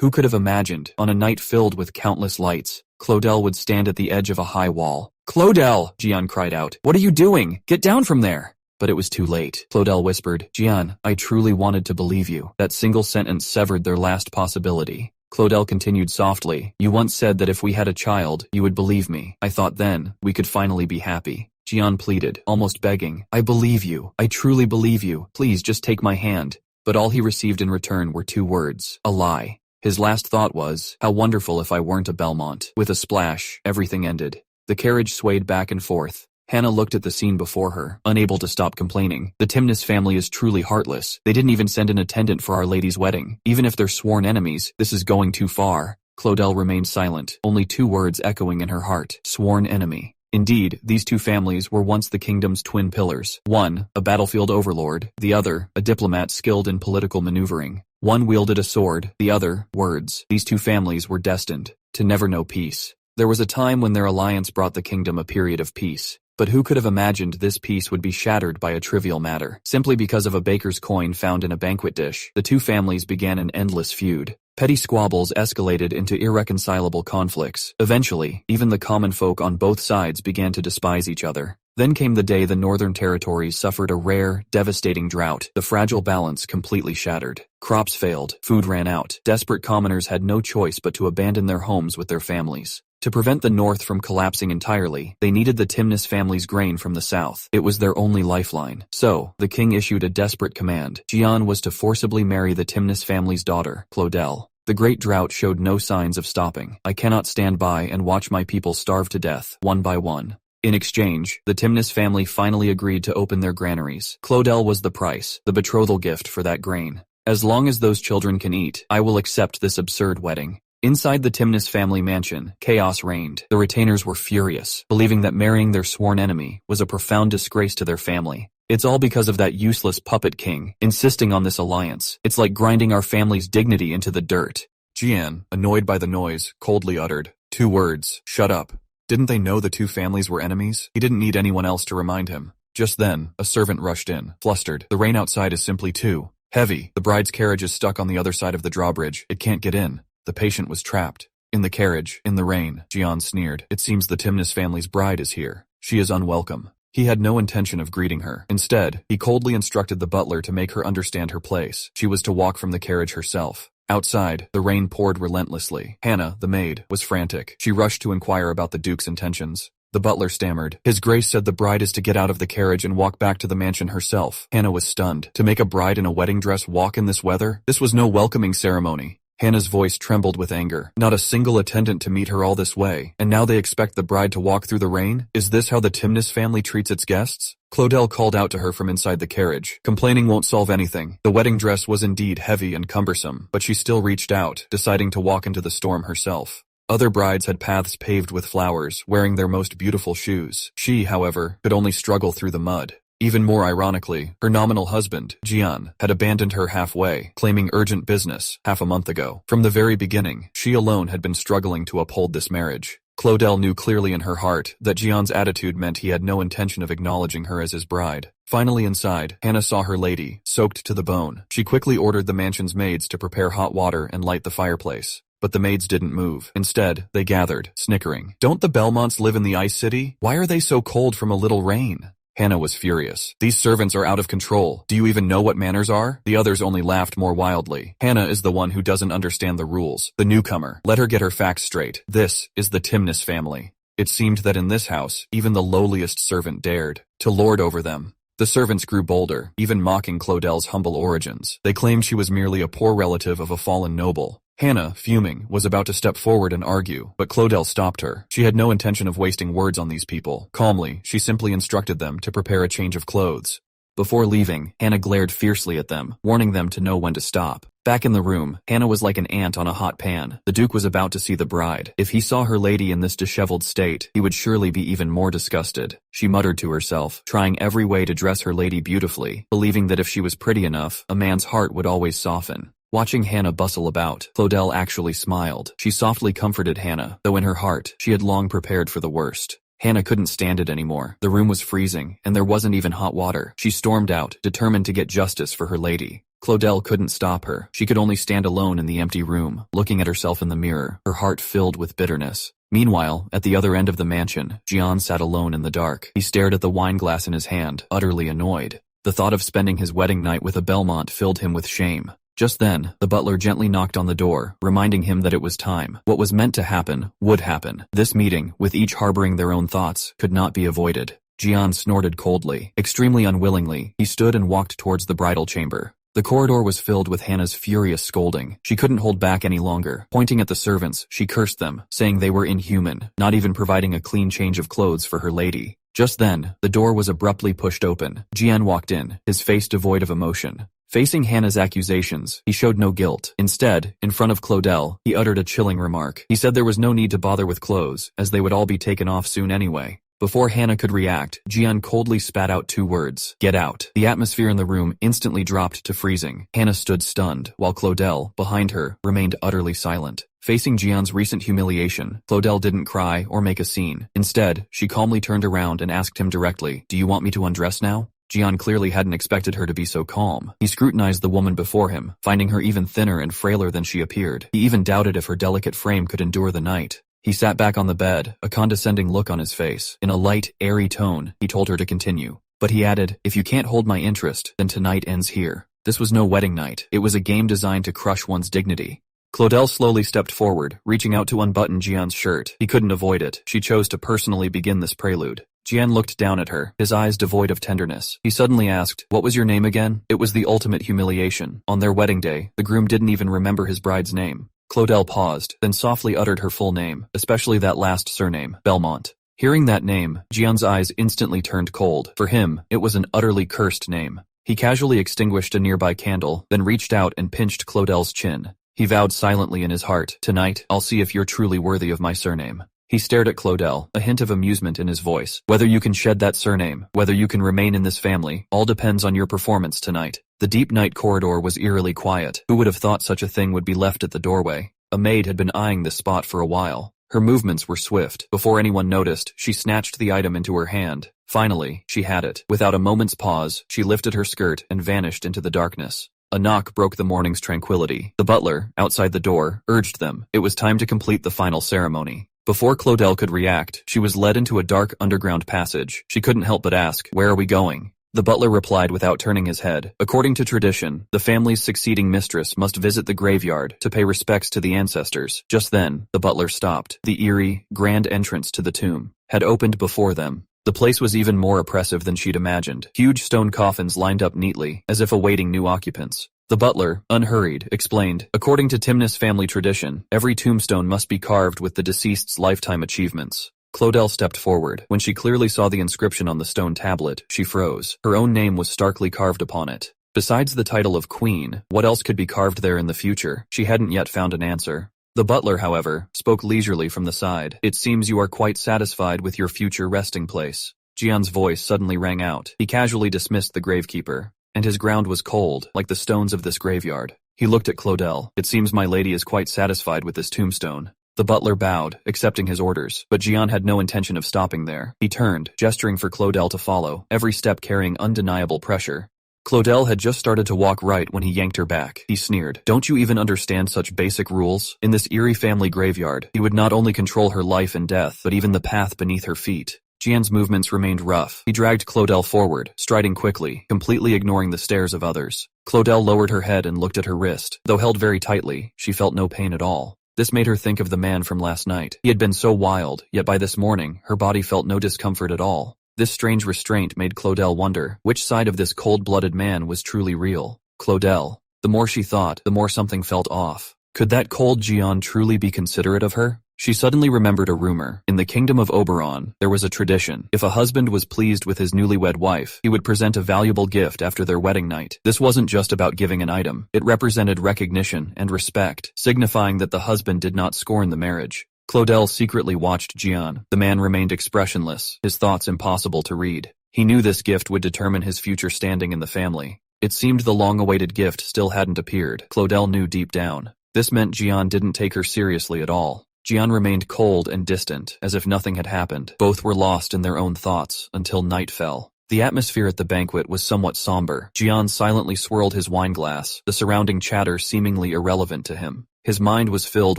Who could have imagined, on a night filled with countless lights, Cludell would stand at the edge of a high wall? "Cludell!" Gian cried out. "What are you doing? Get down from there!" But it was too late. Cludell whispered, "Gian, I truly wanted to believe you." That single sentence severed their last possibility. Cludell continued softly, "You once said that if we had a child, you would believe me. I thought then, we could finally be happy." Gian pleaded, almost begging, "I believe you. I truly believe you. Please just take my hand." But all he received in return were two words: a lie. His last thought was, how wonderful if I weren't a Belmont. With a splash, everything ended. The carriage swayed back and forth. Hannah looked at the scene before her, unable to stop complaining. The Timnis family is truly heartless. They didn't even send an attendant for Our Lady's wedding. Even if they're sworn enemies, this is going too far. Cludell remained silent, only two words echoing in her heart: sworn enemy. Indeed, these two families were once the kingdom's twin pillars. One, a battlefield overlord; the other, a diplomat skilled in political maneuvering. One wielded a sword, the other, words. These two families were destined to never know peace. There was a time when their alliance brought the kingdom a period of peace. But who could have imagined this peace would be shattered by a trivial matter? Simply because of a baker's coin found in a banquet dish, the two families began an endless feud. Petty squabbles escalated into irreconcilable conflicts. Eventually, even the common folk on both sides began to despise each other. Then came the day the northern territories suffered a rare, devastating drought. The fragile balance completely shattered. Crops failed, food ran out. Desperate commoners had no choice but to abandon their homes with their families. To prevent the north from collapsing entirely, they needed the Timnis family's grain from the south. It was their only lifeline. So, the king issued a desperate command. Gian was to forcibly marry the Timnis family's daughter, Cludell. The great drought showed no signs of stopping. I cannot stand by and watch my people starve to death, one by one. In exchange, the Timnis family finally agreed to open their granaries. Cludell was the price, the betrothal gift for that grain. As long as those children can eat, I will accept this absurd wedding. Inside the Timnis family mansion, chaos reigned. The retainers were furious, believing that marrying their sworn enemy was a profound disgrace to their family. It's all because of that useless puppet king, insisting on this alliance. It's like grinding our family's dignity into the dirt. Gian, annoyed by the noise, coldly uttered, two words: shut up. Didn't they know the two families were enemies? He didn't need anyone else to remind him. Just then, a servant rushed in, flustered. The rain outside is simply too heavy. The bride's carriage is stuck on the other side of the drawbridge. It can't get in. The patient was trapped. In the carriage, in the rain, Gian sneered. It seems the Timnis family's bride is here. She is unwelcome. He had no intention of greeting her. Instead, he coldly instructed the butler to make her understand her place. She was to walk from the carriage herself. Outside, the rain poured relentlessly. Hannah, the maid, was frantic. She rushed to inquire about the duke's intentions. The butler stammered. His Grace said the bride is to get out of the carriage and walk back to the mansion herself. Hannah was stunned. To make a bride in a wedding dress walk in this weather? This was no welcoming ceremony. Hannah's voice trembled with anger. Not a single attendant to meet her all this way, and now they expect the bride to walk through the rain? Is this how the Timnis family treats its guests? Cludell called out to her from inside the carriage. Complaining won't solve anything. The wedding dress was indeed heavy and cumbersome, but she still reached out, deciding to walk into the storm herself. Other brides had paths paved with flowers, wearing their most beautiful shoes. She, however, could only struggle through the mud. Even more ironically, her nominal husband, Gian, had abandoned her halfway, claiming urgent business, half a month ago. From the very beginning, she alone had been struggling to uphold this marriage. Cludell knew clearly in her heart that Gian's attitude meant he had no intention of acknowledging her as his bride. Finally inside, Hannah saw her lady, soaked to the bone. She quickly ordered the mansion's maids to prepare hot water and light the fireplace. But the maids didn't move. Instead, they gathered, snickering. Don't the Belmonts live in the Ice City? Why are they so cold from a little rain? Hannah was furious. These servants are out of control. Do you even know what manners are? The others only laughed more wildly. Hannah is the one who doesn't understand the rules. The newcomer. Let her get her facts straight. This is the Timnis family. It seemed that in this house, even the lowliest servant dared to lord over them. The servants grew bolder, even mocking Cludell's humble origins. They claimed she was merely a poor relative of a fallen noble. Hannah, fuming, was about to step forward and argue, but Cludell stopped her. She had no intention of wasting words on these people. Calmly, she simply instructed them to prepare a change of clothes. Before leaving, Hannah glared fiercely at them, warning them to know when to stop. Back in the room, Hannah was like an ant on a hot pan. The Duke was about to see the bride. If he saw her lady in this disheveled state, he would surely be even more disgusted. She muttered to herself, trying every way to dress her lady beautifully, believing that if she was pretty enough, a man's heart would always soften. Watching Hannah bustle about, Cludell actually smiled. She softly comforted Hannah, though in her heart, she had long prepared for the worst. Hannah couldn't stand it anymore. The room was freezing, and there wasn't even hot water. She stormed out, determined to get justice for her lady. Cludell couldn't stop her. She could only stand alone in the empty room, looking at herself in the mirror, her heart filled with bitterness. Meanwhile, at the other end of the mansion, Gian sat alone in the dark. He stared at the wine glass in his hand, utterly annoyed. The thought of spending his wedding night with a Belmont filled him with shame. Just then, the butler gently knocked on the door, reminding him that it was time. What was meant to happen would happen. This meeting, with each harboring their own thoughts, could not be avoided. Gian snorted coldly. Extremely unwillingly, he stood and walked towards the bridal chamber. The corridor was filled with Hannah's furious scolding. She couldn't hold back any longer. Pointing at the servants, she cursed them, saying they were inhuman, not even providing a clean change of clothes for her lady. Just then, the door was abruptly pushed open. Gian walked in, his face devoid of emotion. Facing Hannah's accusations, he showed no guilt. Instead, in front of Cludell, he uttered a chilling remark. He said there was no need to bother with clothes, as they would all be taken off soon anyway. Before Hannah could react, Gian coldly spat out 2 words. Get out. The atmosphere in the room instantly dropped to freezing. Hannah stood stunned, while Cludell, behind her, remained utterly silent. Facing Gian's recent humiliation, Cludell didn't cry or make a scene. Instead, she calmly turned around and asked him directly, "Do you want me to undress now?" Gian clearly hadn't expected her to be so calm. He scrutinized the woman before him, finding her even thinner and frailer than she appeared. He even doubted if her delicate frame could endure the night. He sat back on the bed, a condescending look on his face. In a light, airy tone, he told her to continue. But he added, "If you can't hold my interest, then tonight ends here." This was no wedding night. It was a game designed to crush one's dignity. Cludell slowly stepped forward, reaching out to unbutton Gian's shirt. He couldn't avoid it. She chose to personally begin this prelude. Gian looked down at her, his eyes devoid of tenderness. He suddenly asked, "What was your name again?" It was the ultimate humiliation. On their wedding day, the groom didn't even remember his bride's name. Cludell paused, then softly uttered her full name, especially that last surname, Belmont. Hearing that name, Gian's eyes instantly turned cold. For him, it was an utterly cursed name. He casually extinguished a nearby candle, then reached out and pinched Cludell's chin. He vowed silently in his heart, "Tonight, I'll see if you're truly worthy of my surname." He stared at Cludell, a hint of amusement in his voice. "Whether you can shed that surname, whether you can remain in this family, all depends on your performance tonight." The deep night corridor was eerily quiet. Who would have thought such a thing would be left at the doorway? A maid had been eyeing this spot for a while. Her movements were swift. Before anyone noticed, she snatched the item into her hand. Finally, she had it. Without a moment's pause, she lifted her skirt and vanished into the darkness. A knock broke the morning's tranquility. The butler, outside the door, urged them. It was time to complete the final ceremony. Before Cludell could react, she was led into a dark underground passage. She couldn't help but ask, "Where are we going?" The butler replied without turning his head. According to tradition, the family's succeeding mistress must visit the graveyard to pay respects to the ancestors. Just then, the butler stopped. The eerie, grand entrance to the tomb had opened before them. The place was even more oppressive than she'd imagined. Huge stone coffins lined up neatly, as if awaiting new occupants. The butler, unhurried, explained, "According to Timnah's family tradition, every tombstone must be carved with the deceased's lifetime achievements." Cludell stepped forward. When she clearly saw the inscription on the stone tablet, she froze. Her own name was starkly carved upon it. Besides the title of queen, what else could be carved there in the future? She hadn't yet found an answer. The butler, however, spoke leisurely from the side. "It seems you are quite satisfied with your future resting place." Gian's voice suddenly rang out. He casually dismissed the gravekeeper, and his ground was cold, like the stones of this graveyard. He looked at Cludell. "It seems my lady is quite satisfied with this tombstone." The butler bowed, accepting his orders, but Gian had no intention of stopping there. He turned, gesturing for Cludell to follow, every step carrying undeniable pressure. Cludell had just started to walk right when he yanked her back. He sneered, "Don't you even understand such basic rules? In this eerie family graveyard, he would not only control her life and death, but even the path beneath her feet." Gian's movements remained rough. He dragged Cludell forward, striding quickly, completely ignoring the stares of others. Cludell lowered her head and looked at her wrist. Though held very tightly, she felt no pain at all. This made her think of the man from last night. He had been so wild, yet by this morning, her body felt no discomfort at all. This strange restraint made Cludell wonder which side of this cold-blooded man was truly real. Cludell. The more she thought, the more something felt off. Could that cold Gian truly be considerate of her? She suddenly remembered a rumor. In the kingdom of Oberon, there was a tradition. If a husband was pleased with his newlywed wife, he would present a valuable gift after their wedding night. This wasn't just about giving an item. It represented recognition and respect, signifying that the husband did not scorn the marriage. Cludell secretly watched Gian. The man remained expressionless, his thoughts impossible to read. He knew this gift would determine his future standing in the family. It seemed the long-awaited gift still hadn't appeared. Cludell knew deep down. This meant Gian didn't take her seriously at all. Gian remained cold and distant, as if nothing had happened. Both were lost in their own thoughts, until night fell. The atmosphere at the banquet was somewhat somber. Gian silently swirled his wine glass, the surrounding chatter seemingly irrelevant to him. His mind was filled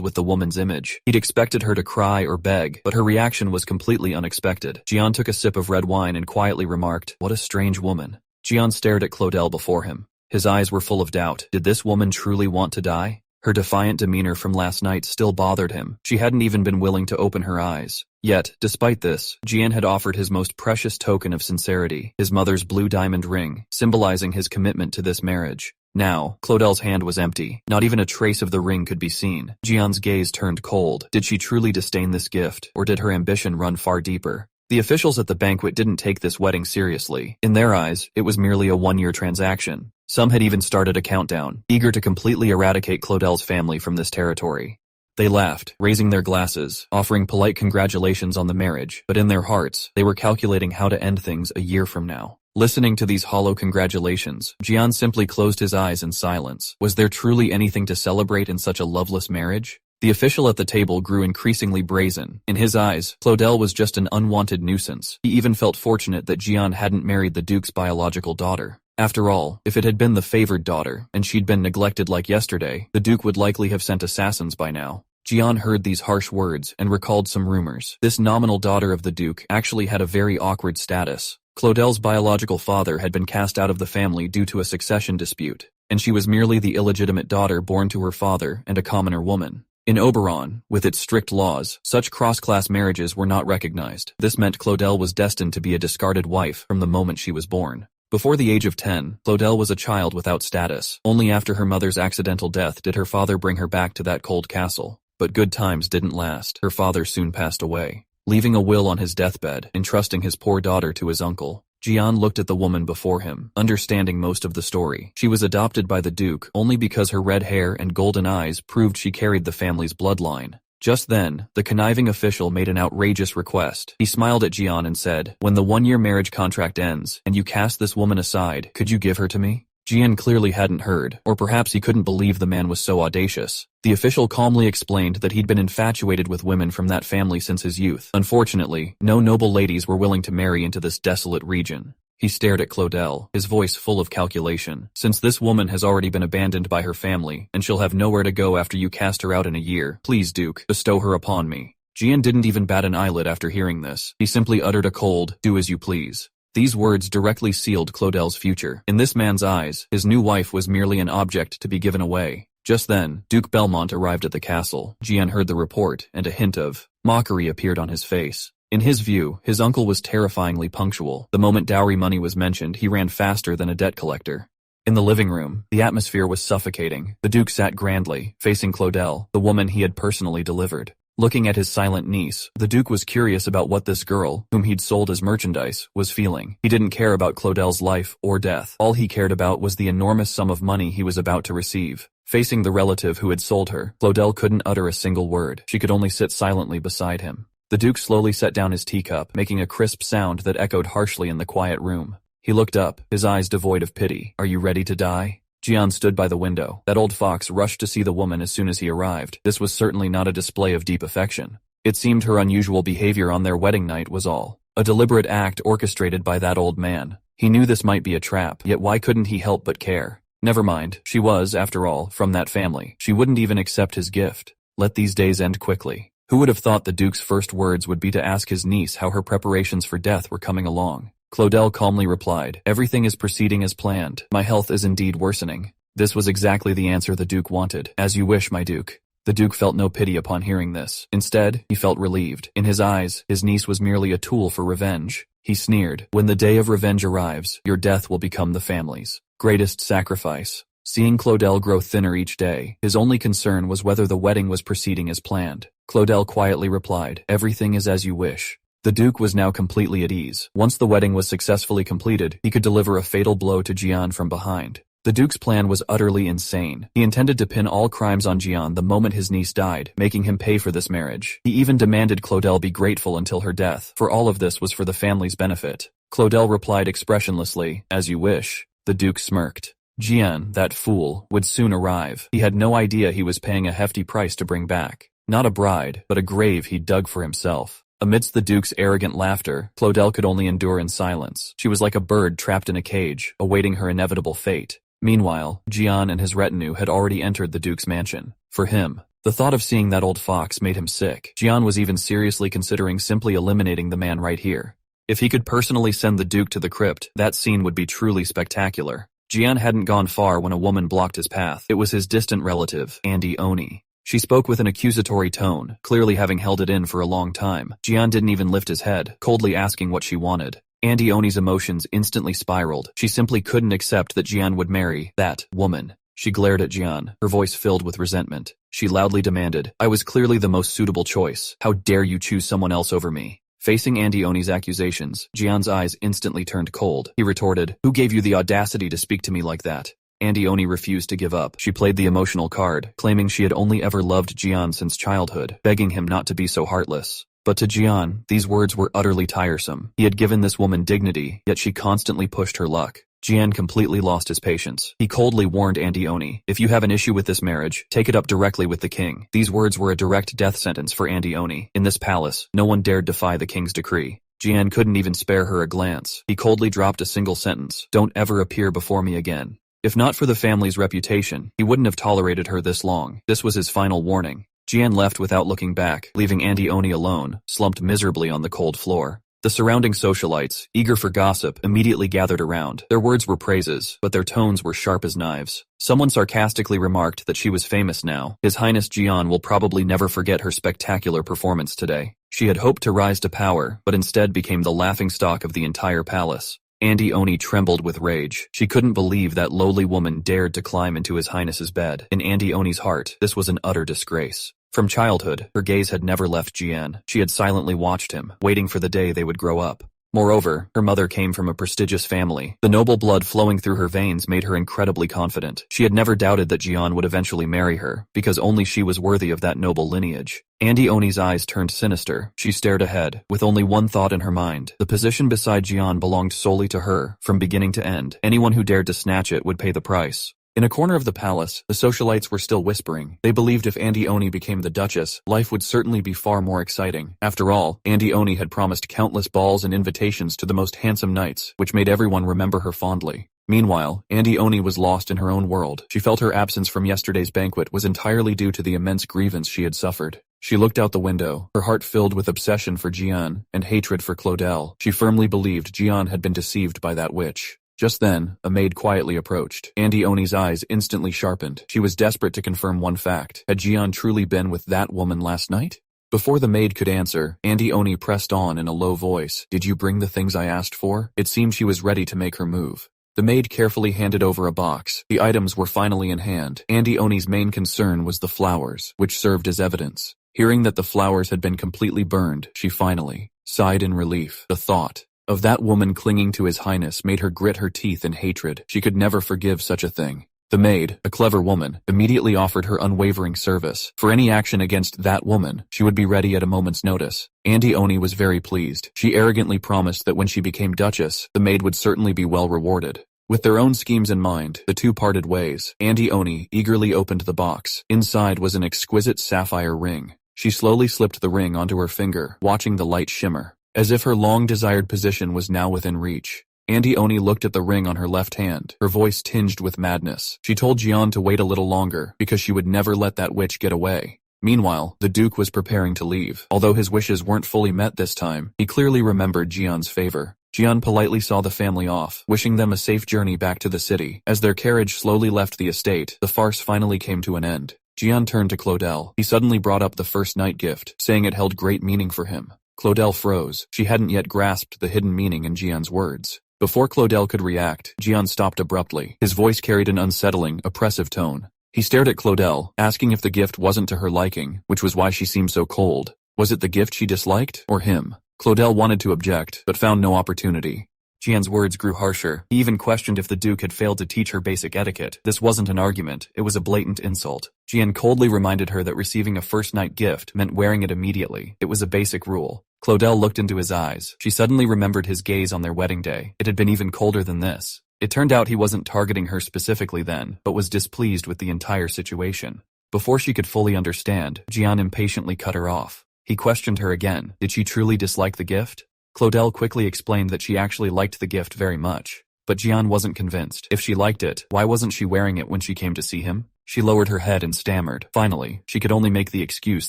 with the woman's image. He'd expected her to cry or beg, but her reaction was completely unexpected. Gian took a sip of red wine and quietly remarked, "What a strange woman." Gian stared at Cludell before him. His eyes were full of doubt. Did this woman truly want to die? Her defiant demeanor from last night still bothered him. She hadn't even been willing to open her eyes. Yet, despite this, Gian had offered his most precious token of sincerity, his mother's blue diamond ring, symbolizing his commitment to this marriage. Now, Cludell's hand was empty. Not even a trace of the ring could be seen. Gian's gaze turned cold. Did she truly disdain this gift, or did her ambition run far deeper? The officials at the banquet didn't take this wedding seriously. In their eyes, it was merely a one-year transaction. Some had even started a countdown, eager to completely eradicate Cludell's family from this territory. They laughed, raising their glasses, offering polite congratulations on the marriage, but in their hearts, they were calculating how to end things a year from now. Listening to these hollow congratulations, Gian simply closed his eyes in silence. Was there truly anything to celebrate in such a loveless marriage? The official at the table grew increasingly brazen. In his eyes, Cludell was just an unwanted nuisance. He even felt fortunate that Gian hadn't married the Duke's biological daughter. After all, if it had been the favored daughter, and she'd been neglected like yesterday, the Duke would likely have sent assassins by now. Gian heard these harsh words and recalled some rumors. This nominal daughter of the Duke actually had a very awkward status. Cludell's biological father had been cast out of the family due to a succession dispute, and she was merely the illegitimate daughter born to her father and a commoner woman. In Oberon, with its strict laws, such cross-class marriages were not recognized. This meant Cludell was destined to be a discarded wife from the moment she was born. Before the age of 10, Cludell was a child without status. Only after her mother's accidental death did her father bring her back to that cold castle. But good times didn't last. Her father soon passed away, leaving a will on his deathbed, entrusting his poor daughter to his uncle. Gian looked at the woman before him, understanding most of the story. She was adopted by the Duke only because her red hair and golden eyes proved she carried the family's bloodline. Just then, the conniving official made an outrageous request. He smiled at Gian and said, "When the one-year marriage contract ends, and you cast this woman aside, could you give her to me?" Gian clearly hadn't heard, or perhaps he couldn't believe the man was so audacious. The official calmly explained that he'd been infatuated with women from that family since his youth. Unfortunately, no noble ladies were willing to marry into this desolate region. He stared at Cludell, his voice full of calculation. "Since this woman has already been abandoned by her family, and she'll have nowhere to go after you cast her out in a year, please, Duke, bestow her upon me." Gian didn't even bat an eyelid after hearing this. He simply uttered a cold, "Do as you please." These words directly sealed Cludell's future. In this man's eyes, his new wife was merely an object to be given away. Just then, Duke Belmont arrived at the castle. Gian heard the report, and a hint of mockery appeared on his face. In his view, his uncle was terrifyingly punctual. The moment dowry money was mentioned, he ran faster than a debt collector. In the living room, the atmosphere was suffocating. The Duke sat grandly, facing Cludell, the woman he had personally delivered. Looking at his silent niece, the Duke was curious about what this girl, whom he'd sold as merchandise, was feeling. He didn't care about Cludell's life or death. All he cared about was the enormous sum of money he was about to receive. Facing the relative who had sold her, Cludell couldn't utter a single word. She could only sit silently beside him. The Duke slowly set down his teacup, making a crisp sound that echoed harshly in the quiet room. He looked up, his eyes devoid of pity. "Are you ready to die?" Gian stood by the window. That old fox rushed to see the woman as soon as he arrived. This was certainly not a display of deep affection. It seemed her unusual behavior on their wedding night was all. A deliberate act orchestrated by that old man. He knew this might be a trap, yet why couldn't he help but care? Never mind, she was, after all, from that family. She wouldn't even accept his gift. Let these days end quickly. Who would have thought the Duke's first words would be to ask his niece how her preparations for death were coming along? Cludell calmly replied, "Everything is proceeding as planned. My health is indeed worsening." This was exactly the answer the Duke wanted. "As you wish, my Duke." The Duke felt no pity upon hearing this. Instead, he felt relieved. In his eyes, his niece was merely a tool for revenge. He sneered, "When the day of revenge arrives, your death will become the family's greatest sacrifice." Seeing Cludell grow thinner each day, his only concern was whether the wedding was proceeding as planned. Cludell quietly replied, "Everything is as you wish." The Duke was now completely at ease. Once the wedding was successfully completed, he could deliver a fatal blow to Gian from behind. The Duke's plan was utterly insane. He intended to pin all crimes on Gian the moment his niece died, making him pay for this marriage. He even demanded Cludell be grateful until her death, for all of this was for the family's benefit. Cludell replied expressionlessly, "As you wish." The Duke smirked. Gian, that fool, would soon arrive. He had no idea he was paying a hefty price to bring back. Not a bride, but a grave he'd dug for himself. Amidst the Duke's arrogant laughter, Cludell could only endure in silence. She was like a bird trapped in a cage, awaiting her inevitable fate. Meanwhile, Gian and his retinue had already entered the Duke's mansion. For him, the thought of seeing that old fox made him sick. Gian was even seriously considering simply eliminating the man right here. If he could personally send the Duke to the crypt, that scene would be truly spectacular. Gian hadn't gone far when a woman blocked his path. It was his distant relative, Andy Oni. She spoke with an accusatory tone, clearly having held it in for a long time. Gian didn't even lift his head, coldly asking what she wanted. Andy Oni's emotions instantly spiraled. She simply couldn't accept that Gian would marry that woman. She glared at Gian, her voice filled with resentment. She loudly demanded, "I was clearly the most suitable choice. How dare you choose someone else over me?" Facing Andy Oni's accusations, Gian's eyes instantly turned cold. He retorted, "Who gave you the audacity to speak to me like that?" Andy Oni refused to give up. She played the emotional card, claiming she had only ever loved Gian since childhood, begging him not to be so heartless. But to Gian, these words were utterly tiresome. He had given this woman dignity, yet she constantly pushed her luck. Gian completely lost his patience. He coldly warned Andy Oni, "If you have an issue with this marriage, take it up directly with the king." These words were a direct death sentence for Andy Oni. In this palace, no one dared defy the king's decree. Gian couldn't even spare her a glance. He coldly dropped a single sentence, "Don't ever appear before me again." If not for the family's reputation, he wouldn't have tolerated her this long. This was his final warning. Gian left without looking back, leaving Andy Oni alone, slumped miserably on the cold floor. The surrounding socialites, eager for gossip, immediately gathered around. Their words were praises, but their tones were sharp as knives. Someone sarcastically remarked that she was famous now. His Highness Gian will probably never forget her spectacular performance today. She had hoped to rise to power, but instead became the laughingstock of the entire palace. Andy Oni trembled with rage. She couldn't believe that lowly woman dared to climb into his highness's bed. In Andy Oni's heart, this was an utter disgrace. From childhood, her gaze had never left Gian. She had silently watched him, waiting for the day they would grow up. Moreover, her mother came from a prestigious family. The noble blood flowing through her veins made her incredibly confident. She had never doubted that Gian would eventually marry her, because only she was worthy of that noble lineage. Andy Oni's eyes turned sinister. She stared ahead, with only one thought in her mind. The position beside Gian belonged solely to her, from beginning to end. Anyone who dared to snatch it would pay the price. In a corner of the palace, the socialites were still whispering. They believed if Andy Oni became the Duchess, life would certainly be far more exciting. After all, Andy Oni had promised countless balls and invitations to the most handsome knights, which made everyone remember her fondly. Meanwhile, Andy Oni was lost in her own world. She felt her absence from yesterday's banquet was entirely due to the immense grievance she had suffered. She looked out the window, her heart filled with obsession for Gian and hatred for Cludell. She firmly believed Gian had been deceived by that witch. Just then, a maid quietly approached. Andy Oni's eyes instantly sharpened. She was desperate to confirm one fact. Had Gian truly been with that woman last night? Before the maid could answer, Andy Oni pressed on in a low voice. "Did you bring the things I asked for?" It seemed she was ready to make her move. The maid carefully handed over a box. The items were finally in hand. Andy Oni's main concern was the flowers, which served as evidence. Hearing that the flowers had been completely burned, she finally sighed in relief. The thought of that woman clinging to his highness made her grit her teeth in hatred. She could never forgive such a thing. The maid, a clever woman, immediately offered her unwavering service. For any action against that woman, she would be ready at a moment's notice. Andy Oni was very pleased. She arrogantly promised that when she became Duchess, the maid would certainly be well rewarded. With their own schemes in mind, the two parted ways. Andy Oni eagerly opened the box. Inside was an exquisite sapphire ring. She slowly slipped the ring onto her finger, watching the light shimmer, as if her long-desired position was now within reach. Andy Oni looked at the ring on her left hand, her voice tinged with madness. She told Gian to wait a little longer, because she would never let that witch get away. Meanwhile, the Duke was preparing to leave. Although his wishes weren't fully met this time, he clearly remembered Gian's favor. Gian politely saw the family off, wishing them a safe journey back to the city. As their carriage slowly left the estate, the farce finally came to an end. Gian turned to Cludell. He suddenly brought up the first night gift, saying it held great meaning for him. Cludell froze. She hadn't yet grasped the hidden meaning in Gian's words. Before Cludell could react, Gian stopped abruptly. His voice carried an unsettling, oppressive tone. He stared at Cludell, asking if the gift wasn't to her liking, which was why she seemed so cold. Was it the gift she disliked, or him? Cludell wanted to object, but found no opportunity. Gian's words grew harsher. He even questioned if the Duke had failed to teach her basic etiquette. This wasn't an argument, it was a blatant insult. Gian coldly reminded her that receiving a first-night gift meant wearing it immediately. It was a basic rule. Cludell looked into his eyes. She suddenly remembered his gaze on their wedding day. It had been even colder than this. It turned out he wasn't targeting her specifically then, but was displeased with the entire situation. Before she could fully understand, Gian impatiently cut her off. He questioned her again. Did she truly dislike the gift? Cludell quickly explained that she actually liked the gift very much. But Gian wasn't convinced. If she liked it, why wasn't she wearing it when she came to see him? She lowered her head and stammered. Finally, she could only make the excuse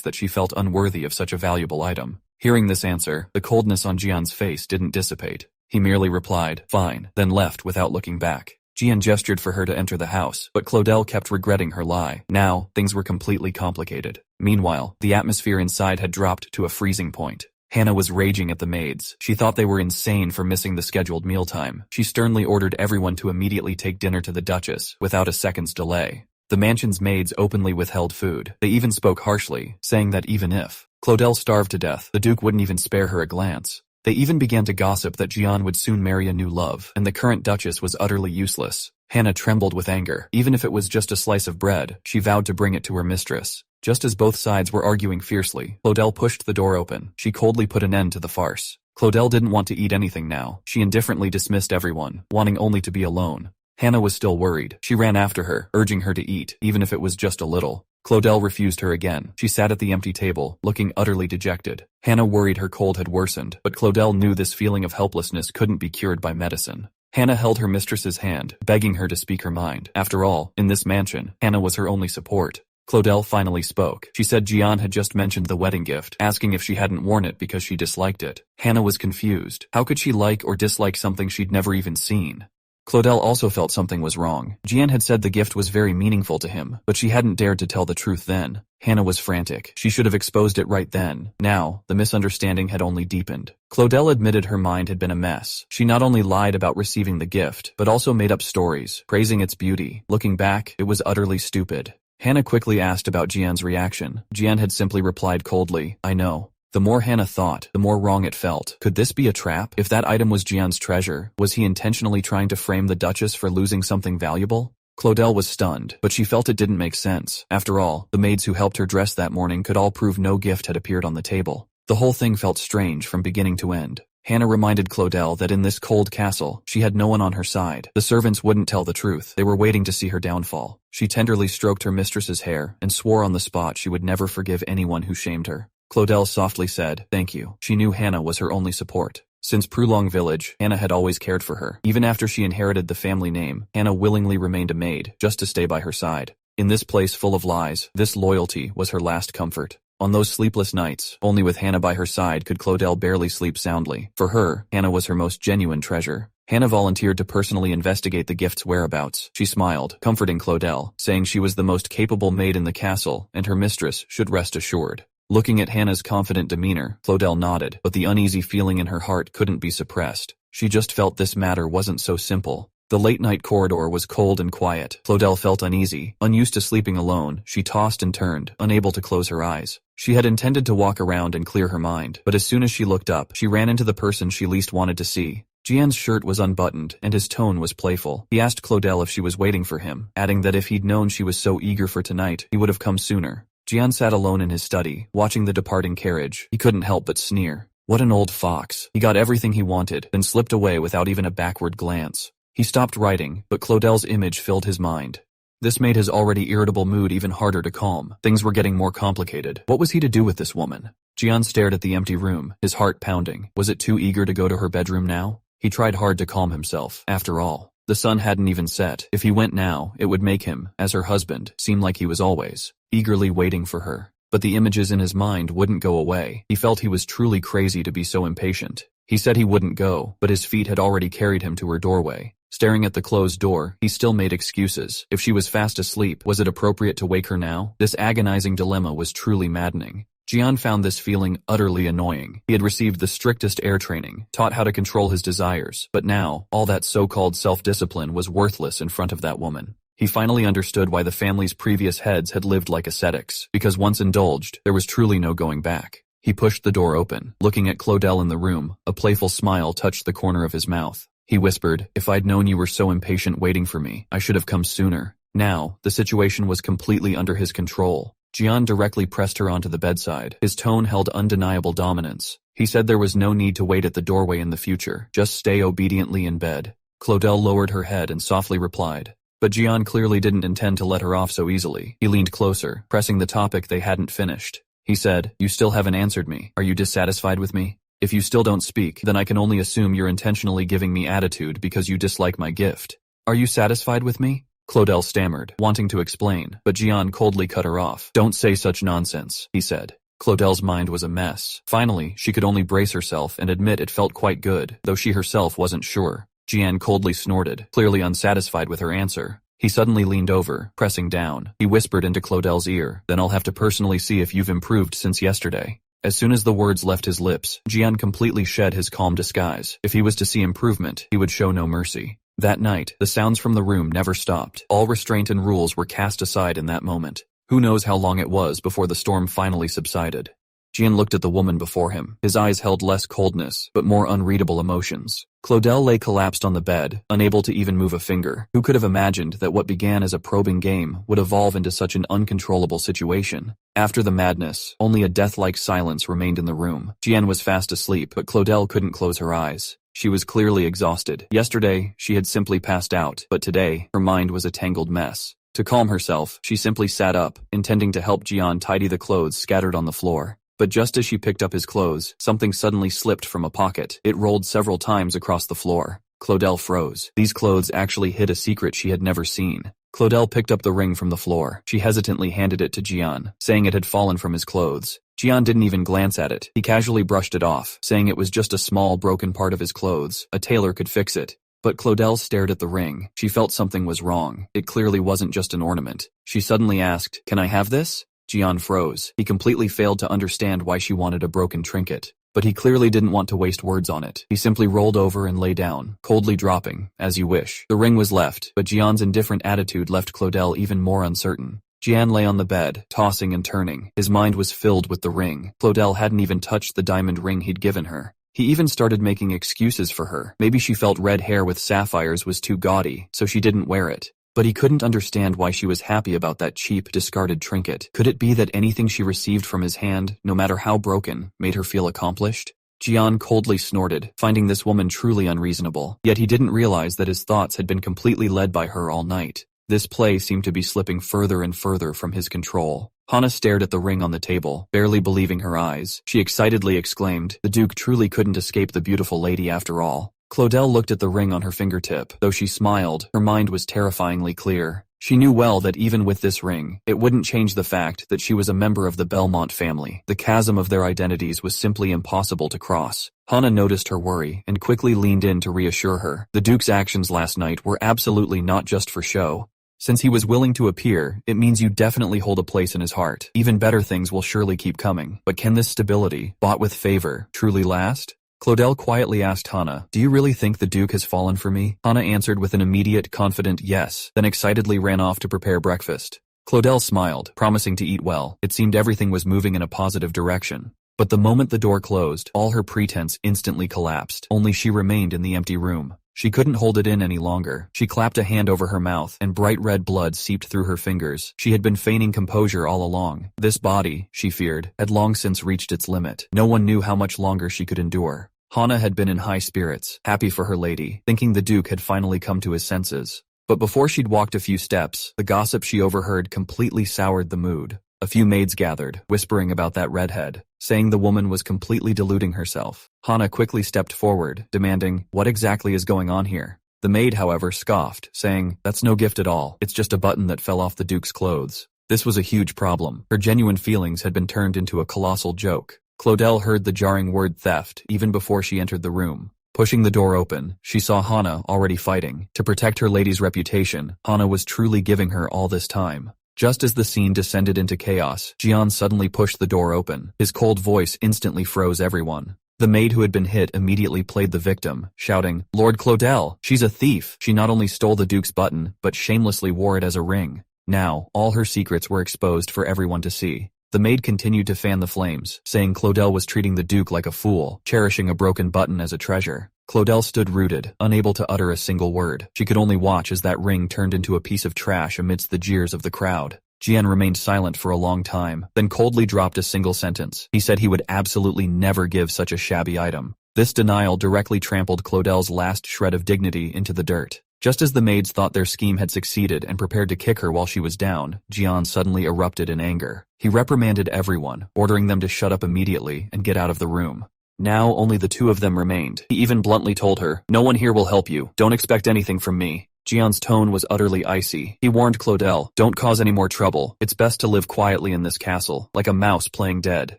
that she felt unworthy of such a valuable item. Hearing this answer, the coldness on Gian's face didn't dissipate. He merely replied, "Fine," then left without looking back. Gian gestured for her to enter the house, but Cludell kept regretting her lie. Now, things were completely complicated. Meanwhile, the atmosphere inside had dropped to a freezing point. Hannah was raging at the maids. She thought they were insane for missing the scheduled mealtime. She sternly ordered everyone to immediately take dinner to the Duchess, without a second's delay. The mansion's maids openly withheld food. They even spoke harshly, saying that even if Cludell starved to death, the Duke wouldn't even spare her a glance. They even began to gossip that Gian would soon marry a new love, and the current Duchess was utterly useless. Hannah trembled with anger. Even if it was just a slice of bread, she vowed to bring it to her mistress. Just as both sides were arguing fiercely, Cludell pushed the door open. She coldly put an end to the farce. Cludell didn't want to eat anything now. She indifferently dismissed everyone, wanting only to be alone. Hannah was still worried. She ran after her, urging her to eat, even if it was just a little. Cludell refused her again. She sat at the empty table, looking utterly dejected. Hannah worried her cold had worsened, but Cludell knew this feeling of helplessness couldn't be cured by medicine. Hannah held her mistress's hand, begging her to speak her mind. After all, in this mansion, Hannah was her only support. Cludell finally spoke. She said Gian had just mentioned the wedding gift, asking if she hadn't worn it because she disliked it. Hannah was confused. How could she like or dislike something she'd never even seen? Cludell also felt something was wrong. Gian had said the gift was very meaningful to him, but she hadn't dared to tell the truth then. Hannah was frantic. She should have exposed it right then. Now, the misunderstanding had only deepened. Cludell admitted her mind had been a mess. She not only lied about receiving the gift, but also made up stories, praising its beauty. Looking back, it was utterly stupid. Hannah quickly asked about Gian's reaction. Gian had simply replied coldly, "I know." The more Hannah thought, the more wrong it felt. Could this be a trap? If that item was Gian's treasure, was he intentionally trying to frame the Duchess for losing something valuable? Cludell was stunned, but she felt it didn't make sense. After all, the maids who helped her dress that morning could all prove no gift had appeared on the table. The whole thing felt strange from beginning to end. Hannah reminded Cludell that in this cold castle, she had no one on her side. The servants wouldn't tell the truth. They were waiting to see her downfall. She tenderly stroked her mistress's hair and swore on the spot she would never forgive anyone who shamed her. Cludell softly said, "Thank you." She knew Hannah was her only support. Since Prulong Village, Hannah had always cared for her. Even after she inherited the family name, Hannah willingly remained a maid, just to stay by her side. In this place full of lies, this loyalty was her last comfort. On those sleepless nights, only with Hannah by her side could Cludell barely sleep soundly. For her, Hannah was her most genuine treasure. Hannah volunteered to personally investigate the gift's whereabouts. She smiled, comforting Cludell, saying she was the most capable maid in the castle, and her mistress should rest assured. Looking at Hannah's confident demeanor, Cludell nodded, but the uneasy feeling in her heart couldn't be suppressed. She just felt this matter wasn't so simple. The late-night corridor was cold and quiet. Cludell felt uneasy. Unused to sleeping alone, she tossed and turned, unable to close her eyes. She had intended to walk around and clear her mind, but as soon as she looked up, she ran into the person she least wanted to see. Gian's shirt was unbuttoned, and his tone was playful. He asked Cludell if she was waiting for him, adding that if he'd known she was so eager for tonight, he would have come sooner. Gian sat alone in his study, watching the departing carriage. He couldn't help but sneer. What an old fox. He got everything he wanted, then slipped away without even a backward glance. He stopped writing, but Cludell's image filled his mind. This made his already irritable mood even harder to calm. Things were getting more complicated. What was he to do with this woman? Gian stared at the empty room, his heart pounding. Was it too eager to go to her bedroom now? He tried hard to calm himself. After all, the sun hadn't even set. If he went now, it would make him, as her husband, seem like he was always eagerly waiting for her. But the images in his mind wouldn't go away. He felt he was truly crazy to be so impatient. He said he wouldn't go, but his feet had already carried him to her doorway. Staring at the closed door, he still made excuses. If she was fast asleep, was it appropriate to wake her now? This agonizing dilemma was truly maddening. Gian found this feeling utterly annoying. He had received the strictest air training, taught how to control his desires, but now, all that so-called self-discipline was worthless in front of that woman. He finally understood why the family's previous heads had lived like ascetics, because once indulged, there was truly no going back. He pushed the door open. Looking at Cludell in the room, a playful smile touched the corner of his mouth. He whispered, "If I'd known you were so impatient waiting for me, I should have come sooner." Now, the situation was completely under his control. Gian directly pressed her onto the bedside. His tone held undeniable dominance. He said there was no need to wait at the doorway in the future. Just stay obediently in bed. Cludell lowered her head and softly replied. But Gian clearly didn't intend to let her off so easily. He leaned closer, pressing the topic they hadn't finished. he said. You still haven't answered me. Are you dissatisfied with me? If you still don't speak, then I can only assume you're intentionally giving me attitude because you dislike my gift. Are you satisfied with me? Cludell stammered, wanting to explain, but Gian coldly cut her off. Don't say such nonsense, he said. Cludell's mind was a mess. Finally, she could only brace herself and admit it felt quite good, though she herself wasn't sure. Gian coldly snorted, clearly unsatisfied with her answer. He suddenly leaned over, pressing down. He whispered into Cludell's ear, then I'll have to personally see if you've improved since yesterday. As soon as the words left his lips, Gian completely shed his calm disguise. If he was to see improvement, he would show no mercy. That night, the sounds from the room never stopped. All restraint and rules were cast aside in that moment. Who knows how long it was before the storm finally subsided. Gian looked at the woman before him. His eyes held less coldness, but more unreadable emotions. Cludell lay collapsed on the bed, unable to even move a finger. Who could have imagined that what began as a probing game would evolve into such an uncontrollable situation? After the madness, only a death-like silence remained in the room. Gian was fast asleep, but Cludell couldn't close her eyes. She was clearly exhausted. Yesterday, she had simply passed out, but today, her mind was a tangled mess. To calm herself, she simply sat up, intending to help Gian tidy the clothes scattered on the floor. But just as she picked up his clothes, something suddenly slipped from a pocket. It rolled several times across the floor. Cludell froze. These clothes actually hid a secret she had never seen. Cludell picked up the ring from the floor. She hesitantly handed it to Gian, saying it had fallen from his clothes. Gian didn't even glance at it. He casually brushed it off, saying it was just a small broken part of his clothes. A tailor could fix it. But Cludell stared at the ring. She felt something was wrong. It clearly wasn't just an ornament. She suddenly asked, "Can I have this?" Gian froze. He completely failed to understand why she wanted a broken trinket. But he clearly didn't want to waste words on it. He simply rolled over and lay down, coldly dropping, "As you wish." The ring was left, but Gian's indifferent attitude left Cludell even more uncertain. Gian lay on the bed, tossing and turning. His mind was filled with the ring. Cludell hadn't even touched the diamond ring he'd given her. He even started making excuses for her. Maybe she felt red hair with sapphires was too gaudy, so she didn't wear it. But he couldn't understand why she was happy about that cheap, discarded trinket. Could it be that anything she received from his hand, no matter how broken, made her feel accomplished? Gian coldly snorted, finding this woman truly unreasonable. Yet he didn't realize that his thoughts had been completely led by her all night. This play seemed to be slipping further and further from his control. Hana stared at the ring on the table, barely believing her eyes. She excitedly exclaimed, "The Duke truly couldn't escape the beautiful lady after all." Cludell looked at the ring on her fingertip. Though she smiled, her mind was terrifyingly clear. She knew well that even with this ring, it wouldn't change the fact that she was a member of the Belmont family. The chasm of their identities was simply impossible to cross. Hana noticed her worry and quickly leaned in to reassure her. The Duke's actions last night were absolutely not just for show. Since he was willing to appear, it means you definitely hold a place in his heart. Even better things will surely keep coming. But can this stability, bought with favor, truly last? Cludell quietly asked Hana, "Do you really think the Duke has fallen for me?" Hana answered with an immediate, confident yes, then excitedly ran off to prepare breakfast. Cludell smiled, promising to eat well. It seemed everything was moving in a positive direction. But the moment the door closed, all her pretense instantly collapsed. Only she remained in the empty room. She couldn't hold it in any longer. She clapped a hand over her mouth, and bright red blood seeped through her fingers. She had been feigning composure all along. This body, she feared, had long since reached its limit. No one knew how much longer she could endure. Hana had been in high spirits, happy for her lady, thinking the Duke had finally come to his senses. But before she'd walked a few steps, the gossip she overheard completely soured the mood. A few maids gathered, whispering about that redhead, saying the woman was completely deluding herself. Hana quickly stepped forward, demanding, "What exactly is going on here?" The maid, however, scoffed, saying, "That's no gift at all. It's just a button that fell off the Duke's clothes." This was a huge problem. Her genuine feelings had been turned into a colossal joke. Cludell heard the jarring word theft even before she entered the room. Pushing the door open, she saw Hana already fighting. To protect her lady's reputation, Hana was truly giving her all this time. Just as the scene descended into chaos, Gian suddenly pushed the door open. His cold voice instantly froze everyone. The maid who had been hit immediately played the victim, shouting, "Lord Cludell, she's a thief. She not only stole the Duke's button, but shamelessly wore it as a ring." Now, all her secrets were exposed for everyone to see. The maid continued to fan the flames, saying Cludell was treating the Duke like a fool, cherishing a broken button as a treasure. Cludell stood rooted, unable to utter a single word. She could only watch as that ring turned into a piece of trash amidst the jeers of the crowd. Gian remained silent for a long time, then coldly dropped a single sentence. He said he would absolutely never give such a shabby item. This denial directly trampled Cludell's last shred of dignity into the dirt. Just as the maids thought their scheme had succeeded and prepared to kick her while she was down, Gian suddenly erupted in anger. He reprimanded everyone, ordering them to shut up immediately and get out of the room. Now only the two of them remained. He even bluntly told her, "No one here will help you. Don't expect anything from me." Gian's tone was utterly icy. He warned Cludell, "Don't cause any more trouble. It's best to live quietly in this castle, like a mouse playing dead."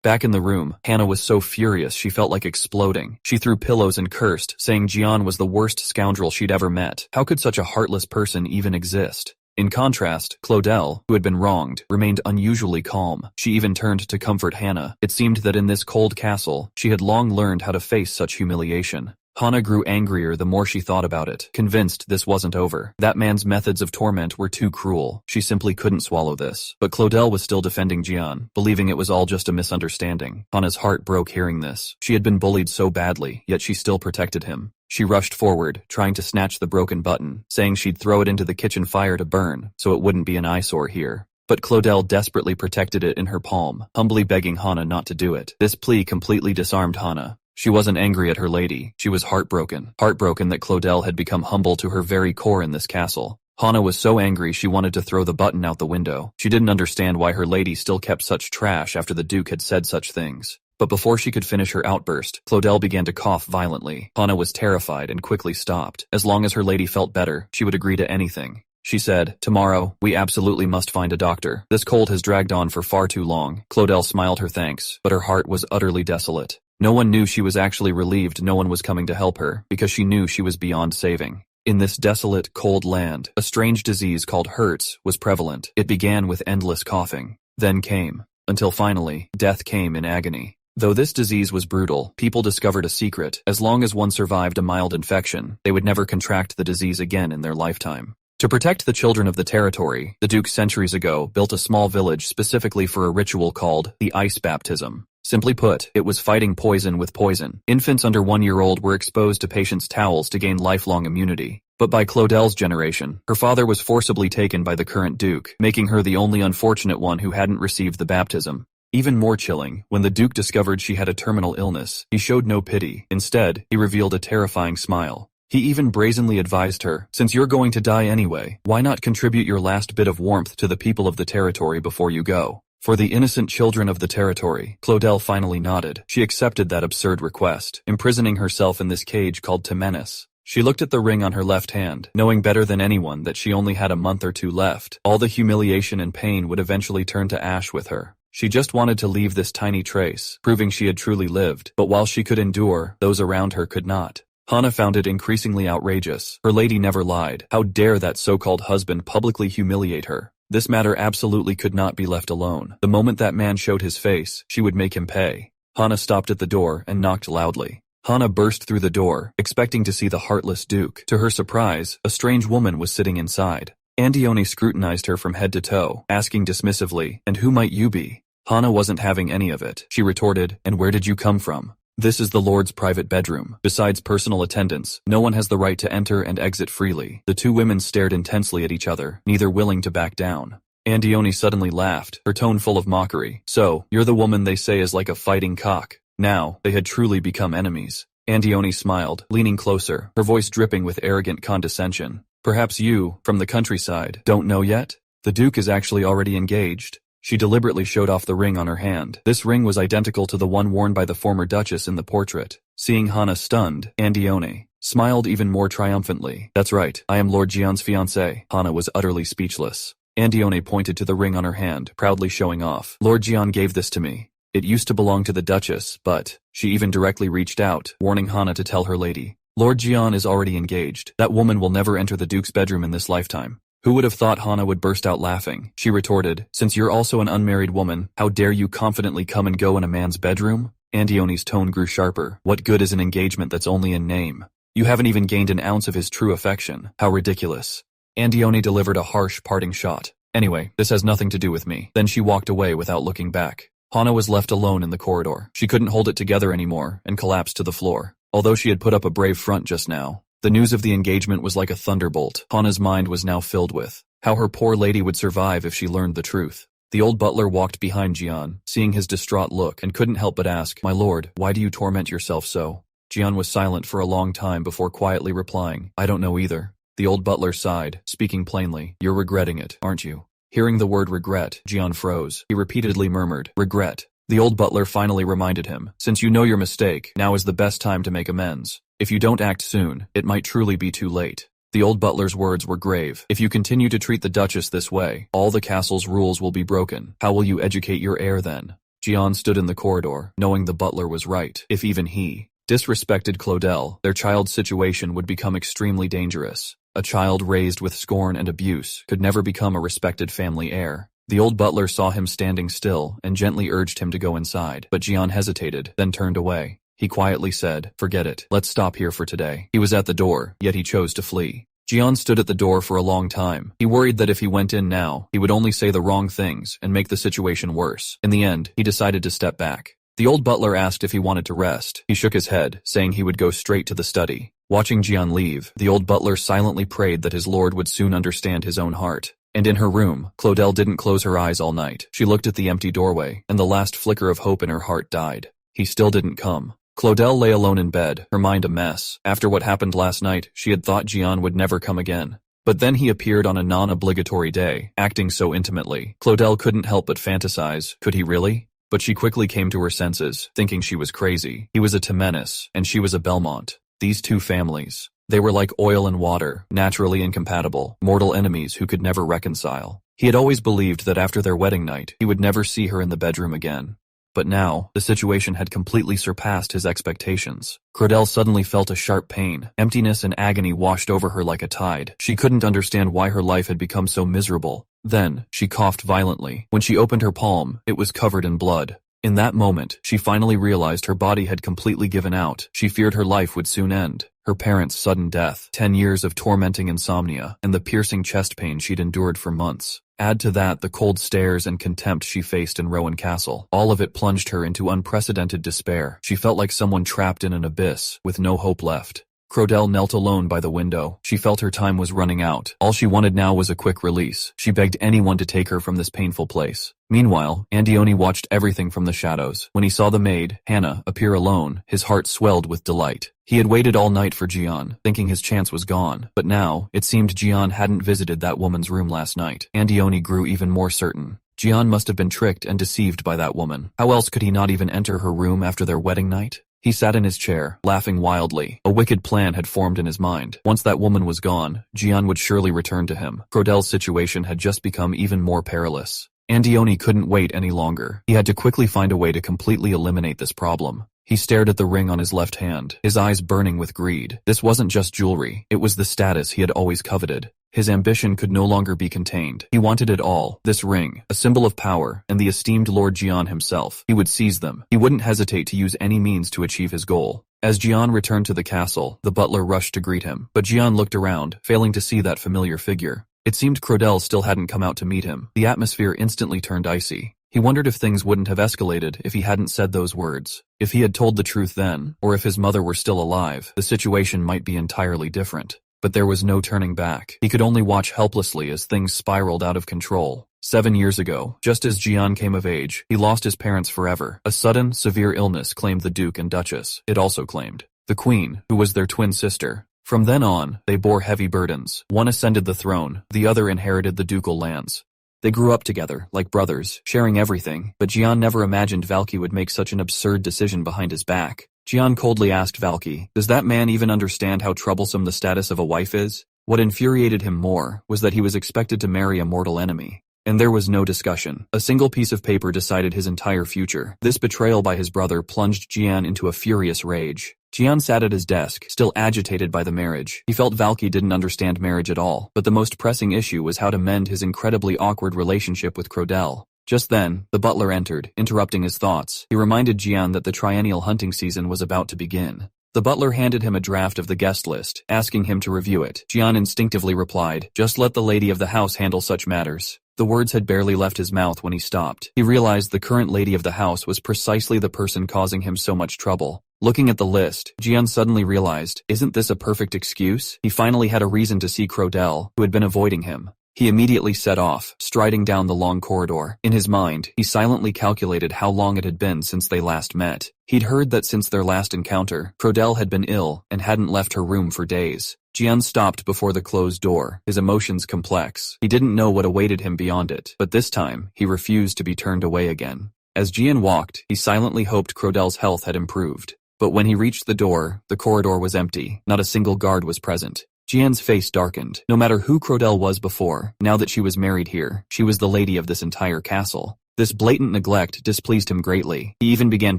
Back in the room, Hannah was so furious she felt like exploding. She threw pillows and cursed, saying Gian was the worst scoundrel she'd ever met. How could such a heartless person even exist? In contrast, Cludell, who had been wronged, remained unusually calm. She even turned to comfort Hannah. It seemed that in this cold castle, she had long learned how to face such humiliation. Hannah grew angrier the more she thought about it, convinced this wasn't over. That man's methods of torment were too cruel. She simply couldn't swallow this. But Cludell was still defending Gian, believing it was all just a misunderstanding. Hannah's heart broke hearing this. She had been bullied so badly, yet she still protected him. She rushed forward, trying to snatch the broken button, saying she'd throw it into the kitchen fire to burn, so it wouldn't be an eyesore here. But Cludell desperately protected it in her palm, humbly begging Hannah not to do it. This plea completely disarmed Hannah. She wasn't angry at her lady, she was heartbroken. Heartbroken that Cludell had become humble to her very core in this castle. Hannah was so angry she wanted to throw the button out the window. She didn't understand why her lady still kept such trash after the Duke had said such things. But before she could finish her outburst, Cludell began to cough violently. Hannah was terrified and quickly stopped. As long as her lady felt better, she would agree to anything. She said, "Tomorrow, we absolutely must find a doctor. This cold has dragged on for far too long." Cludell smiled her thanks, but her heart was utterly desolate. No one knew she was actually relieved no one was coming to help her, because she knew she was beyond saving. In this desolate, cold land, a strange disease called Hertz was prevalent. It began with endless coughing. Then came, until finally, death came in agony. Though this disease was brutal, people discovered a secret. As long as one survived a mild infection, they would never contract the disease again in their lifetime. To protect the children of the territory, the Duke centuries ago built a small village specifically for a ritual called the ice baptism. Simply put, it was fighting poison with poison. Infants under 1 year old were exposed to patients' towels to gain lifelong immunity. But by Cludell's generation, her father was forcibly taken by the current Duke, making her the only unfortunate one who hadn't received the baptism. Even more chilling, when the Duke discovered she had a terminal illness, he showed no pity. Instead, he revealed a terrifying smile. He even brazenly advised her, "Since you're going to die anyway, why not contribute your last bit of warmth to the people of the territory before you go?" For the innocent children of the territory, Cludell finally nodded. She accepted that absurd request, imprisoning herself in this cage called Temenis. She looked at the ring on her left hand, knowing better than anyone that she only had a month or two left. All the humiliation and pain would eventually turn to ash with her. She just wanted to leave this tiny trace, proving she had truly lived. But while she could endure, those around her could not. Hannah found it increasingly outrageous. Her lady never lied. How dare that so-called husband publicly humiliate her? This matter absolutely could not be left alone. The moment that man showed his face, she would make him pay. Hannah stopped at the door and knocked loudly. Hannah burst through the door, expecting to see the heartless Duke. To her surprise, a strange woman was sitting inside. Andione scrutinized her from head to toe, asking dismissively, "And who might you be?" Hannah wasn't having any of it. She retorted, "And where did you come from?" "This is the Lord's private bedroom. Besides personal attendants, no one has the right to enter and exit freely." The two women stared intensely at each other, neither willing to back down. Andione suddenly laughed, her tone full of mockery. "So, you're the woman they say is like a fighting cock." Now, they had truly become enemies. Andione smiled, leaning closer, her voice dripping with arrogant condescension. "Perhaps you, from the countryside, don't know yet? The Duke is actually already engaged." She deliberately showed off the ring on her hand. This ring was identical to the one worn by the former Duchess in the portrait. Seeing Hannah stunned, Andione smiled even more triumphantly. "That's right, I am Lord Gian's fiancée." Hannah was utterly speechless. Andione pointed to the ring on her hand, proudly showing off. "Lord Gian gave this to me. It used to belong to the Duchess, but..." She even directly reached out, warning Hannah to tell her lady. "Lord Gian is already engaged. That woman will never enter the Duke's bedroom in this lifetime." Who would have thought Hannah would burst out laughing? She retorted, "Since you're also an unmarried woman, how dare you confidently come and go in a man's bedroom?" Andione's tone grew sharper. "What good is an engagement that's only in name? You haven't even gained an ounce of his true affection. How ridiculous." Andione delivered a harsh parting shot. "Anyway, this has nothing to do with me." Then she walked away without looking back. Hannah was left alone in the corridor. She couldn't hold it together anymore and collapsed to the floor. Although she had put up a brave front just now, the news of the engagement was like a thunderbolt. Hannah's mind was now filled with how her poor lady would survive if she learned the truth. The old butler walked behind Gian, seeing his distraught look, and couldn't help but ask, "My lord, why do you torment yourself so?" Gian was silent for a long time before quietly replying, "I don't know either." The old butler sighed, speaking plainly. You're regretting it, aren't you? Hearing the word regret, Gian froze. He repeatedly murmured, regret. The old butler finally reminded him, since you know your mistake, now is the best time to make amends. If you don't act soon, it might truly be too late. The old butler's words were grave. If you continue to treat the Duchess this way, all the castle's rules will be broken. How will you educate your heir then? Gian stood in the corridor, knowing the butler was right. If even he disrespected Cludell, their child's situation would become extremely dangerous. A child raised with scorn and abuse could never become a respected family heir. The old butler saw him standing still and gently urged him to go inside, but Gian hesitated, then turned away. He quietly said, forget it, let's stop here for today. He was at the door, yet he chose to flee. Gian stood at the door for a long time. He worried that if he went in now, he would only say the wrong things and make the situation worse. In the end, he decided to step back. The old butler asked if he wanted to rest. He shook his head, saying he would go straight to the study. Watching Gian leave, the old butler silently prayed that his lord would soon understand his own heart. And in her room, Cludell didn't close her eyes all night. She looked at the empty doorway, and the last flicker of hope in her heart died. He still didn't come. Cludell lay alone in bed, her mind a mess. After what happened last night, she had thought Gian would never come again. But then he appeared on a non-obligatory day, acting so intimately. Cludell couldn't help but fantasize. Could he really? But she quickly came to her senses, thinking she was crazy. He was a Temenis, and she was a Belmont. These two families. They were like oil and water, naturally incompatible, mortal enemies who could never reconcile. He had always believed that after their wedding night, he would never see her in the bedroom again. But now, the situation had completely surpassed his expectations. Cludell suddenly felt a sharp pain. Emptiness and agony washed over her like a tide. She couldn't understand why her life had become so miserable. Then, she coughed violently. When she opened her palm, it was covered in blood. In that moment, she finally realized her body had completely given out. She feared her life would soon end. Her parents' sudden death, 10 years of tormenting insomnia, and the piercing chest pain she'd endured for months. Add to that the cold stares and contempt she faced in Rowan Castle. All of it plunged her into unprecedented despair. She felt like someone trapped in an abyss, with no hope left. Cludell knelt alone by the window. She felt her time was running out. All she wanted now was a quick release. She begged anyone to take her from this painful place. Meanwhile, Andione watched everything from the shadows. When he saw the maid, Hannah, appear alone, his heart swelled with delight. He had waited all night for Gian, thinking his chance was gone. But now, it seemed Gian hadn't visited that woman's room last night. Andione grew even more certain. Gian must have been tricked and deceived by that woman. How else could he not even enter her room after their wedding night? He sat in his chair, laughing wildly. A wicked plan had formed in his mind. Once that woman was gone, Gian would surely return to him. Cludell's situation had just become even more perilous. Andione couldn't wait any longer. He had to quickly find a way to completely eliminate this problem. He stared at the ring on his left hand, his eyes burning with greed. This wasn't just jewelry, it was the status he had always coveted. His ambition could no longer be contained. He wanted it all. This ring, a symbol of power, and the esteemed Lord Gian himself. He would seize them. He wouldn't hesitate to use any means to achieve his goal. As Gian returned to the castle, the butler rushed to greet him. But Gian looked around, failing to see that familiar figure. It seemed Cludell still hadn't come out to meet him. The atmosphere instantly turned icy. He wondered if things wouldn't have escalated if he hadn't said those words. If he had told the truth then, or if his mother were still alive, the situation might be entirely different. But there was no turning back. He could only watch helplessly as things spiraled out of control. 7 years ago, just as Gian came of age, he lost his parents forever. A sudden, severe illness claimed the Duke and Duchess. It also claimed the Queen, who was their twin sister. From then on, they bore heavy burdens. One ascended the throne, the other inherited the ducal lands. They grew up together, like brothers, sharing everything, but Gian never imagined Valky would make such an absurd decision behind his back. Gian coldly asked Valky, "Does that man even understand how troublesome the status of a wife is?" What infuriated him more was that he was expected to marry a mortal enemy. And there was no discussion. A single piece of paper decided his entire future. This betrayal by his brother plunged Gian into a furious rage. Gian sat at his desk, still agitated by the marriage. He felt Valky didn't understand marriage at all, but the most pressing issue was how to mend his incredibly awkward relationship with Cludell. Just then, the butler entered, interrupting his thoughts. He reminded Gian that the triennial hunting season was about to begin. The butler handed him a draft of the guest list, asking him to review it. Gian instinctively replied, "Just let the lady of the house handle such matters." The words had barely left his mouth when he stopped. He realized the current lady of the house was precisely the person causing him so much trouble. Looking at the list, Gian suddenly realized, isn't this a perfect excuse? He finally had a reason to see Cludell, who had been avoiding him. He immediately set off, striding down the long corridor. In his mind, he silently calculated how long it had been since they last met. He'd heard that since their last encounter, Cludell had been ill and hadn't left her room for days. Gian stopped before the closed door, his emotions complex. He didn't know what awaited him beyond it, but this time, he refused to be turned away again. As Gian walked, he silently hoped Cludell's health had improved. But when he reached the door, the corridor was empty. Not a single guard was present. Gian's face darkened. No matter who Cludell was before, now that she was married here, she was the lady of this entire castle. This blatant neglect displeased him greatly. He even began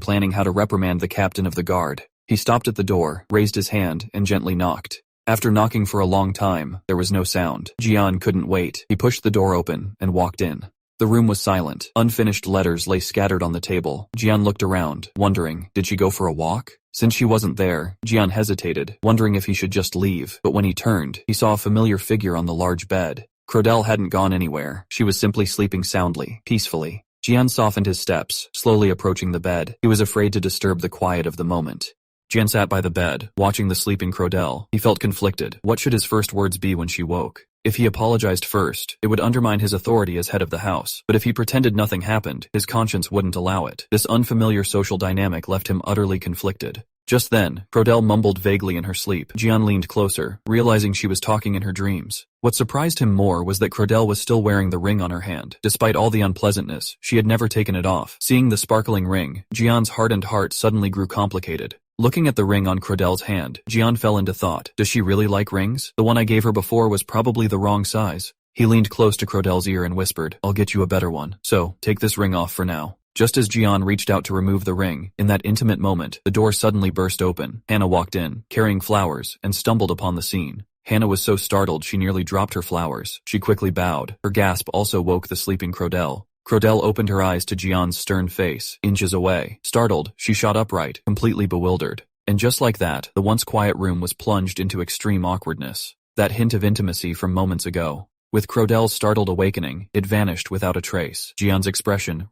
planning how to reprimand the captain of the guard. He stopped at the door, raised his hand, and gently knocked. After knocking for a long time, there was no sound. Gian couldn't wait. He pushed the door open and walked in. The room was silent. Unfinished letters lay scattered on the table. Gian looked around, wondering, did she go for a walk? Since she wasn't there, Gian hesitated, wondering if he should just leave, but when he turned, he saw a familiar figure on the large bed. Cludell hadn't gone anywhere. She was simply sleeping soundly, peacefully. Gian softened his steps, slowly approaching the bed. He was afraid to disturb the quiet of the moment. Gian sat by the bed, watching the sleeping Cludell. He felt conflicted. What should his first words be when she woke? If he apologized first, it would undermine his authority as head of the house. But if he pretended nothing happened, his conscience wouldn't allow it. This unfamiliar social dynamic left him utterly conflicted. Just then, Cludell mumbled vaguely in her sleep. Gian leaned closer, realizing she was talking in her dreams. What surprised him more was that Cludell was still wearing the ring on her hand. Despite all the unpleasantness, she had never taken it off. Seeing the sparkling ring, Gian's hardened heart suddenly grew complicated. Looking at the ring on Cludell's hand, Gian fell into thought. Does she really like rings? The one I gave her before was probably the wrong size. He leaned close to Cludell's ear and whispered, I'll get you a better one. So, take this ring off for now. Just as Gian reached out to remove the ring, in that intimate moment, the door suddenly burst open. Hannah walked in, carrying flowers, and stumbled upon the scene. Hannah was so startled she nearly dropped her flowers. She quickly bowed. Her gasp also woke the sleeping Cludell. Cludell opened her eyes to Gian's stern face, inches away. Startled, she shot upright, completely bewildered. And just like that, the once quiet room was plunged into extreme awkwardness. That hint of intimacy from moments ago. With Cludell's startled awakening, it vanished without a trace. Gian's expression,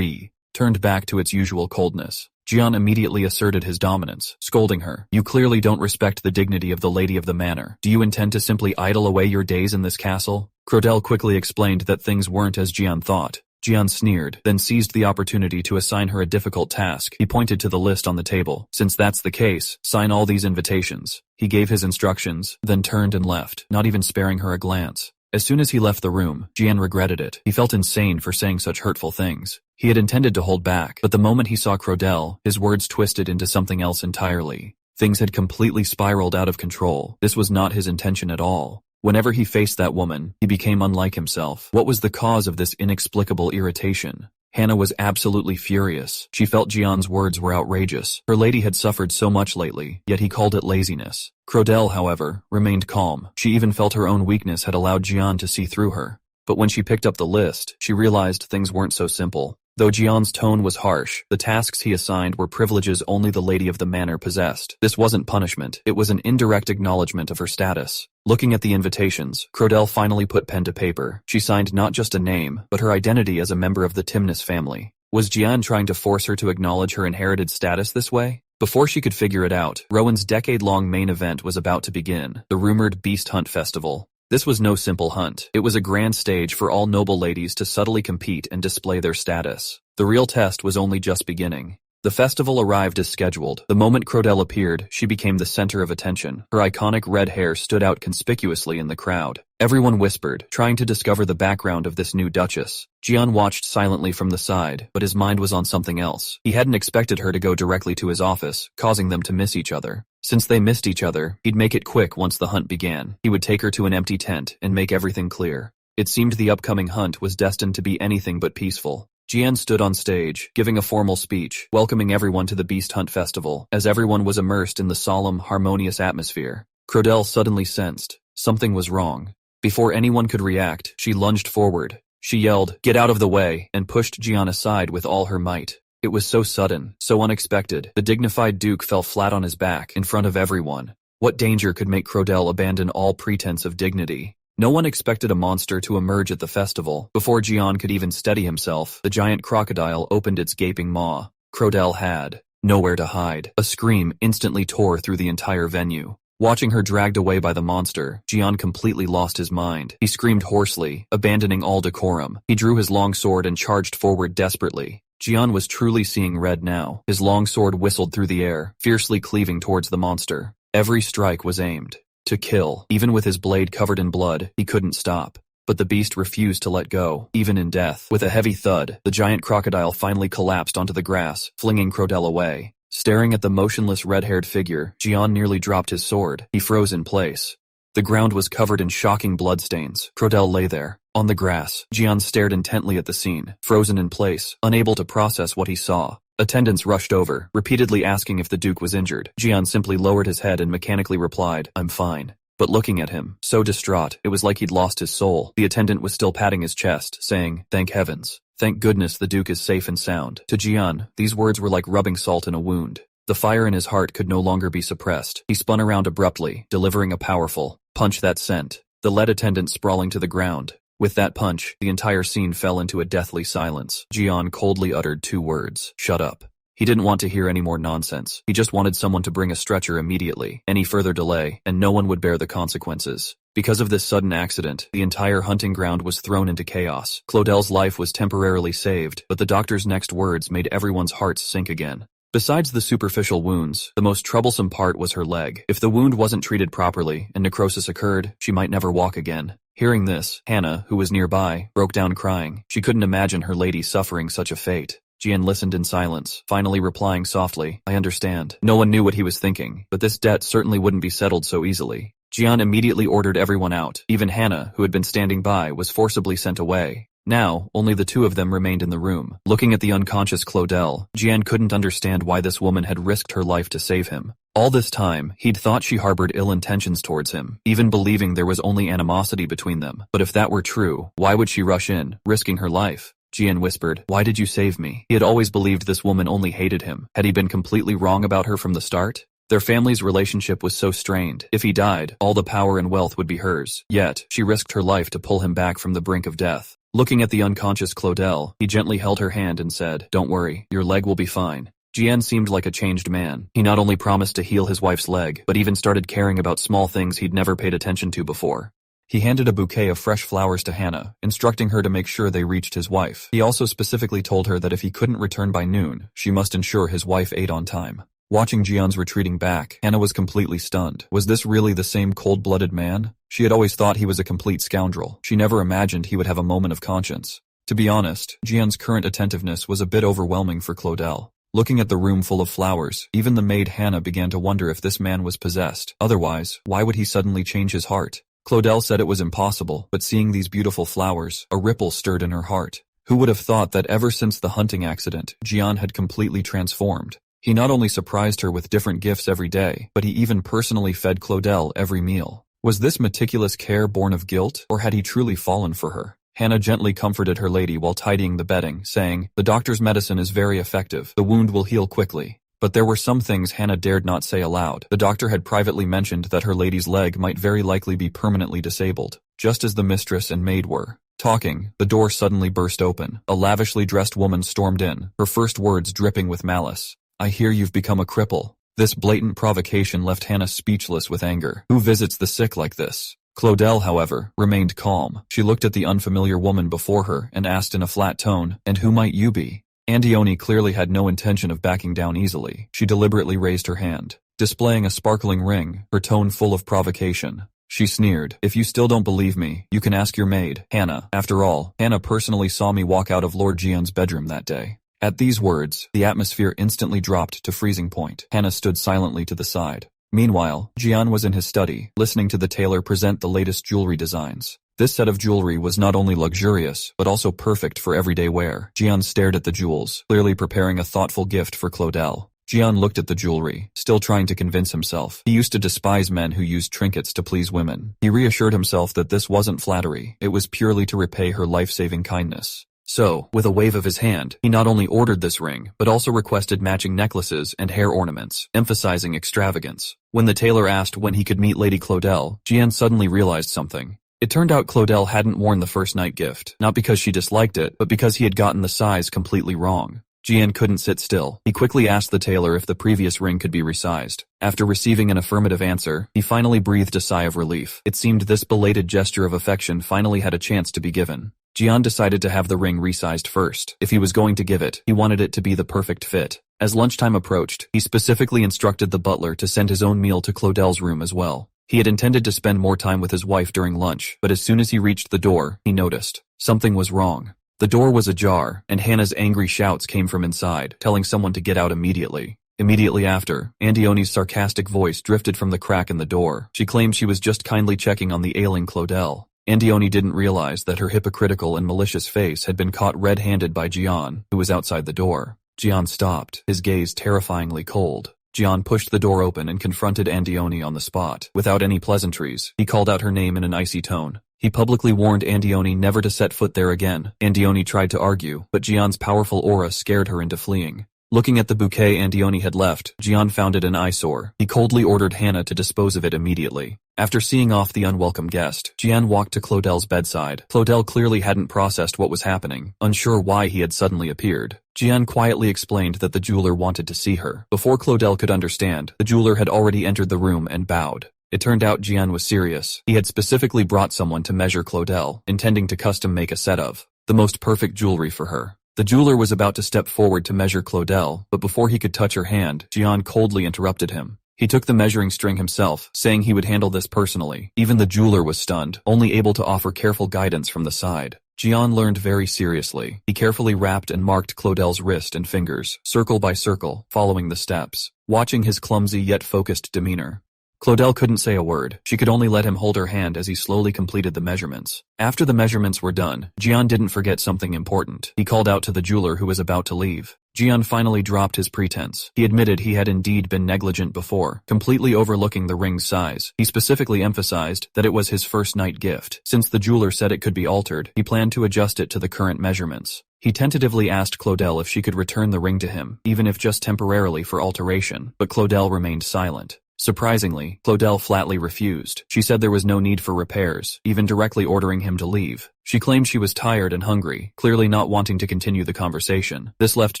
turned back to its usual coldness. Gian immediately asserted his dominance, scolding her. You clearly don't respect the dignity of the lady of the manor. Do you intend to simply idle away your days in this castle? Cludell quickly explained that things weren't as Gian thought. Gian sneered, then seized the opportunity to assign her a difficult task. He pointed to the list on the table. Since that's the case, sign all these invitations. He gave his instructions, then turned and left, not even sparing her a glance. As soon as he left the room, Gian regretted it. He felt insane for saying such hurtful things. He had intended to hold back, but the moment he saw Cludell, his words twisted into something else entirely. Things had completely spiraled out of control. This was not his intention at all. Whenever he faced that woman, he became unlike himself. What was the cause of this inexplicable irritation? Hannah was absolutely furious. She felt Gian's words were outrageous. Her lady had suffered so much lately, yet he called it laziness. Cludell, however, remained calm. She even felt her own weakness had allowed Gian to see through her. But when she picked up the list, she realized things weren't so simple. Though Gian's tone was harsh, the tasks he assigned were privileges only the lady of the manor possessed. This wasn't punishment, it was an indirect acknowledgement of her status. Looking at the invitations, Cludell finally put pen to paper. She signed not just a name, but her identity as a member of the Timnis family. Was Gian trying to force her to acknowledge her inherited status this way? Before she could figure it out, Rowan's decade-long main event was about to begin, the rumored Beast Hunt Festival. This was no simple hunt. It was a grand stage for all noble ladies to subtly compete and display their status. The real test was only just beginning. The festival arrived as scheduled. The moment Cludell appeared, she became the center of attention. Her iconic red hair stood out conspicuously in the crowd. Everyone whispered, trying to discover the background of this new duchess. Gian watched silently from the side, but his mind was on something else. He hadn't expected her to go directly to his office, causing them to miss each other. Since they missed each other, he'd make it quick once the hunt began. He would take her to an empty tent and make everything clear. It seemed the upcoming hunt was destined to be anything but peaceful. Gian stood on stage, giving a formal speech, welcoming everyone to the Beast Hunt Festival. As everyone was immersed in the solemn, harmonious atmosphere, Cludell suddenly sensed something was wrong. Before anyone could react, she lunged forward. She yelled, "Get out of the way," and pushed Gian aside with all her might. It was so sudden, so unexpected. The dignified Duke fell flat on his back in front of everyone. What danger could make Cludell abandon all pretense of dignity? No one expected a monster to emerge at the festival. Before Gian could even steady himself, the giant crocodile opened its gaping maw. Cludell had nowhere to hide. A scream instantly tore through the entire venue. Watching her dragged away by the monster, Gian completely lost his mind. He screamed hoarsely, abandoning all decorum. He drew his long sword and charged forward desperately. Gian was truly seeing red now. His long sword whistled through the air, fiercely cleaving towards the monster. Every strike was aimed. to kill. Even with his blade covered in blood, he couldn't stop. But the beast refused to let go, even in death. With a heavy thud, the giant crocodile finally collapsed onto the grass, flinging Cludell away. Staring at the motionless red-haired figure, Gian nearly dropped his sword. He froze in place. The ground was covered in shocking bloodstains. Cludell lay there, on the grass. Gian stared intently at the scene, frozen in place, unable to process what he saw. Attendants rushed over, repeatedly asking if the Duke was injured. Gian simply lowered his head and mechanically replied, "I'm fine." But looking at him, so distraught, it was like he'd lost his soul. The attendant was still patting his chest, saying, "Thank heavens. Thank goodness the Duke is safe and sound." To Gian, these words were like rubbing salt in a wound. The fire in his heart could no longer be suppressed. He spun around abruptly, delivering a powerful punch that sent the lead attendant sprawling to the ground. With that punch, the entire scene fell into a deathly silence. Gian coldly uttered 2 words, "Shut up." He didn't want to hear any more nonsense. He just wanted someone to bring a stretcher immediately. Any further delay, and no one would bear the consequences. Because of this sudden accident, the entire hunting ground was thrown into chaos. Cludell's life was temporarily saved, but the doctor's next words made everyone's hearts sink again. Besides the superficial wounds, the most troublesome part was her leg. If the wound wasn't treated properly and necrosis occurred, she might never walk again. Hearing this, Hannah, who was nearby, broke down crying. She couldn't imagine her lady suffering such a fate. Gian listened in silence, finally replying softly, "I understand." No one knew what he was thinking, but this debt certainly wouldn't be settled so easily. Gian immediately ordered everyone out. Even Hannah, who had been standing by, was forcibly sent away. Now, only the 2 of them remained in the room. Looking at the unconscious Cludell, Gian couldn't understand why this woman had risked her life to save him. All this time, he'd thought she harbored ill intentions towards him, even believing there was only animosity between them. But if that were true, why would she rush in, risking her life? Gian whispered, "Why did you save me?" He had always believed this woman only hated him. Had he been completely wrong about her from the start? Their family's relationship was so strained. If he died, all the power and wealth would be hers. Yet, she risked her life to pull him back from the brink of death. Looking at the unconscious Cludell, he gently held her hand and said, "Don't worry, your leg will be fine." Gian seemed like a changed man. He not only promised to heal his wife's leg, but even started caring about small things he'd never paid attention to before. He handed a bouquet of fresh flowers to Hannah, instructing her to make sure they reached his wife. He also specifically told her that if he couldn't return by noon, she must ensure his wife ate on time. Watching Gian's retreating back, Hannah was completely stunned. Was this really the same cold-blooded man? She had always thought he was a complete scoundrel. She never imagined he would have a moment of conscience. To be honest, Gian's current attentiveness was a bit overwhelming for Cludell. Looking at the room full of flowers, even the maid Hannah began to wonder if this man was possessed. Otherwise, why would he suddenly change his heart? Cludell said it was impossible, but seeing these beautiful flowers, a ripple stirred in her heart. Who would have thought that ever since the hunting accident, Gian had completely transformed? He not only surprised her with different gifts every day, but he even personally fed Cludell every meal. Was this meticulous care born of guilt, or had he truly fallen for her? Hannah gently comforted her lady while tidying the bedding, saying, "The doctor's medicine is very effective. The wound will heal quickly." But there were some things Hannah dared not say aloud. The doctor had privately mentioned that her lady's leg might very likely be permanently disabled, just as the mistress and maid were. Talking, the door suddenly burst open. A lavishly dressed woman stormed in, her first words dripping with malice. "I hear you've become a cripple." This blatant provocation left Hannah speechless with anger. Who visits the sick like this? Cludell, however, remained calm. She looked at the unfamiliar woman before her and asked in a flat tone, "And who might you be?" Andione clearly had no intention of backing down easily. She deliberately raised her hand, displaying a sparkling ring, her tone full of provocation. She sneered, "If you still don't believe me, you can ask your maid, Hannah. After all, Hannah personally saw me walk out of Lord Gian's bedroom that day." At these words, the atmosphere instantly dropped to freezing point. Hannah stood silently to the side. Meanwhile, Gian was in his study, listening to the tailor present the latest jewelry designs. This set of jewelry was not only luxurious, but also perfect for everyday wear. Gian stared at the jewels, clearly preparing a thoughtful gift for Cludell. Gian looked at the jewelry, still trying to convince himself. He used to despise men who used trinkets to please women. He reassured himself that this wasn't flattery, it was purely to repay her life-saving kindness. So, with a wave of his hand, he not only ordered this ring, but also requested matching necklaces and hair ornaments, emphasizing extravagance. When the tailor asked when he could meet Lady Cludell, Gian suddenly realized something. It turned out Cludell hadn't worn the first night gift, not because she disliked it, but because he had gotten the size completely wrong. Gian couldn't sit still. He quickly asked the tailor if the previous ring could be resized. After receiving an affirmative answer, he finally breathed a sigh of relief. It seemed this belated gesture of affection finally had a chance to be given. Gian decided to have the ring resized first. If he was going to give it, he wanted it to be the perfect fit. As lunchtime approached, he specifically instructed the butler to send his own meal to Cludell's room as well. He had intended to spend more time with his wife during lunch, but as soon as he reached the door, he noticed something was wrong. The door was ajar, and Hannah's angry shouts came from inside, telling someone to get out immediately. Immediately after, Andioni's sarcastic voice drifted from the crack in the door. She claimed she was just kindly checking on the ailing Cludell. Andioni didn't realize that her hypocritical and malicious face had been caught red-handed by Gian, who was outside the door. Gian stopped, his gaze terrifyingly cold. Gian pushed the door open and confronted Andioni on the spot. Without any pleasantries, he called out her name in an icy tone. He publicly warned Andioni never to set foot there again. Andioni tried to argue, but Gian's powerful aura scared her into fleeing. Looking at the bouquet Andioni had left, Gian found it an eyesore. He coldly ordered Hannah to dispose of it immediately. After seeing off the unwelcome guest, Gian walked to Cludell's bedside. Cludell clearly hadn't processed what was happening, unsure why he had suddenly appeared. Gian quietly explained that the jeweler wanted to see her. Before Cludell could understand, the jeweler had already entered the room and bowed. It turned out Gian was serious. He had specifically brought someone to measure Cludell, intending to custom make a set of the most perfect jewelry for her. The jeweler was about to step forward to measure Cludell, but before he could touch her hand, Gian coldly interrupted him. He took the measuring string himself, saying he would handle this personally. Even the jeweler was stunned, only able to offer careful guidance from the side. Gian learned very seriously. He carefully wrapped and marked Cludell's wrist and fingers, circle by circle, following the steps, watching his clumsy yet focused demeanor. Cludell couldn't say a word. She could only let him hold her hand as he slowly completed the measurements. After the measurements were done, Gian didn't forget something important. He called out to the jeweler who was about to leave. Gian finally dropped his pretense. He admitted he had indeed been negligent before, completely overlooking the ring's size. He specifically emphasized that it was his first night gift. Since the jeweler said it could be altered, he planned to adjust it to the current measurements. He tentatively asked Cludell if she could return the ring to him, even if just temporarily for alteration, but Cludell remained silent. Surprisingly, Cludell flatly refused. She said there was no need for repairs, even directly ordering him to leave. She claimed she was tired and hungry, clearly not wanting to continue the conversation. This left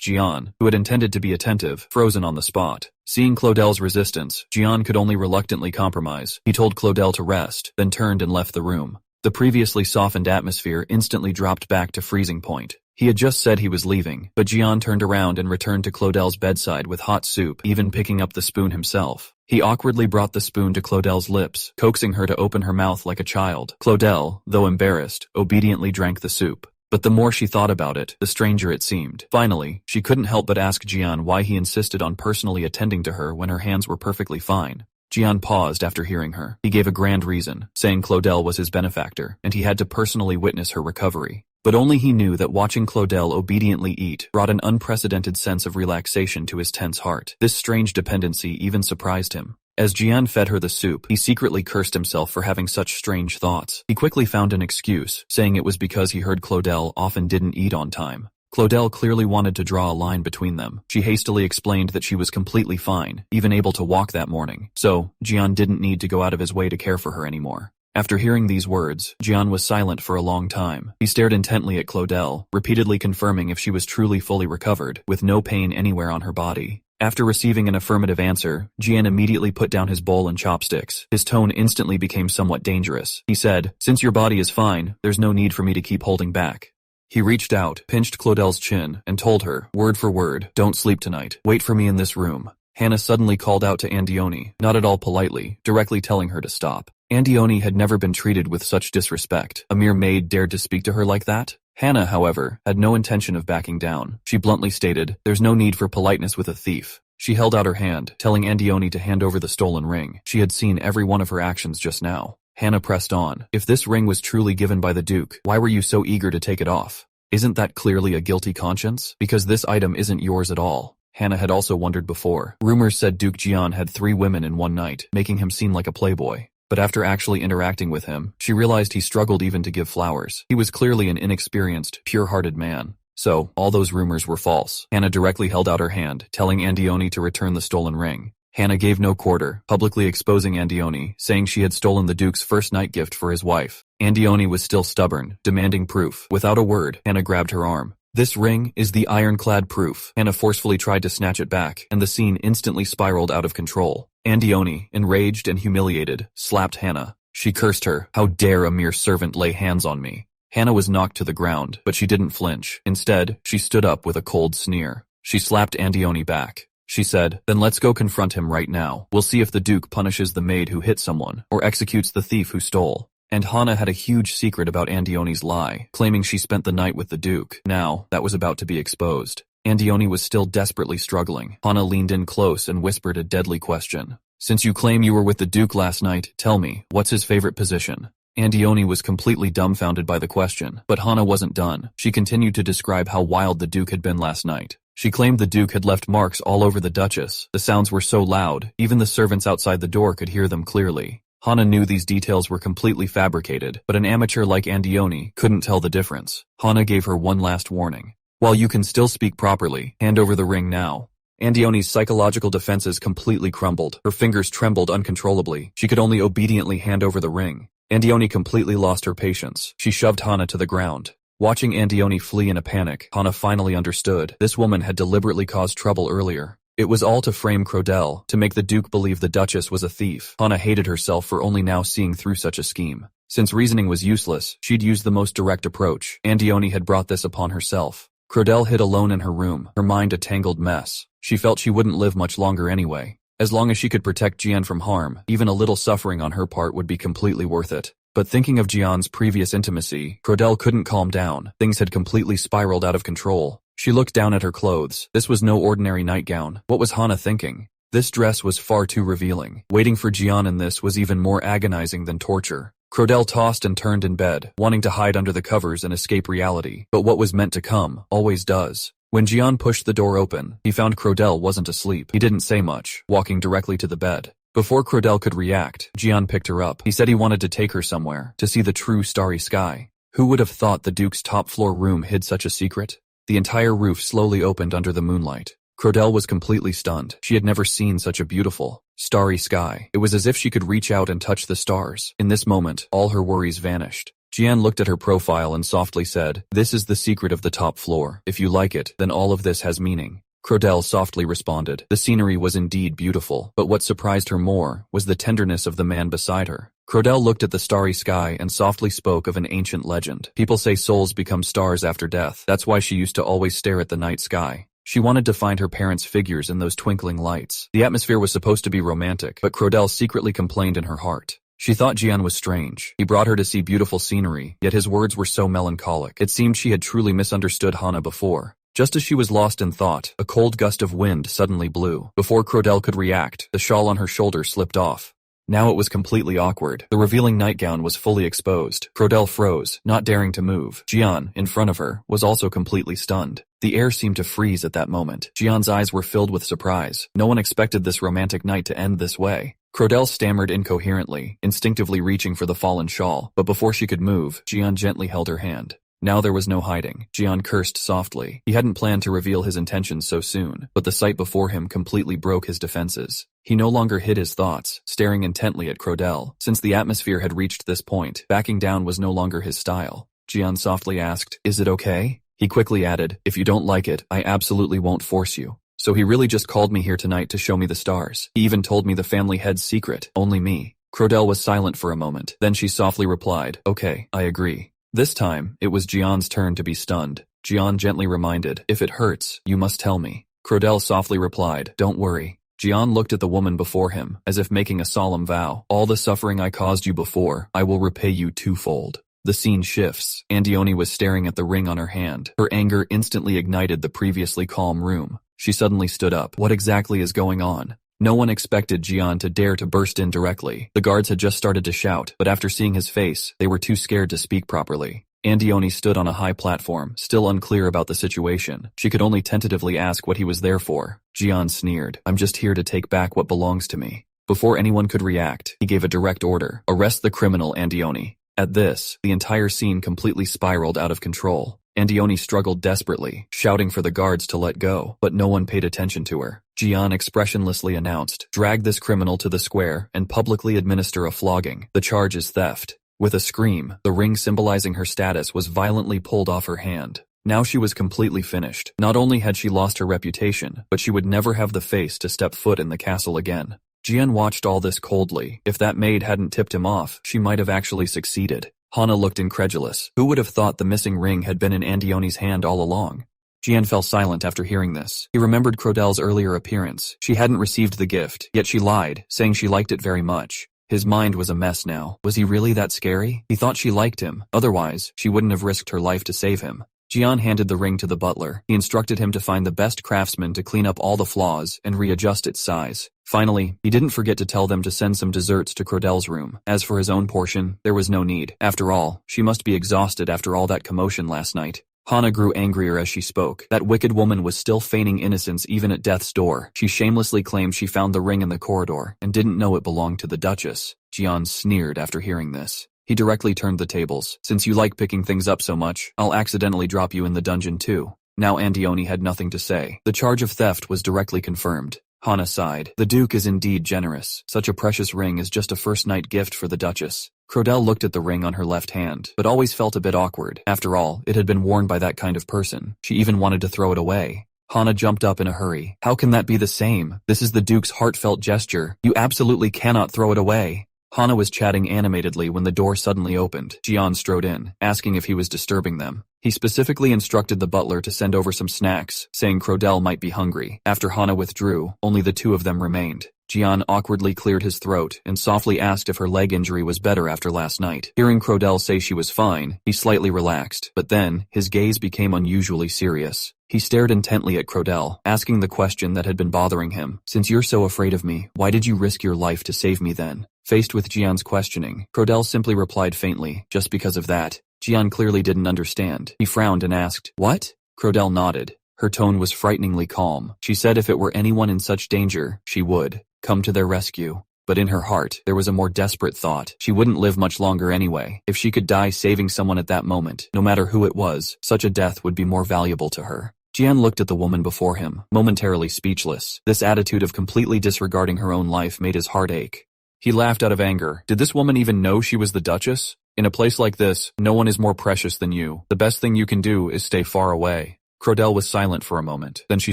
Gian, who had intended to be attentive, frozen on the spot. Seeing Cludell's resistance, Gian could only reluctantly compromise. He told Cludell to rest, then turned and left the room. The previously softened atmosphere instantly dropped back to freezing point. He had just said he was leaving, but Gian turned around and returned to Cludell's bedside with hot soup, even picking up the spoon himself. He awkwardly brought the spoon to Cludell's lips, coaxing her to open her mouth like a child. Cludell, though embarrassed, obediently drank the soup. But the more she thought about it, the stranger it seemed. Finally, she couldn't help but ask Gian why he insisted on personally attending to her when her hands were perfectly fine. Gian paused after hearing her. He gave a grand reason, saying Cludell was his benefactor, and he had to personally witness her recovery. But only he knew that watching Cludell obediently eat brought an unprecedented sense of relaxation to his tense heart. This strange dependency even surprised him. As Gian fed her the soup, he secretly cursed himself for having such strange thoughts. He quickly found an excuse, saying it was because he heard Cludell often didn't eat on time. Cludell clearly wanted to draw a line between them. She hastily explained that she was completely fine, even able to walk that morning, so Gian didn't need to go out of his way to care for her anymore. After hearing these words, Gian was silent for a long time. He stared intently at Cludell, repeatedly confirming if she was truly fully recovered, with no pain anywhere on her body. After receiving an affirmative answer, Gian immediately put down his bowl and chopsticks. His tone instantly became somewhat dangerous. He said, "Since your body is fine, there's no need for me to keep holding back." He reached out, pinched Cludell's chin, and told her, word for word, "Don't sleep tonight. Wait for me in this room." Hannah suddenly called out to Andioni, not at all politely, directly telling her to stop. Andioni had never been treated with such disrespect. A mere maid dared to speak to her like that? Hannah, however, had no intention of backing down. She bluntly stated, "There's no need for politeness with a thief." She held out her hand, telling Andioni to hand over the stolen ring. She had seen every one of her actions just now. Hannah pressed on. "If this ring was truly given by the Duke, why were you so eager to take it off? Isn't that clearly a guilty conscience? Because this item isn't yours at all." Hannah had also wondered before. Rumors said Duke Gian had 3 women in one night, making him seem like a playboy. But after actually interacting with him, she realized he struggled even to give flowers. He was clearly an inexperienced, pure-hearted man. So, all those rumors were false. Hannah directly held out her hand, telling Andioni to return the stolen ring. Hannah gave no quarter, publicly exposing Andioni, saying she had stolen the Duke's first night gift for his wife. Andioni was still stubborn, demanding proof. Without a word, Hannah grabbed her arm. "This ring is the ironclad proof." Hannah forcefully tried to snatch it back, and the scene instantly spiraled out of control. Andioni, enraged and humiliated, slapped Hannah. She cursed her, "How dare a mere servant lay hands on me?" Hannah was knocked to the ground, but she didn't flinch. Instead, she stood up with a cold sneer. She slapped Andioni back. she said. Then let's go confront him right now. We'll see if the Duke punishes the maid who hit someone, or executes the thief who stole. And Hana had a huge secret about Andioni's lie, claiming she spent the night with the Duke. Now, that was about to be exposed. Andioni was still desperately struggling. Hana leaned in close and whispered a deadly question. Since you claim you were with the Duke last night, tell me, what's his favorite position? Andioni was completely dumbfounded by the question, but Hana wasn't done. She continued to describe how wild the Duke had been last night. She claimed the Duke had left marks all over the Duchess. The sounds were so loud, even the servants outside the door could hear them clearly. Hana knew these details were completely fabricated, but an amateur like Andioni couldn't tell the difference. Hana gave her one last warning. While you can still speak properly, hand over the ring now. Andioni's psychological defenses completely crumbled. Her fingers trembled uncontrollably. She could only obediently hand over the ring. Andioni completely lost her patience. She shoved Hana to the ground. Watching Andioni flee in a panic, Hana finally understood. This woman had deliberately caused trouble earlier. It was all to frame Cludell, to make the Duke believe the Duchess was a thief. Hana hated herself for only now seeing through such a scheme. Since reasoning was useless, she'd used the most direct approach. Andioni had brought this upon herself. Cludell hid alone in her room, her mind a tangled mess. She felt she wouldn't live much longer anyway. As long as she could protect Gian from harm, even a little suffering on her part would be completely worth it. But thinking of Gian's previous intimacy, Cludell couldn't calm down. Things had completely spiraled out of control. She looked down at her clothes. This was no ordinary nightgown. What was Hana thinking? This dress was far too revealing. Waiting for Gian in this was even more agonizing than torture. Cludell tossed and turned in bed, wanting to hide under the covers and escape reality. But what was meant to come, always does. When Gian pushed the door open, he found Cludell wasn't asleep. He didn't say much, walking directly to the bed. Before Cludell could react, Gian picked her up. He said he wanted to take her somewhere, to see the true starry sky. Who would have thought the Duke's top-floor room hid such a secret? The entire roof slowly opened under the moonlight. Cludell was completely stunned. She had never seen such a beautiful, starry sky. It was as if she could reach out and touch the stars. In this moment, all her worries vanished. Gian looked at her profile and softly said, "This is the secret of the top floor. If you like it, then all of this has meaning." Cludell softly responded. The scenery was indeed beautiful, but what surprised her more was the tenderness of the man beside her. Cludell looked at the starry sky and softly spoke of an ancient legend. People say souls become stars after death. That's why she used to always stare at the night sky. She wanted to find her parents' figures in those twinkling lights. The atmosphere was supposed to be romantic, but Cludell secretly complained in her heart. She thought Gian was strange. He brought her to see beautiful scenery, yet his words were so melancholic. It seemed she had truly misunderstood Hana before. Just as she was lost in thought, a cold gust of wind suddenly blew. Before Cludell could react, the shawl on her shoulder slipped off. Now it was completely awkward. The revealing nightgown was fully exposed. Cludell froze, not daring to move. Gian, in front of her, was also completely stunned. The air seemed to freeze at that moment. Gian's eyes were filled with surprise. No one expected this romantic night to end this way. Cludell stammered incoherently, instinctively reaching for the fallen shawl, but before she could move, Gian gently held her hand. Now there was no hiding. Gian cursed softly. He hadn't planned to reveal his intentions so soon, but the sight before him completely broke his defenses. He no longer hid his thoughts, staring intently at Cludell. Since the atmosphere had reached this point, backing down was no longer his style. Gian softly asked, "Is it okay?" He quickly added, "If you don't like it, I absolutely won't force you." So he really just called me here tonight to show me the stars. He even told me the family head's secret, only me. Cludell was silent for a moment. Then she softly replied, "Okay, I agree." This time, it was Gian's turn to be stunned. Gian gently reminded, "If it hurts, you must tell me." Cludell softly replied, "Don't worry." Gian looked at the woman before him, as if making a solemn vow. "All the suffering I caused you before, I will repay you twofold." The scene shifts. Andioni was staring at the ring on her hand. Her anger instantly ignited the previously calm room. She suddenly stood up. What exactly is going on? No one expected Gian to dare to burst in directly. The guards had just started to shout, but after seeing his face, they were too scared to speak properly. Andioni stood on a high platform, still unclear about the situation. She could only tentatively ask what he was there for. Gian sneered, "I'm just here to take back what belongs to me." Before anyone could react, he gave a direct order, "Arrest the criminal, Andioni." At this, the entire scene completely spiraled out of control. Andioni struggled desperately, shouting for the guards to let go, but no one paid attention to her. Gian expressionlessly announced, "Drag this criminal to the square and publicly administer a flogging. The charge is theft." With a scream, the ring symbolizing her status was violently pulled off her hand. Now she was completely finished. Not only had she lost her reputation, but she would never have the face to step foot in the castle again. Gian watched all this coldly. If that maid hadn't tipped him off, she might have actually succeeded. Hana looked incredulous. Who would have thought the missing ring had been in Andioni's hand all along? Gian fell silent after hearing this. He remembered Cludell's earlier appearance. She hadn't received the gift, yet she lied, saying she liked it very much. His mind was a mess now. Was he really that scary? He thought she liked him. Otherwise, she wouldn't have risked her life to save him. Gian handed the ring to the butler. He instructed him to find the best craftsman to clean up all the flaws and readjust its size. Finally, he didn't forget to tell them to send some desserts to Cludell's room. As for his own portion, there was no need. After all, she must be exhausted after all that commotion last night. Hana grew angrier as she spoke. That wicked woman was still feigning innocence even at death's door. She shamelessly claimed she found the ring in the corridor and didn't know it belonged to the Duchess. Gian sneered after hearing this. He directly turned the tables. Since you like picking things up so much, I'll accidentally drop you in the dungeon too. Now Andione had nothing to say. The charge of theft was directly confirmed. Hana sighed. The Duke is indeed generous. Such a precious ring is just a first-night gift for the Duchess. Cludell looked at the ring on her left hand, but always felt a bit awkward. After all, it had been worn by that kind of person. She even wanted to throw it away. Hana jumped up in a hurry. How can that be the same? This is the Duke's heartfelt gesture. You absolutely cannot throw it away. Hana was chatting animatedly when the door suddenly opened. Gian strode in, asking if he was disturbing them. He specifically instructed the butler to send over some snacks, saying Cludell might be hungry. After Hana withdrew, only the two of them remained. Gian awkwardly cleared his throat and softly asked if her leg injury was better after last night. Hearing Cludell say she was fine, he slightly relaxed, but then, his gaze became unusually serious. He stared intently at Cludell, asking the question that had been bothering him. Since you're so afraid of me, why did you risk your life to save me then? Faced with Gian's questioning, Cludell simply replied faintly, just because of that. Gian clearly didn't understand. He frowned and asked, What? Cludell nodded. Her tone was frighteningly calm. She said if it were anyone in such danger, she would come to their rescue. But in her heart, there was a more desperate thought. She wouldn't live much longer anyway. If she could die saving someone at that moment, no matter who it was, such a death would be more valuable to her. Gian looked at the woman before him, momentarily speechless. This attitude of completely disregarding her own life made his heart ache. He laughed out of anger. Did this woman even know she was the Duchess? In a place like this, no one is more precious than you. The best thing you can do is stay far away. Cludell was silent for a moment. Then she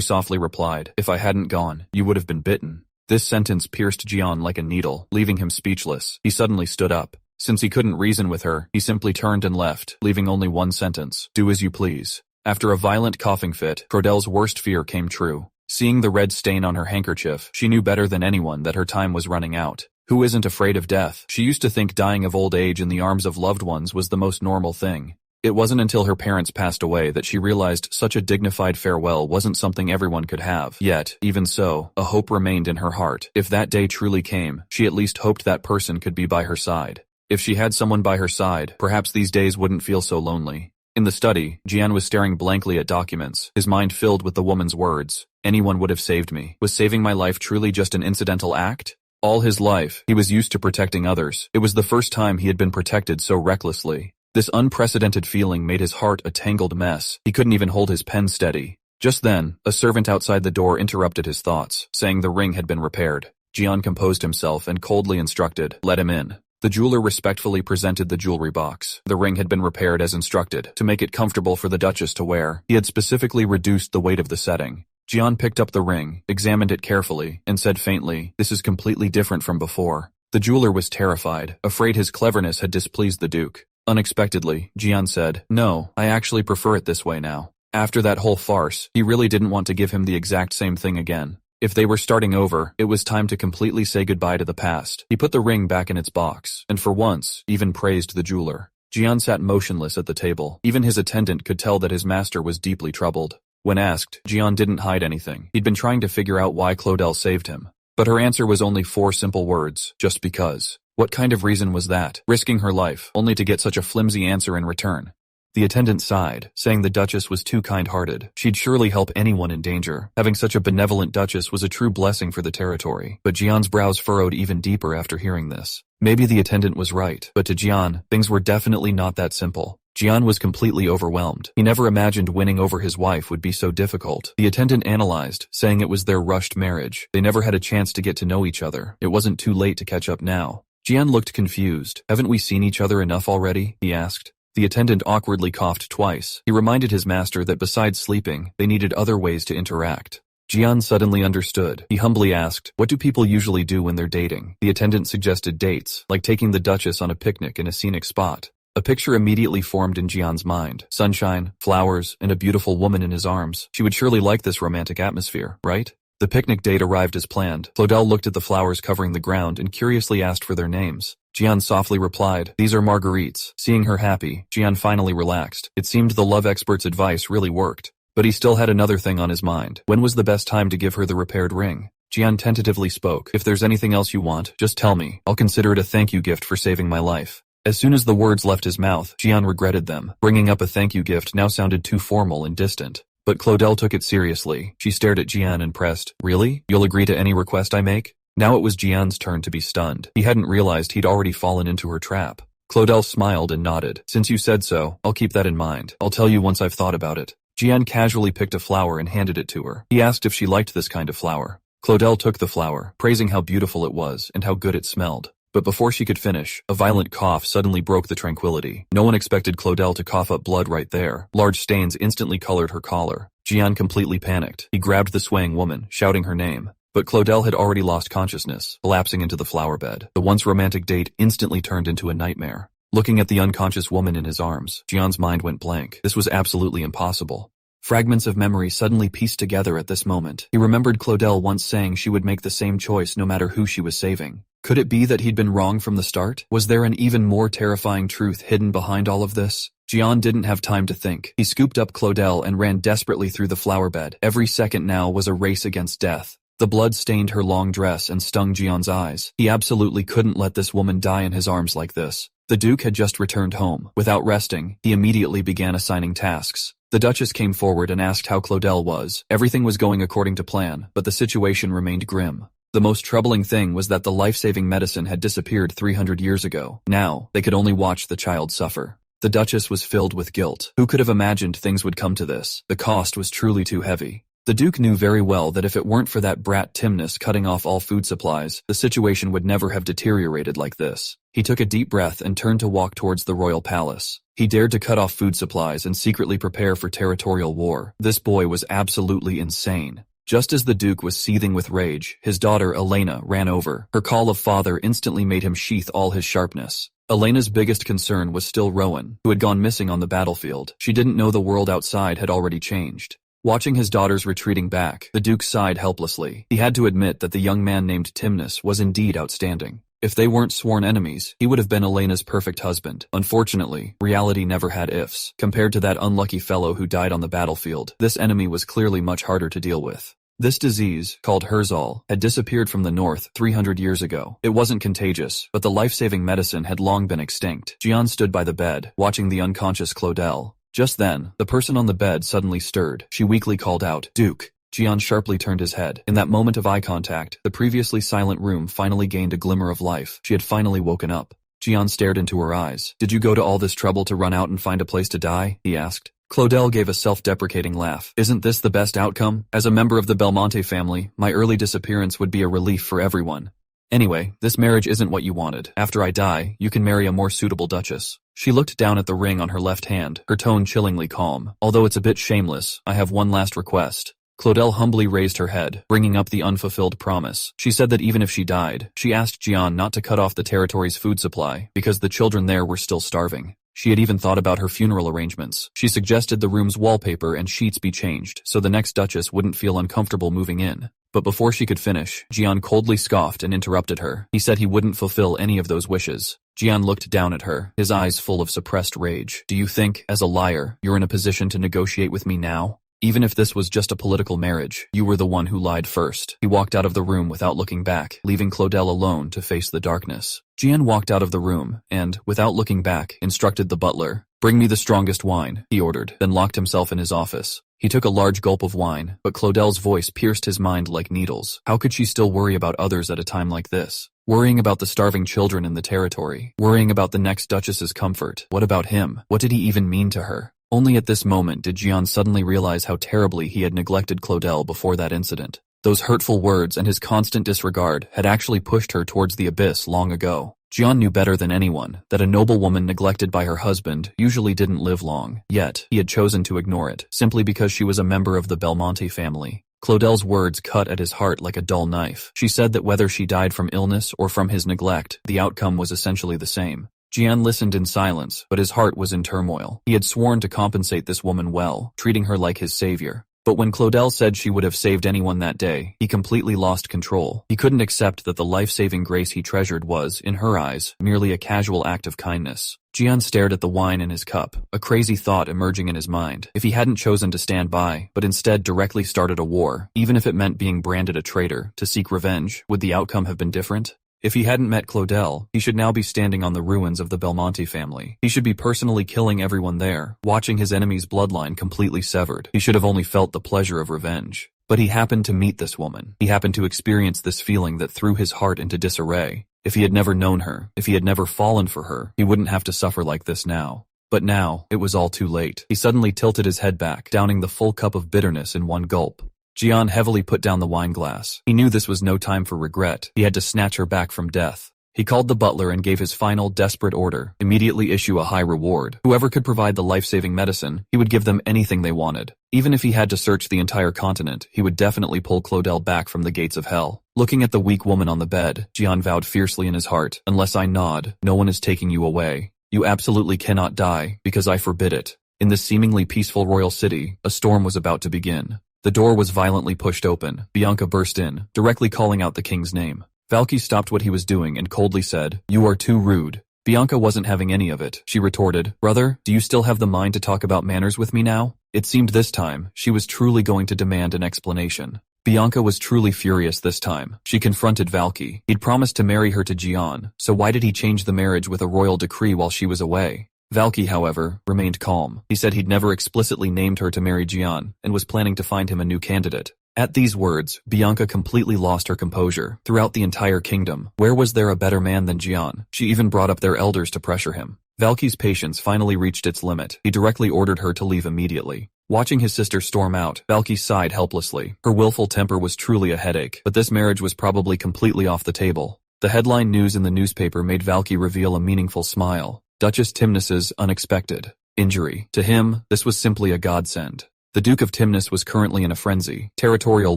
softly replied, If I hadn't gone, you would have been bitten. This sentence pierced Gian like a needle, leaving him speechless. He suddenly stood up. Since he couldn't reason with her, he simply turned and left, leaving only one sentence. Do as you please. After a violent coughing fit, Cludell's worst fear came true. Seeing the red stain on her handkerchief, she knew better than anyone that her time was running out. Who isn't afraid of death? She used to think dying of old age in the arms of loved ones was the most normal thing. It wasn't until her parents passed away that she realized such a dignified farewell wasn't something everyone could have. Yet, even so, a hope remained in her heart. If that day truly came, she at least hoped that person could be by her side. If she had someone by her side, perhaps these days wouldn't feel so lonely. In the study, Gian was staring blankly at documents, his mind filled with the woman's words. Anyone would have saved me. Was saving my life truly just an incidental act? All his life, he was used to protecting others. It was the first time he had been protected so recklessly. This unprecedented feeling made his heart a tangled mess. He couldn't even hold his pen steady. Just then, a servant outside the door interrupted his thoughts, saying the ring had been repaired. Gian composed himself and coldly instructed, Let him in. The jeweler respectfully presented the jewelry box. The ring had been repaired as instructed, to make it comfortable for the Duchess to wear. He had specifically reduced the weight of the setting. Gian picked up the ring, examined it carefully, and said faintly, This is completely different from before. The jeweler was terrified, afraid his cleverness had displeased the Duke. Unexpectedly, Gian said, No, I actually prefer it this way now. After that whole farce, he really didn't want to give him the exact same thing again. If they were starting over, it was time to completely say goodbye to the past. He put the ring back in its box, and for once, even praised the jeweler. Gian sat motionless at the table. Even his attendant could tell that his master was deeply troubled. When asked, Gian didn't hide anything. He'd been trying to figure out why Cludell saved him. But her answer was only 4 simple words, just because. What kind of reason was that? Risking her life, only to get such a flimsy answer in return. The attendant sighed, saying the Duchess was too kind-hearted. She'd surely help anyone in danger. Having such a benevolent Duchess was a true blessing for the territory. But Gian's brows furrowed even deeper after hearing this. Maybe the attendant was right, but to Gian, things were definitely not that simple. Gian was completely overwhelmed. He never imagined winning over his wife would be so difficult. The attendant analyzed, saying it was their rushed marriage. They never had a chance to get to know each other. It wasn't too late to catch up now. Gian looked confused. Haven't we seen each other enough already? He asked. The attendant awkwardly coughed twice. He reminded his master that besides sleeping, they needed other ways to interact. Gian suddenly understood. He humbly asked, What do people usually do when they're dating? The attendant suggested dates, like taking the Duchess on a picnic in a scenic spot. A picture immediately formed in Gian's mind. Sunshine, flowers, and a beautiful woman in his arms. She would surely like this romantic atmosphere, right? The picnic date arrived as planned. Cludell looked at the flowers covering the ground and curiously asked for their names. Gian softly replied, "These are marguerites." Seeing her happy, Gian finally relaxed. It seemed the love expert's advice really worked. But he still had another thing on his mind. When was the best time to give her the repaired ring? Gian tentatively spoke. "If there's anything else you want, just tell me. I'll consider it a thank you gift for saving my life." As soon as the words left his mouth, Gian regretted them. Bringing up a thank you gift now sounded too formal and distant. But Cludell took it seriously. She stared at Gian and pressed, "Really? You'll agree to any request I make?" Now it was Gian's turn to be stunned. He hadn't realized he'd already fallen into her trap. Cludell smiled and nodded. "Since you said so, I'll keep that in mind. I'll tell you once I've thought about it." Gian casually picked a flower and handed it to her. He asked if she liked this kind of flower. Cludell took the flower, praising how beautiful it was and how good it smelled. But before she could finish, a violent cough suddenly broke the tranquility. No one expected Cludell to cough up blood right there. Large stains instantly colored her collar. Gian completely panicked. He grabbed the swaying woman, shouting her name. But Cludell had already lost consciousness, collapsing into the flower bed. The once romantic date instantly turned into a nightmare. Looking at the unconscious woman in his arms, Gian's mind went blank. This was absolutely impossible. Fragments of memory suddenly pieced together at this moment. He remembered Cludell once saying she would make the same choice no matter who she was saving. Could it be that he'd been wrong from the start? Was there an even more terrifying truth hidden behind all of this? Gian didn't have time to think. He scooped up Cludell and ran desperately through the flower bed. Every second now was a race against death. The blood stained her long dress and stung Gian's eyes. He absolutely couldn't let this woman die in his arms like this. The Duke had just returned home. Without resting, he immediately began assigning tasks. The Duchess came forward and asked how Cludell was. Everything was going according to plan, but the situation remained grim. The most troubling thing was that the life-saving medicine had disappeared 300 years ago. Now, they could only watch the child suffer. The Duchess was filled with guilt. Who could have imagined things would come to this? The cost was truly too heavy. The Duke knew very well that if it weren't for that brat Timnus cutting off all food supplies, the situation would never have deteriorated like this. He took a deep breath and turned to walk towards the royal palace. He dared to cut off food supplies and secretly prepare for territorial war. This boy was absolutely insane. Just as the Duke was seething with rage, his daughter Elena ran over. Her call of father instantly made him sheath all his sharpness. Elena's biggest concern was still Rowan, who had gone missing on the battlefield. She didn't know the world outside had already changed. Watching his daughters retreating back, the Duke sighed helplessly. He had to admit that the young man named Timnus was indeed outstanding. If they weren't sworn enemies, he would have been Elena's perfect husband. Unfortunately, reality never had ifs. Compared to that unlucky fellow who died on the battlefield, this enemy was clearly much harder to deal with. This disease, called Herzal, had disappeared from the north 300 years ago. It wasn't contagious, but the life-saving medicine had long been extinct. Gian stood by the bed, watching the unconscious Cludell. Just then, the person on the bed suddenly stirred. She weakly called out, "Duke." Gian sharply turned his head. In that moment of eye contact, the previously silent room finally gained a glimmer of life. She had finally woken up. Gian stared into her eyes. "Did you go to all this trouble to run out and find a place to die?" he asked. Cludell gave a self-deprecating laugh. "Isn't this the best outcome? As a member of the Belmonte family, my early disappearance would be a relief for everyone. Anyway, this marriage isn't what you wanted. After I die, you can marry a more suitable duchess." She looked down at the ring on her left hand, her tone chillingly calm. "Although it's a bit shameless, I have one last request." Cludell humbly raised her head, bringing up the unfulfilled promise. She said that even if she died, she asked Gian not to cut off the territory's food supply, because the children there were still starving. She had even thought about her funeral arrangements. She suggested the room's wallpaper and sheets be changed, so the next duchess wouldn't feel uncomfortable moving in. But before she could finish, Gian coldly scoffed and interrupted her. He said he wouldn't fulfill any of those wishes. Gian looked down at her, his eyes full of suppressed rage. "Do you think, as a liar, you're in a position to negotiate with me now? Even if this was just a political marriage, you were the one who lied first." He walked out of the room without looking back, leaving Cludell alone to face the darkness. Gian walked out of the room and, without looking back, instructed the butler. "Bring me the strongest wine," he ordered, then locked himself in his office. He took a large gulp of wine, but Cludell's voice pierced his mind like needles. How could she still worry about others at a time like this? Worrying about the starving children in the territory. Worrying about the next duchess's comfort. What about him? What did he even mean to her? Only at this moment did Gian suddenly realize how terribly he had neglected Cludell before that incident. Those hurtful words and his constant disregard had actually pushed her towards the abyss long ago. Gian knew better than anyone that a noble woman neglected by her husband usually didn't live long. Yet, he had chosen to ignore it, simply because she was a member of the Belmonte family. Cludell's words cut at his heart like a dull knife. She said that whether she died from illness or from his neglect, the outcome was essentially the same. Gian listened in silence, but his heart was in turmoil. He had sworn to compensate this woman well, treating her like his savior. But when Cludell said she would have saved anyone that day, he completely lost control. He couldn't accept that the life-saving grace he treasured was, in her eyes, merely a casual act of kindness. Gian stared at the wine in his cup, a crazy thought emerging in his mind. If he hadn't chosen to stand by, but instead directly started a war, even if it meant being branded a traitor, to seek revenge, would the outcome have been different? If he hadn't met Cludell, he should now be standing on the ruins of the Belmonte family. He should be personally killing everyone there, watching his enemy's bloodline completely severed. He should have only felt the pleasure of revenge. But he happened to meet this woman. He happened to experience this feeling that threw his heart into disarray. If he had never known her, if he had never fallen for her, he wouldn't have to suffer like this now. But now, it was all too late. He suddenly tilted his head back, downing the full cup of bitterness in one gulp. Gian heavily put down the wine glass. He knew this was no time for regret. He had to snatch her back from death. He called the butler and gave his final, desperate order: immediately issue a high reward. Whoever could provide the life-saving medicine, he would give them anything they wanted. Even if he had to search the entire continent, he would definitely pull Cludell back from the gates of hell. Looking at the weak woman on the bed, Gian vowed fiercely in his heart, "Unless I nod, no one is taking you away. You absolutely cannot die, because I forbid it." In this seemingly peaceful royal city, a storm was about to begin. The door was violently pushed open. Bianca burst in, directly calling out the king's name. Valky stopped what he was doing and coldly said, "You are too rude." Bianca wasn't having any of it. She retorted, "Brother, do you still have the mind to talk about manners with me now?" It seemed this time, she was truly going to demand an explanation. Bianca was truly furious this time. She confronted Valky. He'd promised to marry her to Gian, so why did he change the marriage with a royal decree while she was away? Valky, however, remained calm. He said he'd never explicitly named her to marry Gian, and was planning to find him a new candidate. At these words, Bianca completely lost her composure. Throughout the entire kingdom, where was there a better man than Gian? She even brought up their elders to pressure him. Valky's patience finally reached its limit. He directly ordered her to leave immediately. Watching his sister storm out, Valky sighed helplessly. Her willful temper was truly a headache, but this marriage was probably completely off the table. The headline news in the newspaper made Valky reveal a meaningful smile. Duchess Timnus's unexpected injury. To him, this was simply a godsend. The Duke of Timnus was currently in a frenzy. Territorial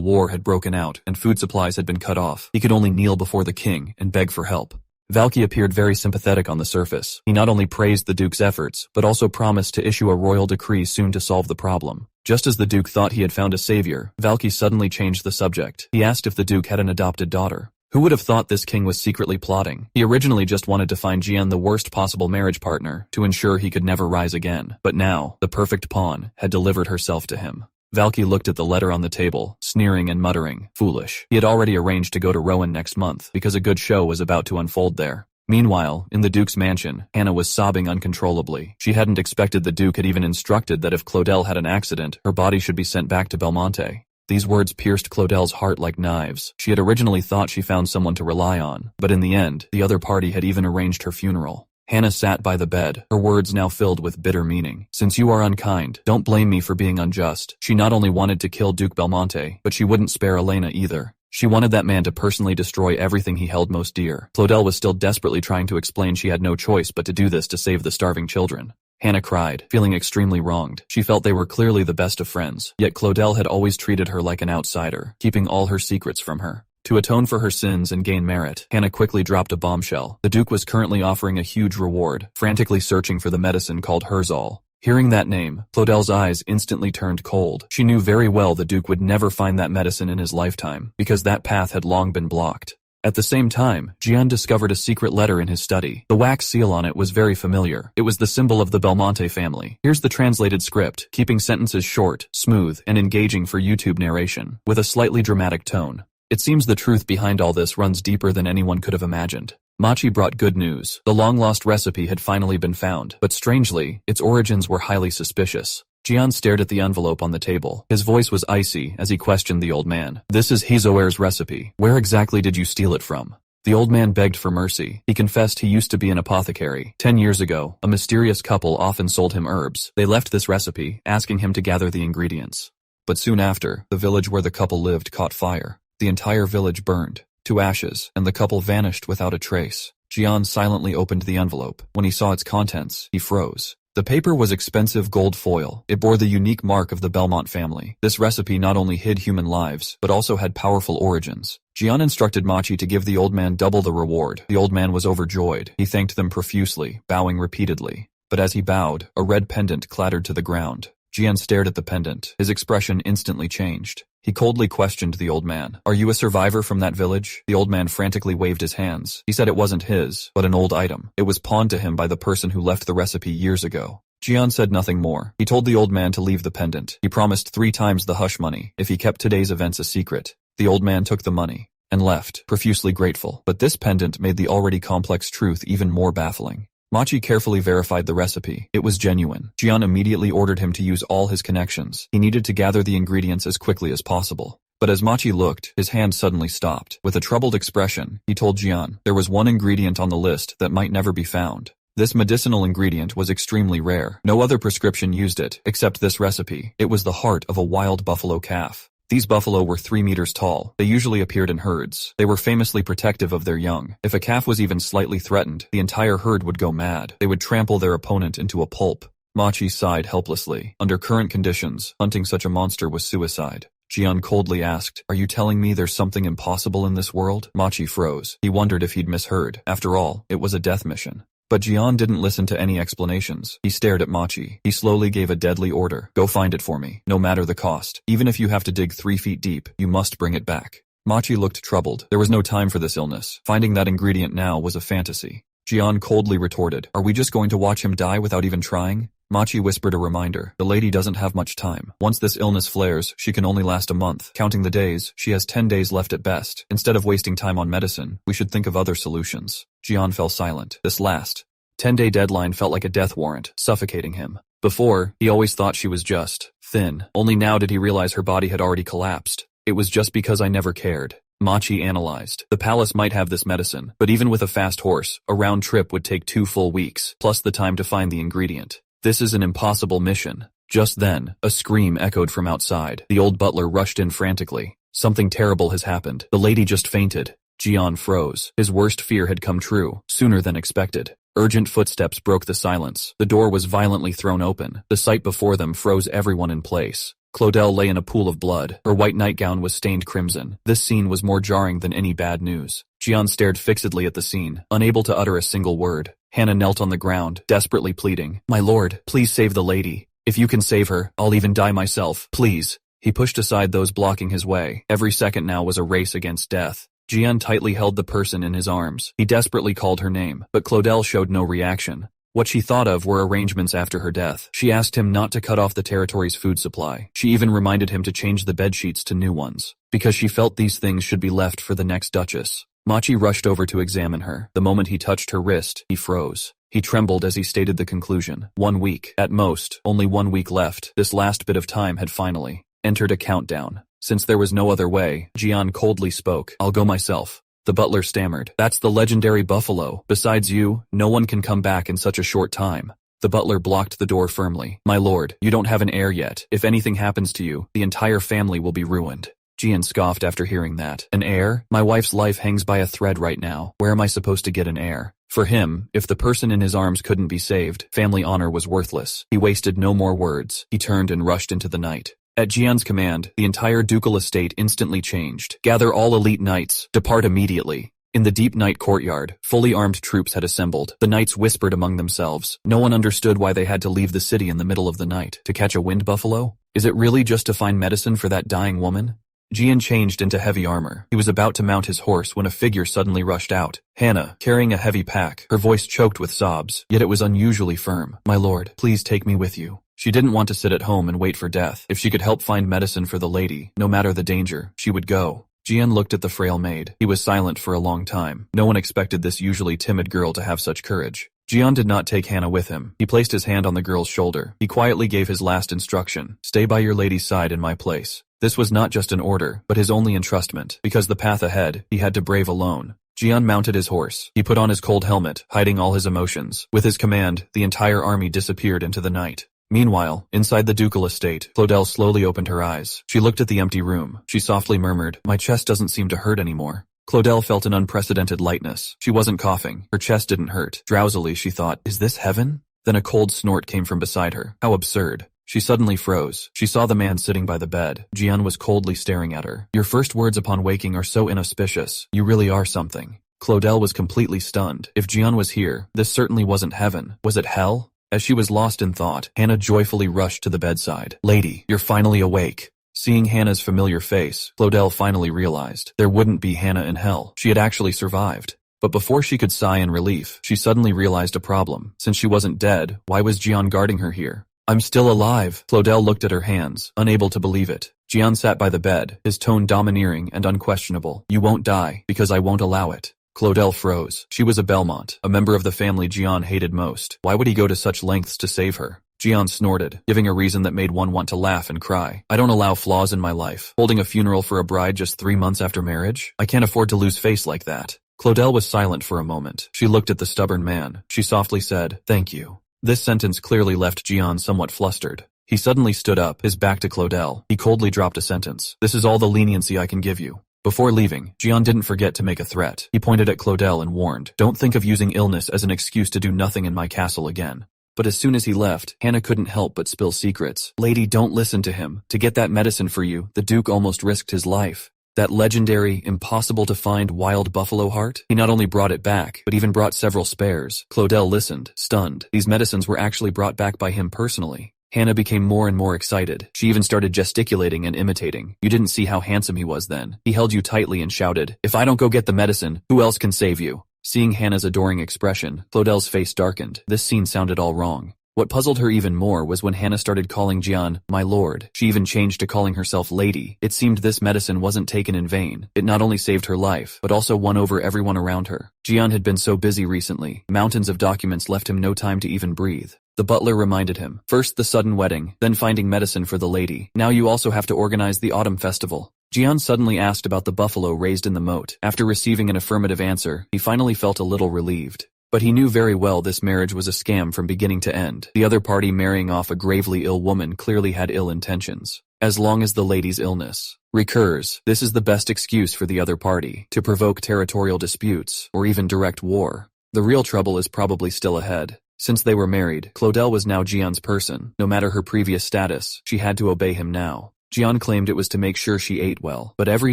war had broken out, and food supplies had been cut off. He could only kneel before the king and beg for help. Valky appeared very sympathetic on the surface. He not only praised the Duke's efforts, but also promised to issue a royal decree soon to solve the problem. Just as the Duke thought he had found a savior, Valky suddenly changed the subject. He asked if the Duke had an adopted daughter. Who would have thought this king was secretly plotting? He originally just wanted to find Gian the worst possible marriage partner, to ensure he could never rise again. But now, the perfect pawn had delivered herself to him. Valky looked at the letter on the table, sneering and muttering, "Foolish." He had already arranged to go to Rowan next month, because a good show was about to unfold there. Meanwhile, in the Duke's mansion, Hannah was sobbing uncontrollably. She hadn't expected the Duke had even instructed that if Cludell had an accident, her body should be sent back to Belmonte. These words pierced Cludell's heart like knives. She had originally thought she found someone to rely on, but in the end, the other party had even arranged her funeral. Hannah sat by the bed, her words now filled with bitter meaning. "Since you are unkind, don't blame me for being unjust." She not only wanted to kill Duke Belmonte, but she wouldn't spare Elena either. She wanted that man to personally destroy everything he held most dear. Cludell was still desperately trying to explain she had no choice but to do this to save the starving children. Hannah cried, feeling extremely wronged. She felt they were clearly the best of friends, yet Cludell had always treated her like an outsider, keeping all her secrets from her. To atone for her sins and gain merit, Hannah quickly dropped a bombshell. The Duke was currently offering a huge reward, frantically searching for the medicine called Herzal. Hearing that name, Cludell's eyes instantly turned cold. She knew very well the Duke would never find that medicine in his lifetime, because that path had long been blocked. At the same time, Gian discovered a secret letter in his study. The wax seal on it was very familiar. It was the symbol of the Belmonte family. Here's the translated script, keeping sentences short, smooth, and engaging for YouTube narration, with a slightly dramatic tone. It seems the truth behind all this runs deeper than anyone could have imagined. Machi brought good news. The long-lost recipe had finally been found, but strangely, its origins were highly suspicious. Gian stared at the envelope on the table. His voice was icy as he questioned the old man. "This is Hizoer's recipe. Where exactly did you steal it from?" The old man begged for mercy. He confessed he used to be an apothecary. 10 years ago, a mysterious couple often sold him herbs. They left this recipe, asking him to gather the ingredients. But soon after, the village where the couple lived caught fire. The entire village burned to ashes, and the couple vanished without a trace. Gian silently opened the envelope. When he saw its contents, he froze. The paper was expensive gold foil. It bore the unique mark of the Belmont family. This recipe not only hid human lives, but also had powerful origins. Gian instructed Machi to give the old man double the reward. The old man was overjoyed. He thanked them profusely, bowing repeatedly. But as he bowed, a red pendant clattered to the ground. Gian stared at the pendant. His expression instantly changed. He coldly questioned the old man. "Are you a survivor from that village?" The old man frantically waved his hands. He said it wasn't his, but an old item. It was pawned to him by the person who left the recipe years ago. Gian said nothing more. He told the old man to leave the pendant. He promised 3 times the hush money if he kept today's events a secret. The old man took the money and left, profusely grateful. But this pendant made the already complex truth even more baffling. Machi carefully verified the recipe. It was genuine. Gian immediately ordered him to use all his connections. He needed to gather the ingredients as quickly as possible. But as Machi looked, his hand suddenly stopped. With a troubled expression, he told Gian there was one ingredient on the list that might never be found. This medicinal ingredient was extremely rare. No other prescription used it, except this recipe. It was the heart of a wild buffalo calf. These buffalo were 3 meters tall. They usually appeared in herds. They were famously protective of their young. If a calf was even slightly threatened, the entire herd would go mad. They would trample their opponent into a pulp. Machi sighed helplessly. Under current conditions, hunting such a monster was suicide. Gian coldly asked, "Are you telling me there's something impossible in this world?" Machi froze. He wondered if he'd misheard. After all, it was a death mission. But Gian didn't listen to any explanations. He stared at Machi. He slowly gave a deadly order. "Go find it for me, no matter the cost. Even if you have to dig 3 feet deep, you must bring it back." Machi looked troubled. There was no time for this illness. Finding that ingredient now was a fantasy. Gian coldly retorted, "Are we just going to watch him die without even trying?" Machi whispered a reminder. "The lady doesn't have much time. Once this illness flares, she can only last a month. Counting the days, she has 10 days left at best. Instead of wasting time on medicine, we should think of other solutions." Gian fell silent. This last 10-day deadline felt like a death warrant, suffocating him. Before, he always thought she was just thin. Only now did he realize her body had already collapsed. "It was just because I never cared." Machi analyzed. The palace might have this medicine, but even with a fast horse, a round trip would take 2 full weeks, plus the time to find the ingredient. This is an impossible mission. Just then, a scream echoed from outside. The old butler rushed in frantically. "Something terrible has happened. The lady just fainted." Gian froze. His worst fear had come true, sooner than expected. Urgent footsteps broke the silence. The door was violently thrown open. The sight before them froze everyone in place. Cludell lay in a pool of blood. Her white nightgown was stained crimson. This scene was more jarring than any bad news. Gian stared fixedly at the scene, unable to utter a single word. Hannah knelt on the ground, desperately pleading, "My lord, please save the lady. If you can save her, I'll even die myself. Please." He pushed aside those blocking his way. Every second now was a race against death. Gian tightly held the person in his arms. He desperately called her name, but Cludell showed no reaction. What she thought of were arrangements after her death. She asked him not to cut off the territory's food supply. She even reminded him to change the bedsheets to new ones, because she felt these things should be left for the next duchess. Machi rushed over to examine her. The moment he touched her wrist, he froze. He trembled as he stated the conclusion. 1 week. At most, only 1 week left. This last bit of time had finally entered a countdown. Since there was no other way, Gian coldly spoke. "I'll go myself." The butler stammered. "That's the legendary buffalo. Besides you, no one can come back in such a short time." The butler blocked the door firmly. "My lord, you don't have an heir yet. If anything happens to you, the entire family will be ruined." Gian scoffed after hearing that. "An heir? My wife's life hangs by a thread right now. Where am I supposed to get an heir?" For him, if the person in his arms couldn't be saved, family honor was worthless. He wasted no more words. He turned and rushed into the night. At Gian's command, the entire ducal estate instantly changed. "Gather all elite knights. Depart immediately." In the deep night courtyard, fully armed troops had assembled. The knights whispered among themselves. No one understood why they had to leave the city in the middle of the night. To catch a wind buffalo? Is it really just to find medicine for that dying woman? Gian changed into heavy armor. He was about to mount his horse when a figure suddenly rushed out. Hannah, carrying a heavy pack, her voice choked with sobs, yet it was unusually firm. "My lord, please take me with you." She didn't want to sit at home and wait for death. If she could help find medicine for the lady, no matter the danger, she would go. Gian looked at the frail maid. He was silent for a long time. No one expected this usually timid girl to have such courage. Gian did not take Hannah with him. He placed his hand on the girl's shoulder. He quietly gave his last instruction. "Stay by your lady's side in my place." This was not just an order, but his only entrustment, because the path ahead, he had to brave alone. Gian mounted his horse. He put on his cold helmet, hiding all his emotions. With his command, the entire army disappeared into the night. Meanwhile, inside the ducal estate, Cludell slowly opened her eyes. She looked at the empty room. She softly murmured, "My chest doesn't seem to hurt anymore." Cludell felt an unprecedented lightness. She wasn't coughing. Her chest didn't hurt. Drowsily, she thought, "Is this heaven?" Then a cold snort came from beside her. How absurd. She suddenly froze. She saw the man sitting by the bed. Gian was coldly staring at her. Your first words upon waking are so inauspicious. You really are something. Cludell was completely stunned. If Gian was here, this certainly wasn't heaven. Was it hell? As she was lost in thought, Hannah joyfully rushed to the bedside. Lady, you're finally awake. Seeing Hannah's familiar face, Cludell finally realized there wouldn't be Hannah in hell. She had actually survived. But before she could sigh in relief, she suddenly realized a problem. Since she wasn't dead, why was Gian guarding her here? I'm still alive. Cludell looked at her hands, unable to believe it. Gian sat by the bed, his tone domineering and unquestionable. You won't die, because I won't allow it. Cludell froze. She was a Belmont, a member of the family Gian hated most. Why would he go to such lengths to save her? Gian snorted, giving a reason that made one want to laugh and cry. I don't allow flaws in my life. Holding a funeral for a bride just 3 months after marriage? I can't afford to lose face like that. Cludell was silent for a moment. She looked at the stubborn man. She softly said, thank you. This sentence clearly left Gian somewhat flustered. He suddenly stood up, his back to Cludell. He coldly dropped a sentence. This is all the leniency I can give you. Before leaving, Gian didn't forget to make a threat. He pointed at Cludell and warned, don't think of using illness as an excuse to do nothing in my castle again. But as soon as he left, Hannah couldn't help but spill secrets. Lady, don't listen to him. To get that medicine for you, the Duke almost risked his life. That legendary, impossible-to-find wild buffalo heart? He not only brought it back, but even brought several spares. Cludell listened, stunned. These medicines were actually brought back by him personally. Hannah became more and more excited. She even started gesticulating and imitating. You didn't see how handsome he was then. He held you tightly and shouted, if I don't go get the medicine, who else can save you? Seeing Hannah's adoring expression, Cludell's face darkened. This scene sounded all wrong. What puzzled her even more was when Hannah started calling Gian, my lord. She even changed to calling herself lady. It seemed this medicine wasn't taken in vain. It not only saved her life, but also won over everyone around her. Gian had been so busy recently. Mountains of documents left him no time to even breathe. The butler reminded him, first the sudden wedding, then finding medicine for the lady. Now you also have to organize the autumn festival. Gian suddenly asked about the buffalo raised in the moat. After receiving an affirmative answer, he finally felt a little relieved. But he knew very well this marriage was a scam from beginning to end. The other party marrying off a gravely ill woman clearly had ill intentions. As long as the lady's illness recurs, this is the best excuse for the other party to provoke territorial disputes or even direct war. The real trouble is probably still ahead. Since they were married, Cludell was now Gian's person. No matter her previous status, she had to obey him now. Gian claimed it was to make sure she ate well, but every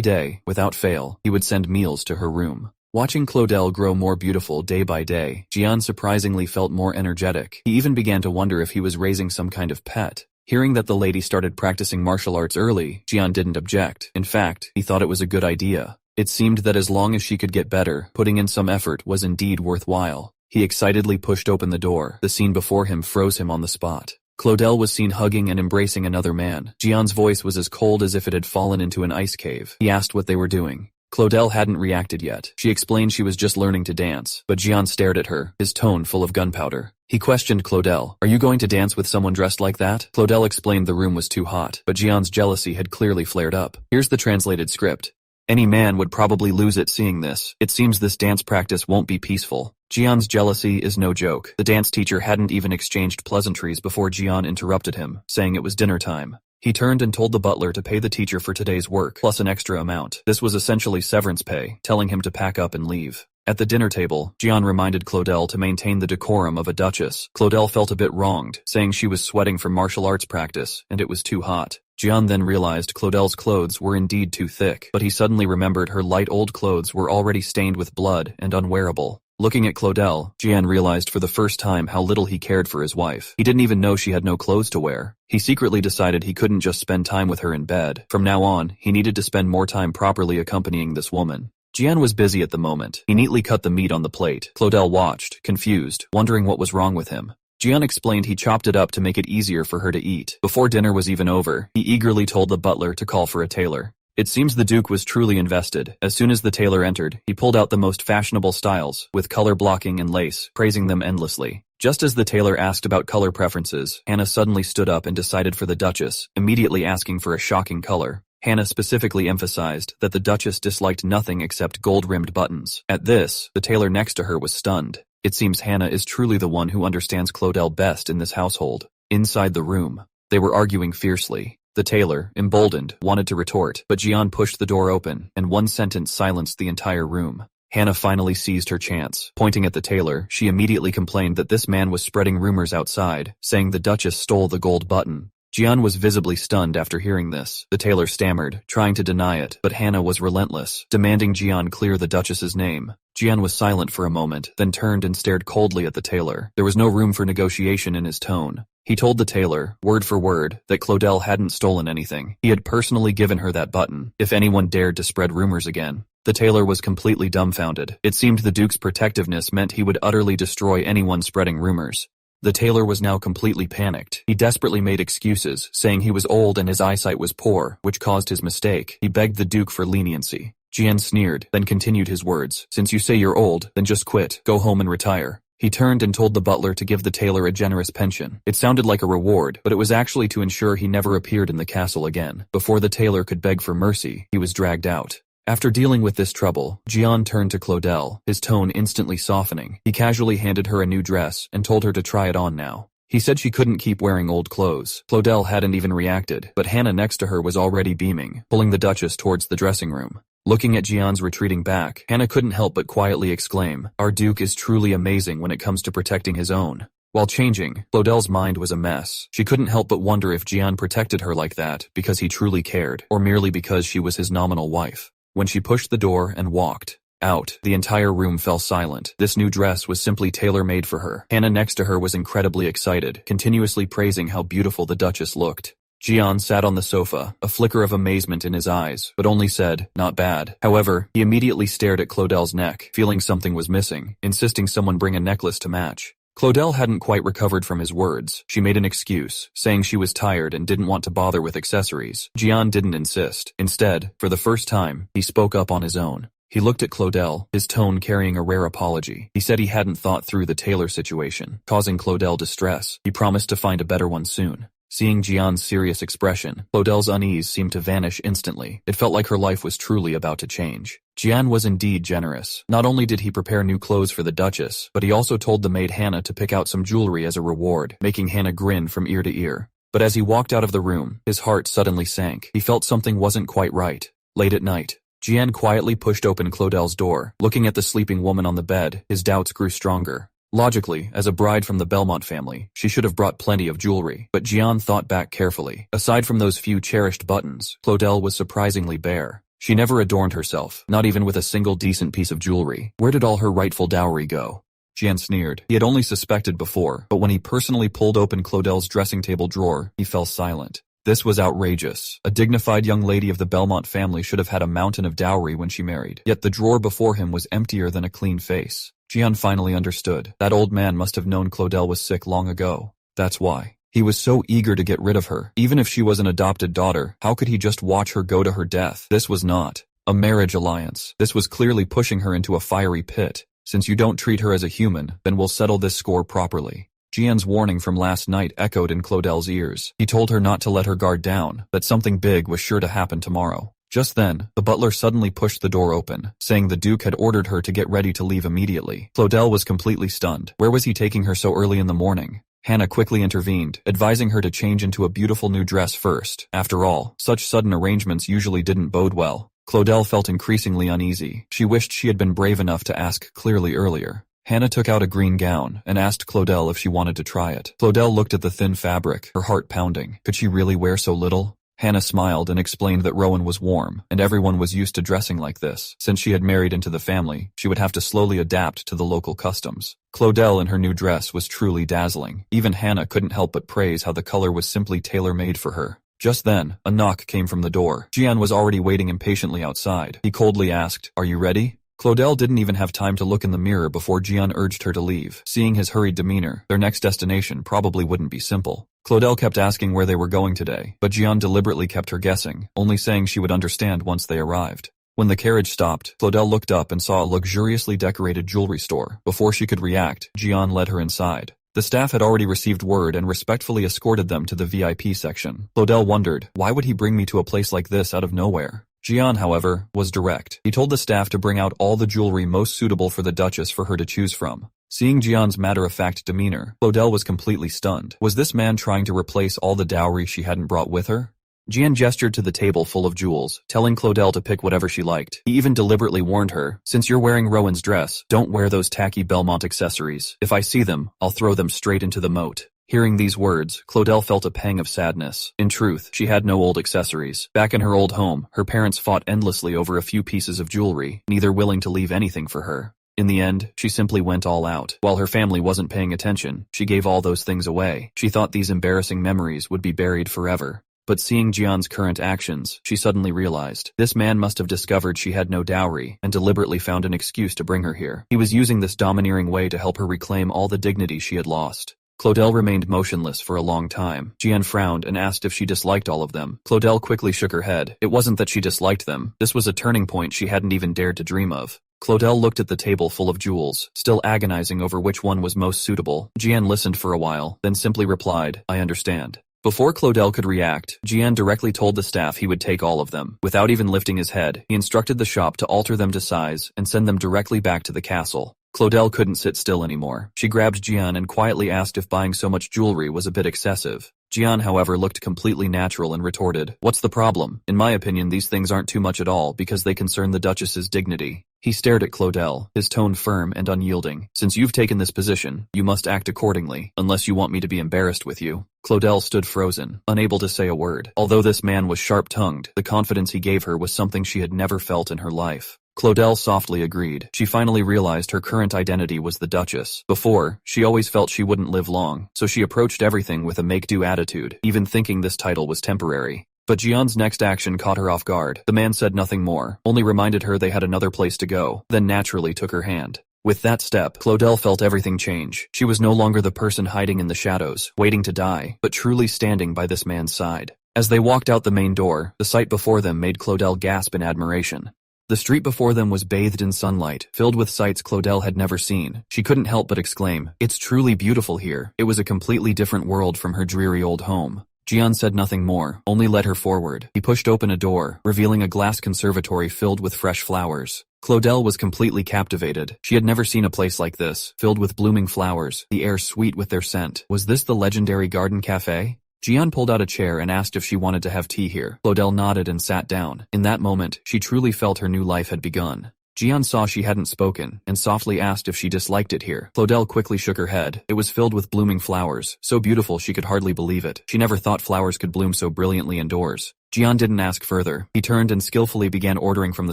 day, without fail, he would send meals to her room. Watching Cludell grow more beautiful day by day, Gian surprisingly felt more energetic. He even began to wonder if he was raising some kind of pet. Hearing that the lady started practicing martial arts early, Gian didn't object. In fact, he thought it was a good idea. It seemed that as long as she could get better, putting in some effort was indeed worthwhile. He excitedly pushed open the door. The scene before him froze him on the spot. Cludell was seen hugging and embracing another man. Gian's voice was as cold as if it had fallen into an ice cave. He asked what they were doing. Cludell hadn't reacted yet. She explained she was just learning to dance, but Gian stared at her, his tone full of gunpowder. He questioned Cludell, are you going to dance with someone dressed like that? Cludell explained the room was too hot, but Gian's jealousy had clearly flared up. Here's the translated script. Any man would probably lose it seeing this. It seems this dance practice won't be peaceful. Gian's jealousy is no joke. The dance teacher hadn't even exchanged pleasantries before Gian interrupted him, saying it was dinner time. He turned and told the butler to pay the teacher for today's work, plus an extra amount. This was essentially severance pay, telling him to pack up and leave. At the dinner table, Gian reminded Cludell to maintain the decorum of a duchess. Cludell felt a bit wronged, saying she was sweating from martial arts practice, and it was too hot. Gian then realized Cludell's clothes were indeed too thick, but he suddenly remembered her light old clothes were already stained with blood and unwearable. Looking at Cludell, Gian realized for the first time how little he cared for his wife. He didn't even know she had no clothes to wear. He secretly decided he couldn't just spend time with her in bed. From now on, he needed to spend more time properly accompanying this woman. Gian was busy at the moment. He neatly cut the meat on the plate. Cludell watched, confused, wondering what was wrong with him. Gian explained he chopped it up to make it easier for her to eat. Before dinner was even over, he eagerly told the butler to call for a tailor. It seems the Duke was truly invested. As soon as the tailor entered, he pulled out the most fashionable styles, with color blocking and lace, praising them endlessly. Just as the tailor asked about color preferences, Hannah suddenly stood up and decided for the Duchess, immediately asking for a shocking color. Hannah specifically emphasized that the Duchess disliked nothing except gold-rimmed buttons. At this, the tailor next to her was stunned. It seems Hannah is truly the one who understands Cludell best in this household. Inside the room, they were arguing fiercely. The tailor, emboldened, wanted to retort, but Gian pushed the door open, and one sentence silenced the entire room. Hannah finally seized her chance. Pointing at the tailor, she immediately complained that this man was spreading rumors outside, saying the Duchess stole the gold button. Gian was visibly stunned after hearing this. The tailor stammered, trying to deny it, but Hannah was relentless, demanding Gian clear the Duchess's name. Gian was silent for a moment, then turned and stared coldly at the tailor. There was no room for negotiation in his tone. He told the tailor, word for word, that Cludell hadn't stolen anything. He had personally given her that button, if anyone dared to spread rumors again. The tailor was completely dumbfounded. It seemed the Duke's protectiveness meant he would utterly destroy anyone spreading rumors. The tailor was now completely panicked. He desperately made excuses, saying he was old and his eyesight was poor, which caused his mistake. He begged the Duke for leniency. Gian sneered, then continued his words. Since you say you're old, then just quit, go home and retire. He turned and told the butler to give the tailor a generous pension. It sounded like a reward, but it was actually to ensure he never appeared in the castle again. Before the tailor could beg for mercy, he was dragged out. After dealing with this trouble, Gian turned to Cludell, his tone instantly softening. He casually handed her a new dress and told her to try it on now. He said she couldn't keep wearing old clothes. Cludell hadn't even reacted, but Hannah next to her was already beaming, pulling the Duchess towards the dressing room. Looking at Gian's retreating back, Hannah couldn't help but quietly exclaim, "Our Duke is truly amazing when it comes to protecting his own." While changing, Cludell's mind was a mess. She couldn't help but wonder if Gian protected her like that because he truly cared, or merely because she was his nominal wife. When she pushed the door and walked out, the entire room fell silent. This new dress was simply tailor-made for her. Hannah next to her was incredibly excited, continuously praising how beautiful the Duchess looked. Gian sat on the sofa, a flicker of amazement in his eyes, but only said, "Not bad." However, he immediately stared at Cludell's neck, feeling something was missing, insisting someone bring a necklace to match. Cludell hadn't quite recovered from his words. She made an excuse, saying she was tired and didn't want to bother with accessories. Gian didn't insist. Instead, for the first time, he spoke up on his own. He looked at Cludell, his tone carrying a rare apology. He said he hadn't thought through the tailor situation, causing Cludell distress. He promised to find a better one soon. Seeing Gian's serious expression, Cludell's unease seemed to vanish instantly. It felt like her life was truly about to change. Gian was indeed generous. Not only did he prepare new clothes for the Duchess, but he also told the maid Hannah to pick out some jewelry as a reward, making Hannah grin from ear to ear. But as he walked out of the room, his heart suddenly sank. He felt something wasn't quite right. Late at night, Gian quietly pushed open Cludell's door. Looking at the sleeping woman on the bed, his doubts grew stronger. Logically, as a bride from the Belmont family, she should have brought plenty of jewelry, but Gian thought back carefully. Aside from those few cherished buttons, Cludell was surprisingly bare. She never adorned herself, not even with a single decent piece of jewelry. Where did all her rightful dowry go? Gian sneered. He had only suspected before, but when he personally pulled open Cludell's dressing table drawer, he fell silent. This was outrageous. A dignified young lady of the Belmont family should have had a mountain of dowry when she married, yet the drawer before him was emptier than a clean face. Gian finally understood. That old man must have known Cludell was sick long ago. That's why. He was so eager to get rid of her. Even if she was an adopted daughter, how could he just watch her go to her death? This was not a marriage alliance. This was clearly pushing her into a fiery pit. Since you don't treat her as a human, then we'll settle this score properly. Gian's warning from last night echoed in Cludell's ears. He told her not to let her guard down, that something big was sure to happen tomorrow. Just then, the butler suddenly pushed the door open, saying the Duke had ordered her to get ready to leave immediately. Cludell was completely stunned. Where was he taking her so early in the morning? Hannah quickly intervened, advising her to change into a beautiful new dress first. After all, such sudden arrangements usually didn't bode well. Cludell felt increasingly uneasy. She wished she had been brave enough to ask clearly earlier. Hannah took out a green gown and asked Cludell if she wanted to try it. Cludell looked at the thin fabric, her heart pounding. Could she really wear so little? Hannah smiled and explained that Rowan was warm, and everyone was used to dressing like this. Since she had married into the family, she would have to slowly adapt to the local customs. Cludell in her new dress was truly dazzling. Even Hannah couldn't help but praise how the color was simply tailor-made for her. Just then, a knock came from the door. Gian was already waiting impatiently outside. He coldly asked, "Are you ready?" Cludell didn't even have time to look in the mirror before Gian urged her to leave. Seeing his hurried demeanor, their next destination probably wouldn't be simple. Cludell kept asking where they were going today, but Gian deliberately kept her guessing, only saying she would understand once they arrived. When the carriage stopped, Cludell looked up and saw a luxuriously decorated jewelry store. Before she could react, Gian led her inside. The staff had already received word and respectfully escorted them to the VIP section. Cludell wondered, why would he bring me to a place like this out of nowhere? Gian, however, was direct. He told the staff to bring out all the jewelry most suitable for the Duchess for her to choose from. Seeing Gian's matter-of-fact demeanor, Cludell was completely stunned. Was this man trying to replace all the dowry she hadn't brought with her? Gian gestured to the table full of jewels, telling Cludell to pick whatever she liked. He even deliberately warned her, since you're wearing Rowan's dress, don't wear those tacky Belmont accessories. If I see them, I'll throw them straight into the moat. Hearing these words, Cludell felt a pang of sadness. In truth, she had no old accessories. Back in her old home, her parents fought endlessly over a few pieces of jewelry, neither willing to leave anything for her. In the end, she simply went all out. While her family wasn't paying attention, she gave all those things away. She thought these embarrassing memories would be buried forever. But seeing Gian's current actions, she suddenly realized, this man must have discovered she had no dowry, and deliberately found an excuse to bring her here. He was using this domineering way to help her reclaim all the dignity she had lost. Cludell remained motionless for a long time. Gian frowned and asked if she disliked all of them. Cludell quickly shook her head. It wasn't that she disliked them. This was a turning point she hadn't even dared to dream of. Cludell looked at the table full of jewels, still agonizing over which one was most suitable. Gian listened for a while, then simply replied, I understand. Before Cludell could react, Gian directly told the staff he would take all of them. Without even lifting his head, he instructed the shop to alter them to size and send them directly back to the castle. Cludell couldn't sit still anymore. She grabbed Gian and quietly asked if buying so much jewelry was a bit excessive. Gian, however, looked completely natural and retorted, What's the problem? In my opinion, these things aren't too much at all because they concern the Duchess's dignity. He stared at Cludell, his tone firm and unyielding. Since you've taken this position, you must act accordingly, unless you want me to be embarrassed with you. Cludell stood frozen, unable to say a word. Although this man was sharp-tongued, the confidence he gave her was something she had never felt in her life. Cludell softly agreed. She finally realized her current identity was the Duchess. Before, she always felt she wouldn't live long, so she approached everything with a make-do attitude, even thinking this title was temporary. But Gian's next action caught her off guard. The man said nothing more, only reminded her they had another place to go, then naturally took her hand. With that step, Cludell felt everything change. She was no longer the person hiding in the shadows, waiting to die, but truly standing by this man's side. As they walked out the main door, the sight before them made Cludell gasp in admiration. The street before them was bathed in sunlight, filled with sights Cludell had never seen. She couldn't help but exclaim, It's truly beautiful here. It was a completely different world from her dreary old home. Gian said nothing more, only led her forward. He pushed open a door, revealing a glass conservatory filled with fresh flowers. Cludell was completely captivated. She had never seen a place like this, filled with blooming flowers, the air sweet with their scent. Was this the legendary garden cafe? Gian pulled out a chair and asked if she wanted to have tea here. Cludell nodded and sat down. In that moment, she truly felt her new life had begun. Gian saw she hadn't spoken, and softly asked if she disliked it here. Cludell quickly shook her head. It was filled with blooming flowers, so beautiful she could hardly believe it. She never thought flowers could bloom so brilliantly indoors. Gian didn't ask further. He turned and skillfully began ordering from the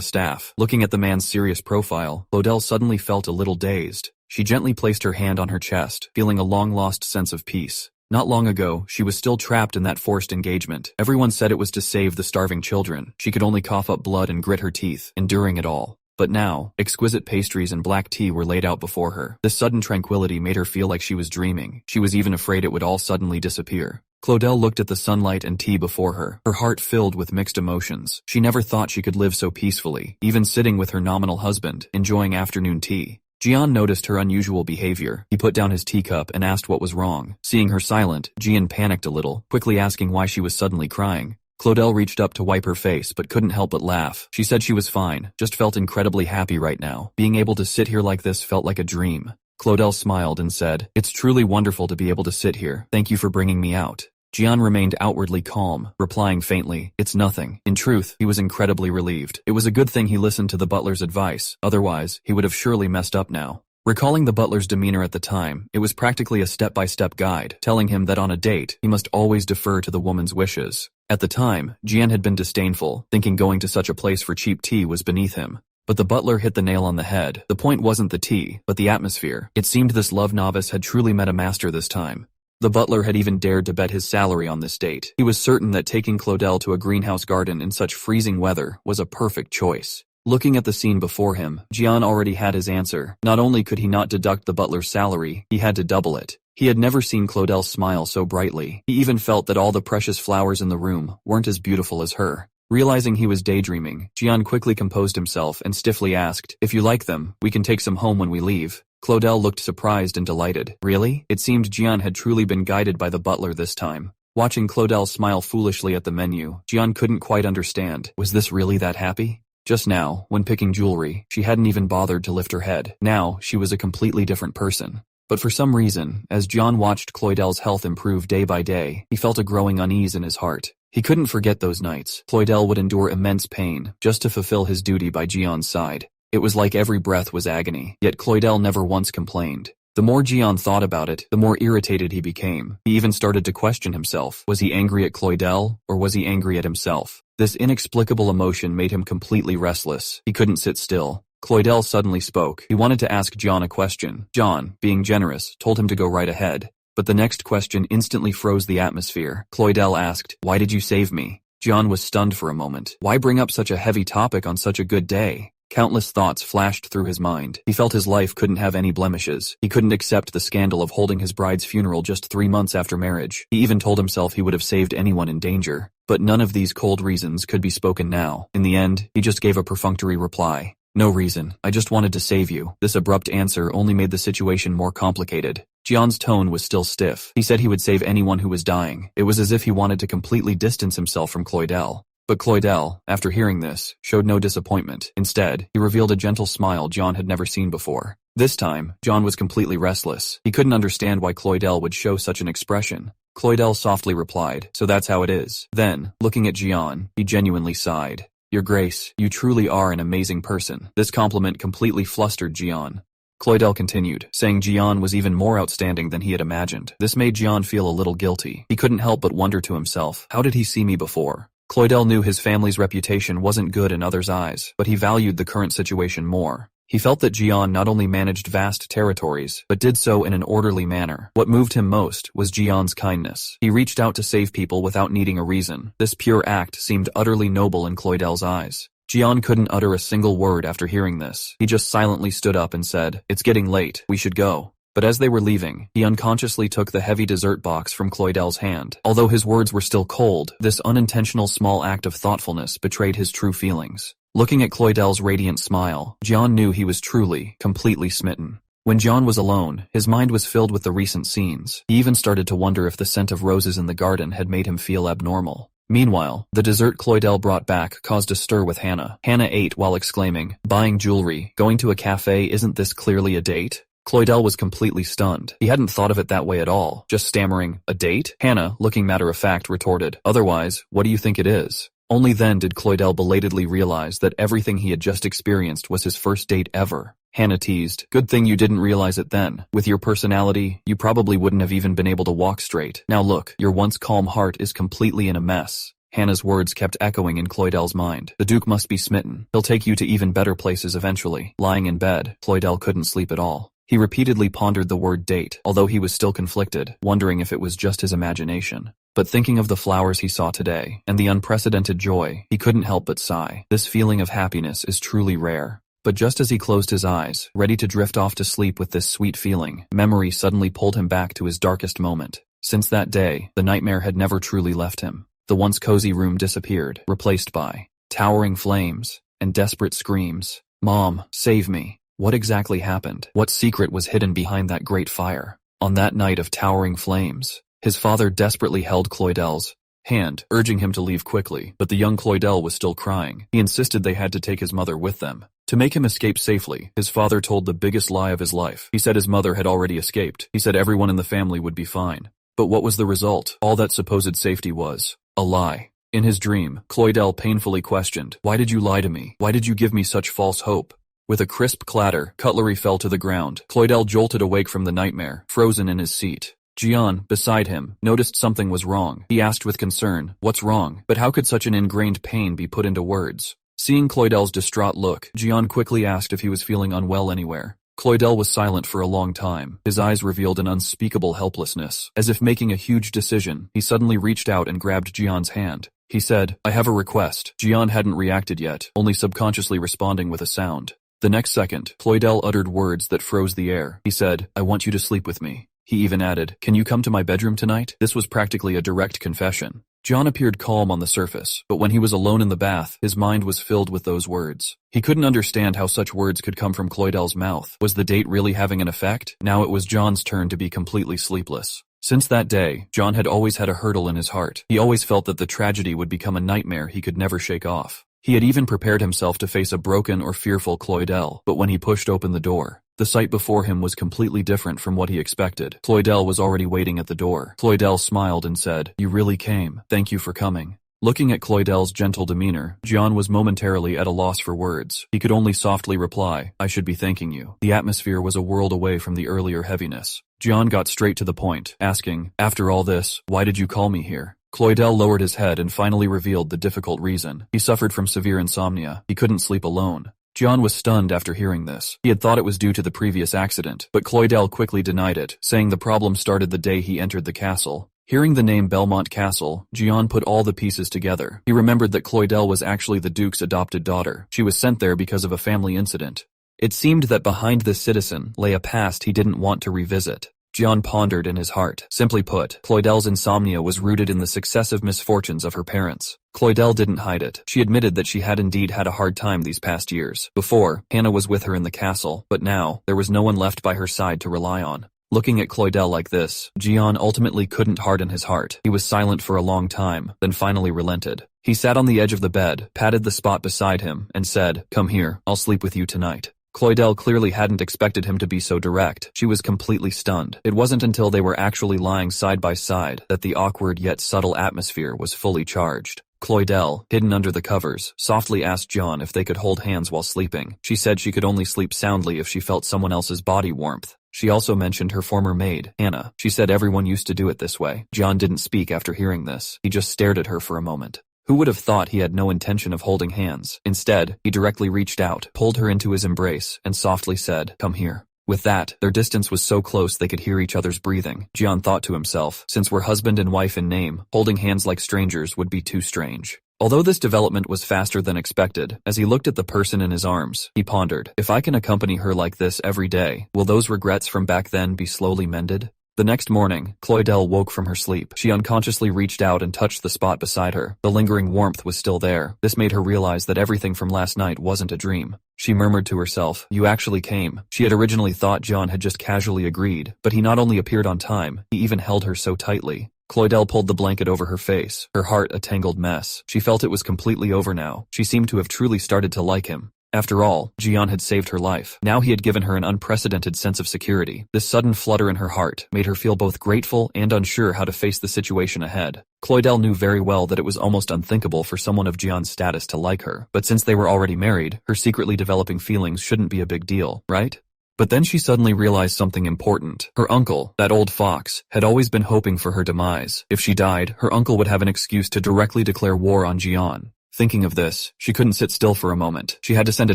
staff. Looking at the man's serious profile, Cludell suddenly felt a little dazed. She gently placed her hand on her chest, feeling a long-lost sense of peace. Not long ago, she was still trapped in that forced engagement. Everyone said it was to save the starving children. She could only cough up blood and grit her teeth, enduring it all. But now, exquisite pastries and black tea were laid out before her. This sudden tranquility made her feel like she was dreaming. She was even afraid it would all suddenly disappear. Cludell looked at the sunlight and tea before her, her heart filled with mixed emotions. She never thought she could live so peacefully, even sitting with her nominal husband, enjoying afternoon tea. Gian noticed her unusual behavior. He put down his teacup and asked what was wrong. Seeing her silent, Gian panicked a little, quickly asking why she was suddenly crying. Cludell reached up to wipe her face but couldn't help but laugh. She said she was fine, just felt incredibly happy right now. Being able to sit here like this felt like a dream. Cludell smiled and said, It's truly wonderful to be able to sit here. Thank you for bringing me out. Gian remained outwardly calm, replying faintly, It's nothing. In truth, he was incredibly relieved. It was a good thing he listened to the butler's advice, otherwise, he would have surely messed up now. Recalling the butler's demeanor at the time, it was practically a step-by-step guide, telling him that on a date, he must always defer to the woman's wishes. At the time, Gian had been disdainful, thinking going to such a place for cheap tea was beneath him. But the butler hit the nail on the head. The point wasn't the tea, but the atmosphere. It seemed this love novice had truly met a master this time. The butler had even dared to bet his salary on this date. He was certain that taking Cludell to a greenhouse garden in such freezing weather was a perfect choice. Looking at the scene before him, Gian already had his answer. Not only could he not deduct the butler's salary, he had to double it. He had never seen Cludell smile so brightly. He even felt that all the precious flowers in the room weren't as beautiful as her. Realizing he was daydreaming, Gian quickly composed himself and stiffly asked, If you like them, we can take some home when we leave. Cludell looked surprised and delighted. Really? It seemed Gian had truly been guided by the butler this time. Watching Cludell smile foolishly at the menu, Gian couldn't quite understand. Was this really that happy? Just now, when picking jewelry, she hadn't even bothered to lift her head. Now, she was a completely different person. But for some reason, as Gian watched Cludell's health improve day by day, he felt a growing unease in his heart. He couldn't forget those nights. Cludell would endure immense pain just to fulfill his duty by Gian's side. It was like every breath was agony, yet Cludell never once complained. The more Gian thought about it, the more irritated he became. He even started to question himself. Was he angry at Cludell, or was he angry at himself? This inexplicable emotion made him completely restless. He couldn't sit still. Cludell suddenly spoke. He wanted to ask Gian a question. Gian, being generous, told him to go right ahead. But the next question instantly froze the atmosphere. Cludell asked, "Why did you save me?" Gian was stunned for a moment. Why bring up such a heavy topic on such a good day? Countless thoughts flashed through his mind. He felt his life couldn't have any blemishes. He couldn't accept the scandal of holding his bride's funeral just 3 months after marriage. He even told himself he would have saved anyone in danger. But none of these cold reasons could be spoken now. In the end, he just gave a perfunctory reply. "No reason. I just wanted to save you." This abrupt answer only made the situation more complicated. Gian's tone was still stiff. He said he would save anyone who was dying. It was as if he wanted to completely distance himself from Cludell. But Cludell, after hearing this, showed no disappointment. Instead, he revealed a gentle smile Gian had never seen before. This time, Gian was completely restless. He couldn't understand why Cludell would show such an expression. Cludell softly replied, "So that's how it is." Then, looking at Gian, he genuinely sighed. "Your Grace, you truly are an amazing person." This compliment completely flustered Gian. Cludell continued, saying Gian was even more outstanding than he had imagined. This made Gian feel a little guilty. He couldn't help but wonder to himself, how did he see me before? Cludell knew his family's reputation wasn't good in others' eyes, but he valued the current situation more. He felt that Gian not only managed vast territories, but did so in an orderly manner. What moved him most was Gian's kindness. He reached out to save people without needing a reason. This pure act seemed utterly noble in Cludell's eyes. Gian couldn't utter a single word after hearing this. He just silently stood up and said, "It's getting late, we should go." But as they were leaving, he unconsciously took the heavy dessert box from Cludell's hand. Although his words were still cold, this unintentional small act of thoughtfulness betrayed his true feelings. Looking at Cludell's radiant smile, Gian knew he was truly, completely smitten. When Gian was alone, his mind was filled with the recent scenes. He even started to wonder if the scent of roses in the garden had made him feel abnormal. Meanwhile, the dessert Cludell brought back caused a stir with Hannah. Hannah ate while exclaiming, "Buying jewelry, going to a cafe, isn't this clearly a date?" Cludell was completely stunned. He hadn't thought of it that way at all, just stammering, "A date?" Hannah, looking matter-of-fact, retorted, "Otherwise, what do you think it is?" Only then did Cludell belatedly realize that everything he had just experienced was his first date ever. Hannah teased, "Good thing you didn't realize it then. With your personality, you probably wouldn't have even been able to walk straight. Now look, your once calm heart is completely in a mess." Hannah's words kept echoing in Cludell's mind. The Duke must be smitten. He'll take you to even better places eventually. Lying in bed, Cludell couldn't sleep at all. He repeatedly pondered the word date, although he was still conflicted, wondering if it was just his imagination. But thinking of the flowers he saw today, and the unprecedented joy, he couldn't help but sigh. This feeling of happiness is truly rare. But just as he closed his eyes, ready to drift off to sleep with this sweet feeling, memory suddenly pulled him back to his darkest moment. Since that day, the nightmare had never truly left him. The once cozy room disappeared, replaced by towering flames and desperate screams. "Mom, save me." What exactly happened? What secret was hidden behind that great fire? On that night of towering flames, his father desperately held Cludell's hand, urging him to leave quickly, but the young Cludell was still crying. He insisted they had to take his mother with them. To make him escape safely, his father told the biggest lie of his life. He said his mother had already escaped. He said everyone in the family would be fine. But what was the result? All that supposed safety was a lie. In his dream, Cludell painfully questioned, "Why did you lie to me? Why did you give me such false hope?" With a crisp clatter, cutlery fell to the ground. Cludell jolted awake from the nightmare, frozen in his seat. Gian, beside him, noticed something was wrong. He asked with concern, "What's wrong?" But how could such an ingrained pain be put into words? Seeing Cludell's distraught look, Gian quickly asked if he was feeling unwell anywhere. Cludell was silent for a long time. His eyes revealed an unspeakable helplessness. As if making a huge decision, he suddenly reached out and grabbed Gian's hand. He said, "I have a request." Gian hadn't reacted yet, only subconsciously responding with a sound. The next second, Cludell uttered words that froze the air. He said, "I want you to sleep with me." He even added, "Can you come to my bedroom tonight?" This was practically a direct confession. Gian appeared calm on the surface, but when he was alone in the bath, his mind was filled with those words. He couldn't understand how such words could come from Cludell's mouth. Was the date really having an effect? Now it was Gian's turn to be completely sleepless. Since that day, Gian had always had a hurdle in his heart. He always felt that the tragedy would become a nightmare he could never shake off. He had even prepared himself to face a broken or fearful Cludell, but when he pushed open the door, the sight before him was completely different from what he expected. Cludell was already waiting at the door. Cludell smiled and said, "You really came. Thank you for coming." Looking at Cludell's gentle demeanor, Gian was momentarily at a loss for words. He could only softly reply, I should be thanking you. The atmosphere was a world away from the earlier heaviness. Gian got straight to the point, asking, after all this, why did you call me here? Cludell lowered his head and finally revealed the difficult reason. He suffered from severe insomnia. He couldn't sleep alone. Gian was stunned after hearing this. He had thought it was due to the previous accident, but Cludell quickly denied it, saying the problem started the day he entered the castle. Hearing the name Belmont Castle, Gian put all the pieces together. He remembered that Cludell was actually the Duke's adopted daughter. She was sent there because of a family incident. It seemed that behind this citizen lay a past he didn't want to revisit. Gian pondered in his heart. Simply put, Cludell's insomnia was rooted in the successive misfortunes of her parents. Cludell didn't hide it. She admitted that she had indeed had a hard time these past years. Before, Hannah was with her in the castle, but now, there was no one left by her side to rely on. Looking at Cludell like this, Gian ultimately couldn't harden his heart. He was silent for a long time, then finally relented. He sat on the edge of the bed, patted the spot beside him, and said, come here, I'll sleep with you tonight. Cludell clearly hadn't expected him to be so direct. She was completely stunned. It wasn't until they were actually lying side by side that the awkward yet subtle atmosphere was fully charged. Cludell, hidden under the covers, softly asked Gian if they could hold hands while sleeping. She said she could only sleep soundly if she felt someone else's body warmth. She also mentioned her former maid, Hannah. She said everyone used to do it this way. Gian didn't speak after hearing this. He just stared at her for a moment. Who would have thought he had no intention of holding hands? Instead, he directly reached out, pulled her into his embrace, and softly said, come here. With that, their distance was so close they could hear each other's breathing. Gian thought to himself, since we're husband and wife in name, holding hands like strangers would be too strange. Although this development was faster than expected, as he looked at the person in his arms, he pondered, if I can accompany her like this every day, will those regrets from back then be slowly mended? The next morning, Cludell woke from her sleep. She unconsciously reached out and touched the spot beside her. The lingering warmth was still there. This made her realize that everything from last night wasn't a dream. She murmured to herself, you actually came. She had originally thought Gian had just casually agreed, but he not only appeared on time, he even held her so tightly. Cludell pulled the blanket over her face, her heart a tangled mess. She felt it was completely over now. She seemed to have truly started to like him. After all, Gian had saved her life. Now he had given her an unprecedented sense of security. This sudden flutter in her heart made her feel both grateful and unsure how to face the situation ahead. Cludell knew very well that it was almost unthinkable for someone of Gian's status to like her, but since they were already married, her secretly developing feelings shouldn't be a big deal, right? But then she suddenly realized something important. Her uncle, that old fox, had always been hoping for her demise. If she died, her uncle would have an excuse to directly declare war on Gian. Thinking of this, she couldn't sit still for a moment. She had to send a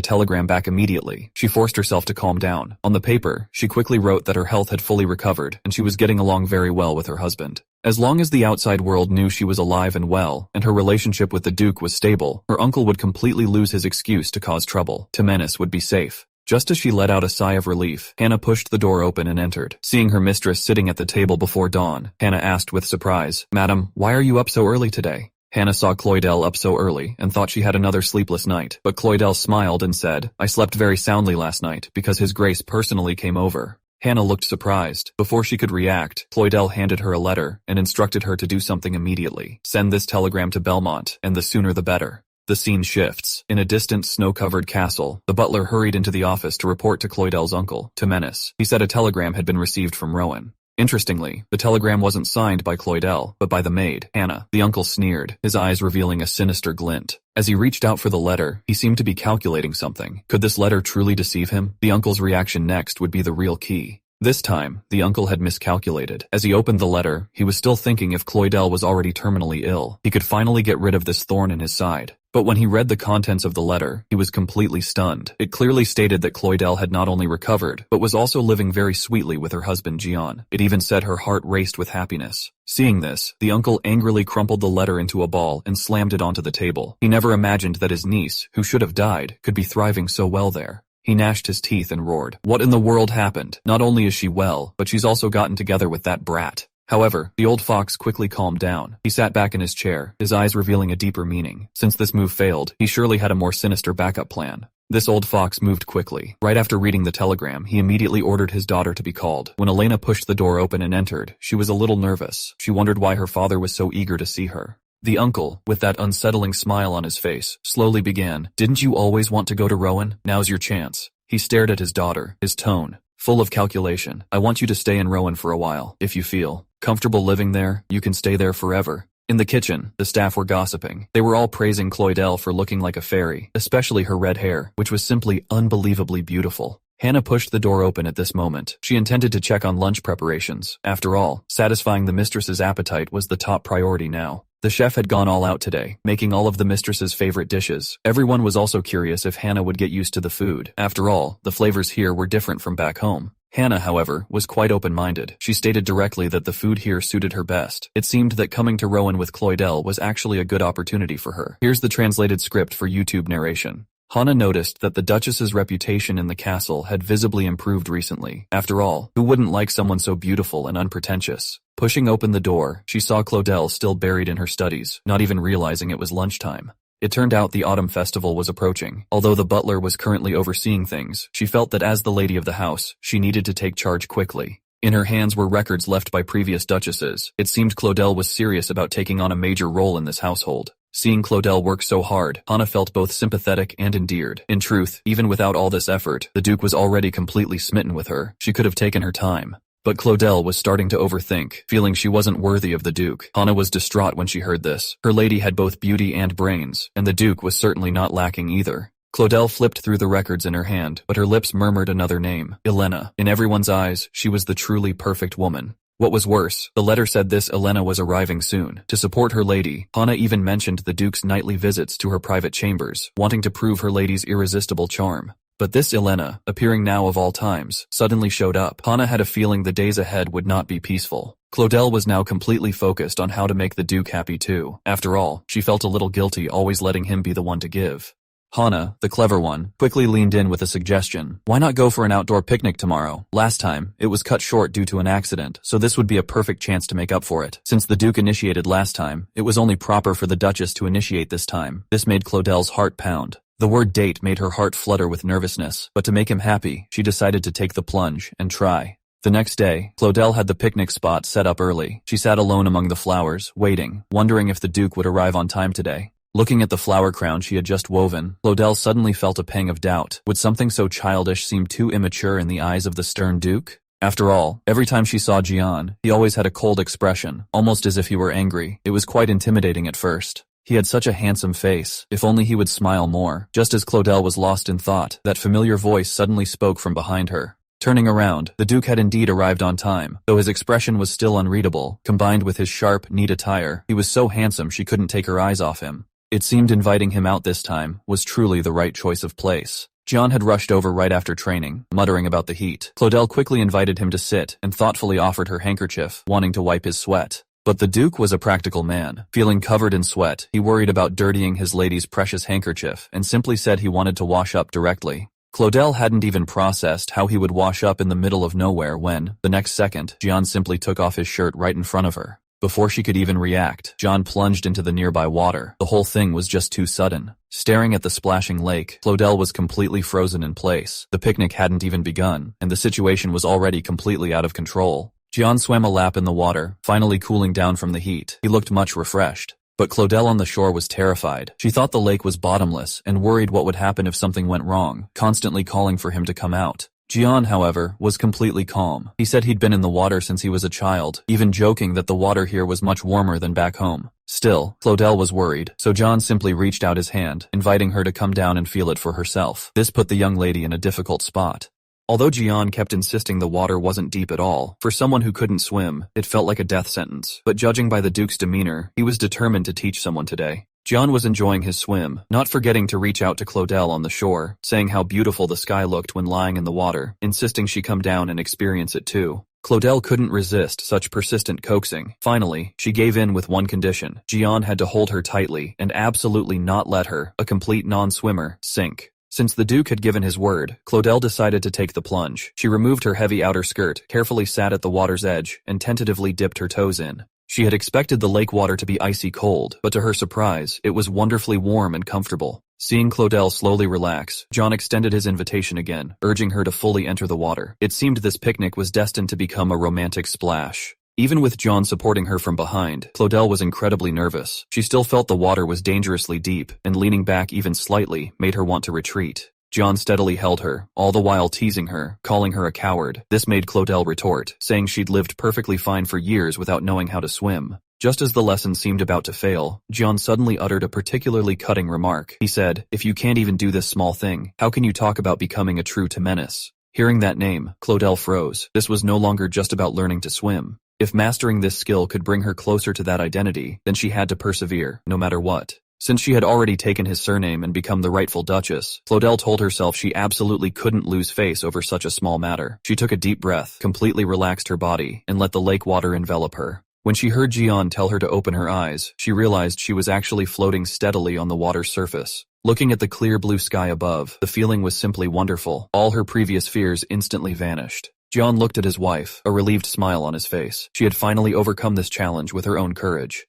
telegram back immediately. She forced herself to calm down. On the paper, she quickly wrote that her health had fully recovered and she was getting along very well with her husband. As long as the outside world knew she was alive and well, and her relationship with the Duke was stable, her uncle would completely lose his excuse to cause trouble. Temenis would be safe. Just as she let out a sigh of relief, Hannah pushed the door open and entered. Seeing her mistress sitting at the table before dawn, Hannah asked with surprise, Madam, why are you up so early today? Hannah saw Cludell up so early and thought she had another sleepless night, but Cludell smiled and said, I slept very soundly last night because His Grace personally came over. Hannah looked surprised. Before she could react, Cludell handed her a letter and instructed her to do something immediately. Send this telegram to Belmont, and the sooner the better. The scene shifts. In a distant, snow-covered castle, the butler hurried into the office to report to Cludell's uncle, Temenis. He said a telegram had been received from Rowan. Interestingly, the telegram wasn't signed by Cludell, but by the maid, Hannah. The uncle sneered, his eyes revealing a sinister glint. As he reached out for the letter, he seemed to be calculating something. Could this letter truly deceive him? The uncle's reaction next would be the real key. This time, the uncle had miscalculated. As he opened the letter, he was still thinking if Cludell was already terminally ill, he could finally get rid of this thorn in his side. But when he read the contents of the letter, he was completely stunned. It clearly stated that Cludell had not only recovered, but was also living very sweetly with her husband Gian. It even said her heart raced with happiness. Seeing this, the uncle angrily crumpled the letter into a ball and slammed it onto the table. He never imagined that his niece, who should have died, could be thriving so well there. He gnashed his teeth and roared, What in the world happened? Not only is she well, but she's also gotten together with that brat. However, the old fox quickly calmed down. He sat back in his chair, his eyes revealing a deeper meaning. Since this move failed, he surely had a more sinister backup plan. This old fox moved quickly. Right after reading the telegram, he immediately ordered his daughter to be called. When Elena pushed the door open and entered, she was a little nervous. She wondered why her father was so eager to see her. The uncle, with that unsettling smile on his face, slowly began, Didn't you always want to go to Rowan? Now's your chance. He stared at his daughter, his tone full of calculation. I want you to stay in Rowan for a while. If you feel comfortable living there, you can stay there forever. In the kitchen, the staff were gossiping. They were all praising Cludell for looking like a fairy, especially her red hair, which was simply unbelievably beautiful. Hannah pushed the door open at this moment. She intended to check on lunch preparations. After all, satisfying the mistress's appetite was the top priority now. The chef had gone all out today, making all of the mistress's favorite dishes. Everyone was also curious if Hannah would get used to the food. After all, the flavors here were different from back home. Hannah, however, was quite open-minded. She stated directly that the food here suited her best. It seemed that coming to Rowan with Cludell was actually a good opportunity for her. Here's the translated script for YouTube narration. Hannah noticed that the Duchess's reputation in the castle had visibly improved recently. After all, who wouldn't like someone so beautiful and unpretentious? Pushing open the door, she saw Cludell still buried in her studies, not even realizing it was lunchtime. It turned out the autumn festival was approaching. Although the butler was currently overseeing things, she felt that as the lady of the house, she needed to take charge quickly. In her hands were records left by previous duchesses. It seemed Cludell was serious about taking on a major role in this household. Seeing Cludell work so hard, Hannah felt both sympathetic and endeared. In truth, even without all this effort, the Duke was already completely smitten with her. She could have taken her time. But Cludell was starting to overthink, feeling she wasn't worthy of the Duke. Hannah was distraught when she heard this. Her lady had both beauty and brains, and the Duke was certainly not lacking either. Cludell flipped through the records in her hand, but her lips murmured another name, Elena. In everyone's eyes, she was the truly perfect woman. What was worse, the letter said this Elena was arriving soon. To support her lady, Hannah even mentioned the Duke's nightly visits to her private chambers, wanting to prove her lady's irresistible charm. But this Elena, appearing now of all times, suddenly showed up. Hannah had a feeling the days ahead would not be peaceful. Cludell was now completely focused on how to make the Duke happy too. After all, she felt a little guilty always letting him be the one to give. Hannah, the clever one, quickly leaned in with a suggestion. Why not go for an outdoor picnic tomorrow? Last time, it was cut short due to an accident, so this would be a perfect chance to make up for it. Since the Duke initiated last time, it was only proper for the Duchess to initiate this time. This made Cludell's heart pound. The word date made her heart flutter with nervousness, but to make him happy, she decided to take the plunge and try. The next day, Cludell had the picnic spot set up early. She sat alone among the flowers, waiting, wondering if the Duke would arrive on time today. Looking at the flower crown she had just woven, Cludell suddenly felt a pang of doubt. Would something so childish seem too immature in the eyes of the stern Duke? After all, every time she saw Gian, he always had a cold expression, almost as if he were angry. It was quite intimidating at first. He had such a handsome face. If only he would smile more. Just as Cludell was lost in thought, that familiar voice suddenly spoke from behind her. Turning around, the Duke had indeed arrived on time. Though his expression was still unreadable, combined with his sharp, neat attire, he was so handsome she couldn't take her eyes off him. It seemed inviting him out this time was truly the right choice of place. Gian had rushed over right after training, muttering about the heat. Cludell quickly invited him to sit and thoughtfully offered her handkerchief, wanting to wipe his sweat. But the Duke was a practical man. Feeling covered in sweat, he worried about dirtying his lady's precious handkerchief and simply said he wanted to wash up directly. Cludell hadn't even processed how he would wash up in the middle of nowhere when, the next second, Gian simply took off his shirt right in front of her. Before she could even react, Gian plunged into the nearby water. The whole thing was just too sudden. Staring at the splashing lake, Cludell was completely frozen in place. The picnic hadn't even begun, and the situation was already completely out of control. Gian swam a lap in the water, finally cooling down from the heat. He looked much refreshed. But Cludell on the shore was terrified. She thought the lake was bottomless and worried what would happen if something went wrong, constantly calling for him to come out. Gian, however, was completely calm. He said he'd been in the water since he was a child, even joking that the water here was much warmer than back home. Still, Cludell was worried, so Gian simply reached out his hand, inviting her to come down and feel it for herself. This put the young lady in a difficult spot. Although Gian kept insisting the water wasn't deep at all, for someone who couldn't swim, it felt like a death sentence. But judging by the Duke's demeanor, he was determined to teach someone today. Gian was enjoying his swim, not forgetting to reach out to Cludell on the shore, saying how beautiful the sky looked when lying in the water, insisting she come down and experience it too. Cludell couldn't resist such persistent coaxing. Finally, she gave in with one condition. Gian had to hold her tightly and absolutely not let her, a complete non-swimmer, sink. Since the Duke had given his word, Cludell decided to take the plunge. She removed her heavy outer skirt, carefully sat at the water's edge, and tentatively dipped her toes in. She had expected the lake water to be icy cold, but to her surprise, it was wonderfully warm and comfortable. Seeing Cludell slowly relax, Gian extended his invitation again, urging her to fully enter the water. It seemed this picnic was destined to become a romantic splash. Even with Gian supporting her from behind, Cludell was incredibly nervous. She still felt the water was dangerously deep, and leaning back even slightly made her want to retreat. Gian steadily held her, all the while teasing her, calling her a coward. This made Cludell retort, saying she'd lived perfectly fine for years without knowing how to swim. Just as the lesson seemed about to fail, Gian suddenly uttered a particularly cutting remark. He said, "If you can't even do this small thing, how can you talk about becoming a true menace?" Hearing that name, Cludell froze. This was no longer just about learning to swim. If mastering this skill could bring her closer to that identity, then she had to persevere, no matter what. Since she had already taken his surname and become the rightful Duchess, Cludell told herself she absolutely couldn't lose face over such a small matter. She took a deep breath, completely relaxed her body, and let the lake water envelop her. When she heard Gian tell her to open her eyes, she realized she was actually floating steadily on the water's surface. Looking at the clear blue sky above, the feeling was simply wonderful. All her previous fears instantly vanished. Gian looked at his wife, a relieved smile on his face. She had finally overcome this challenge with her own courage.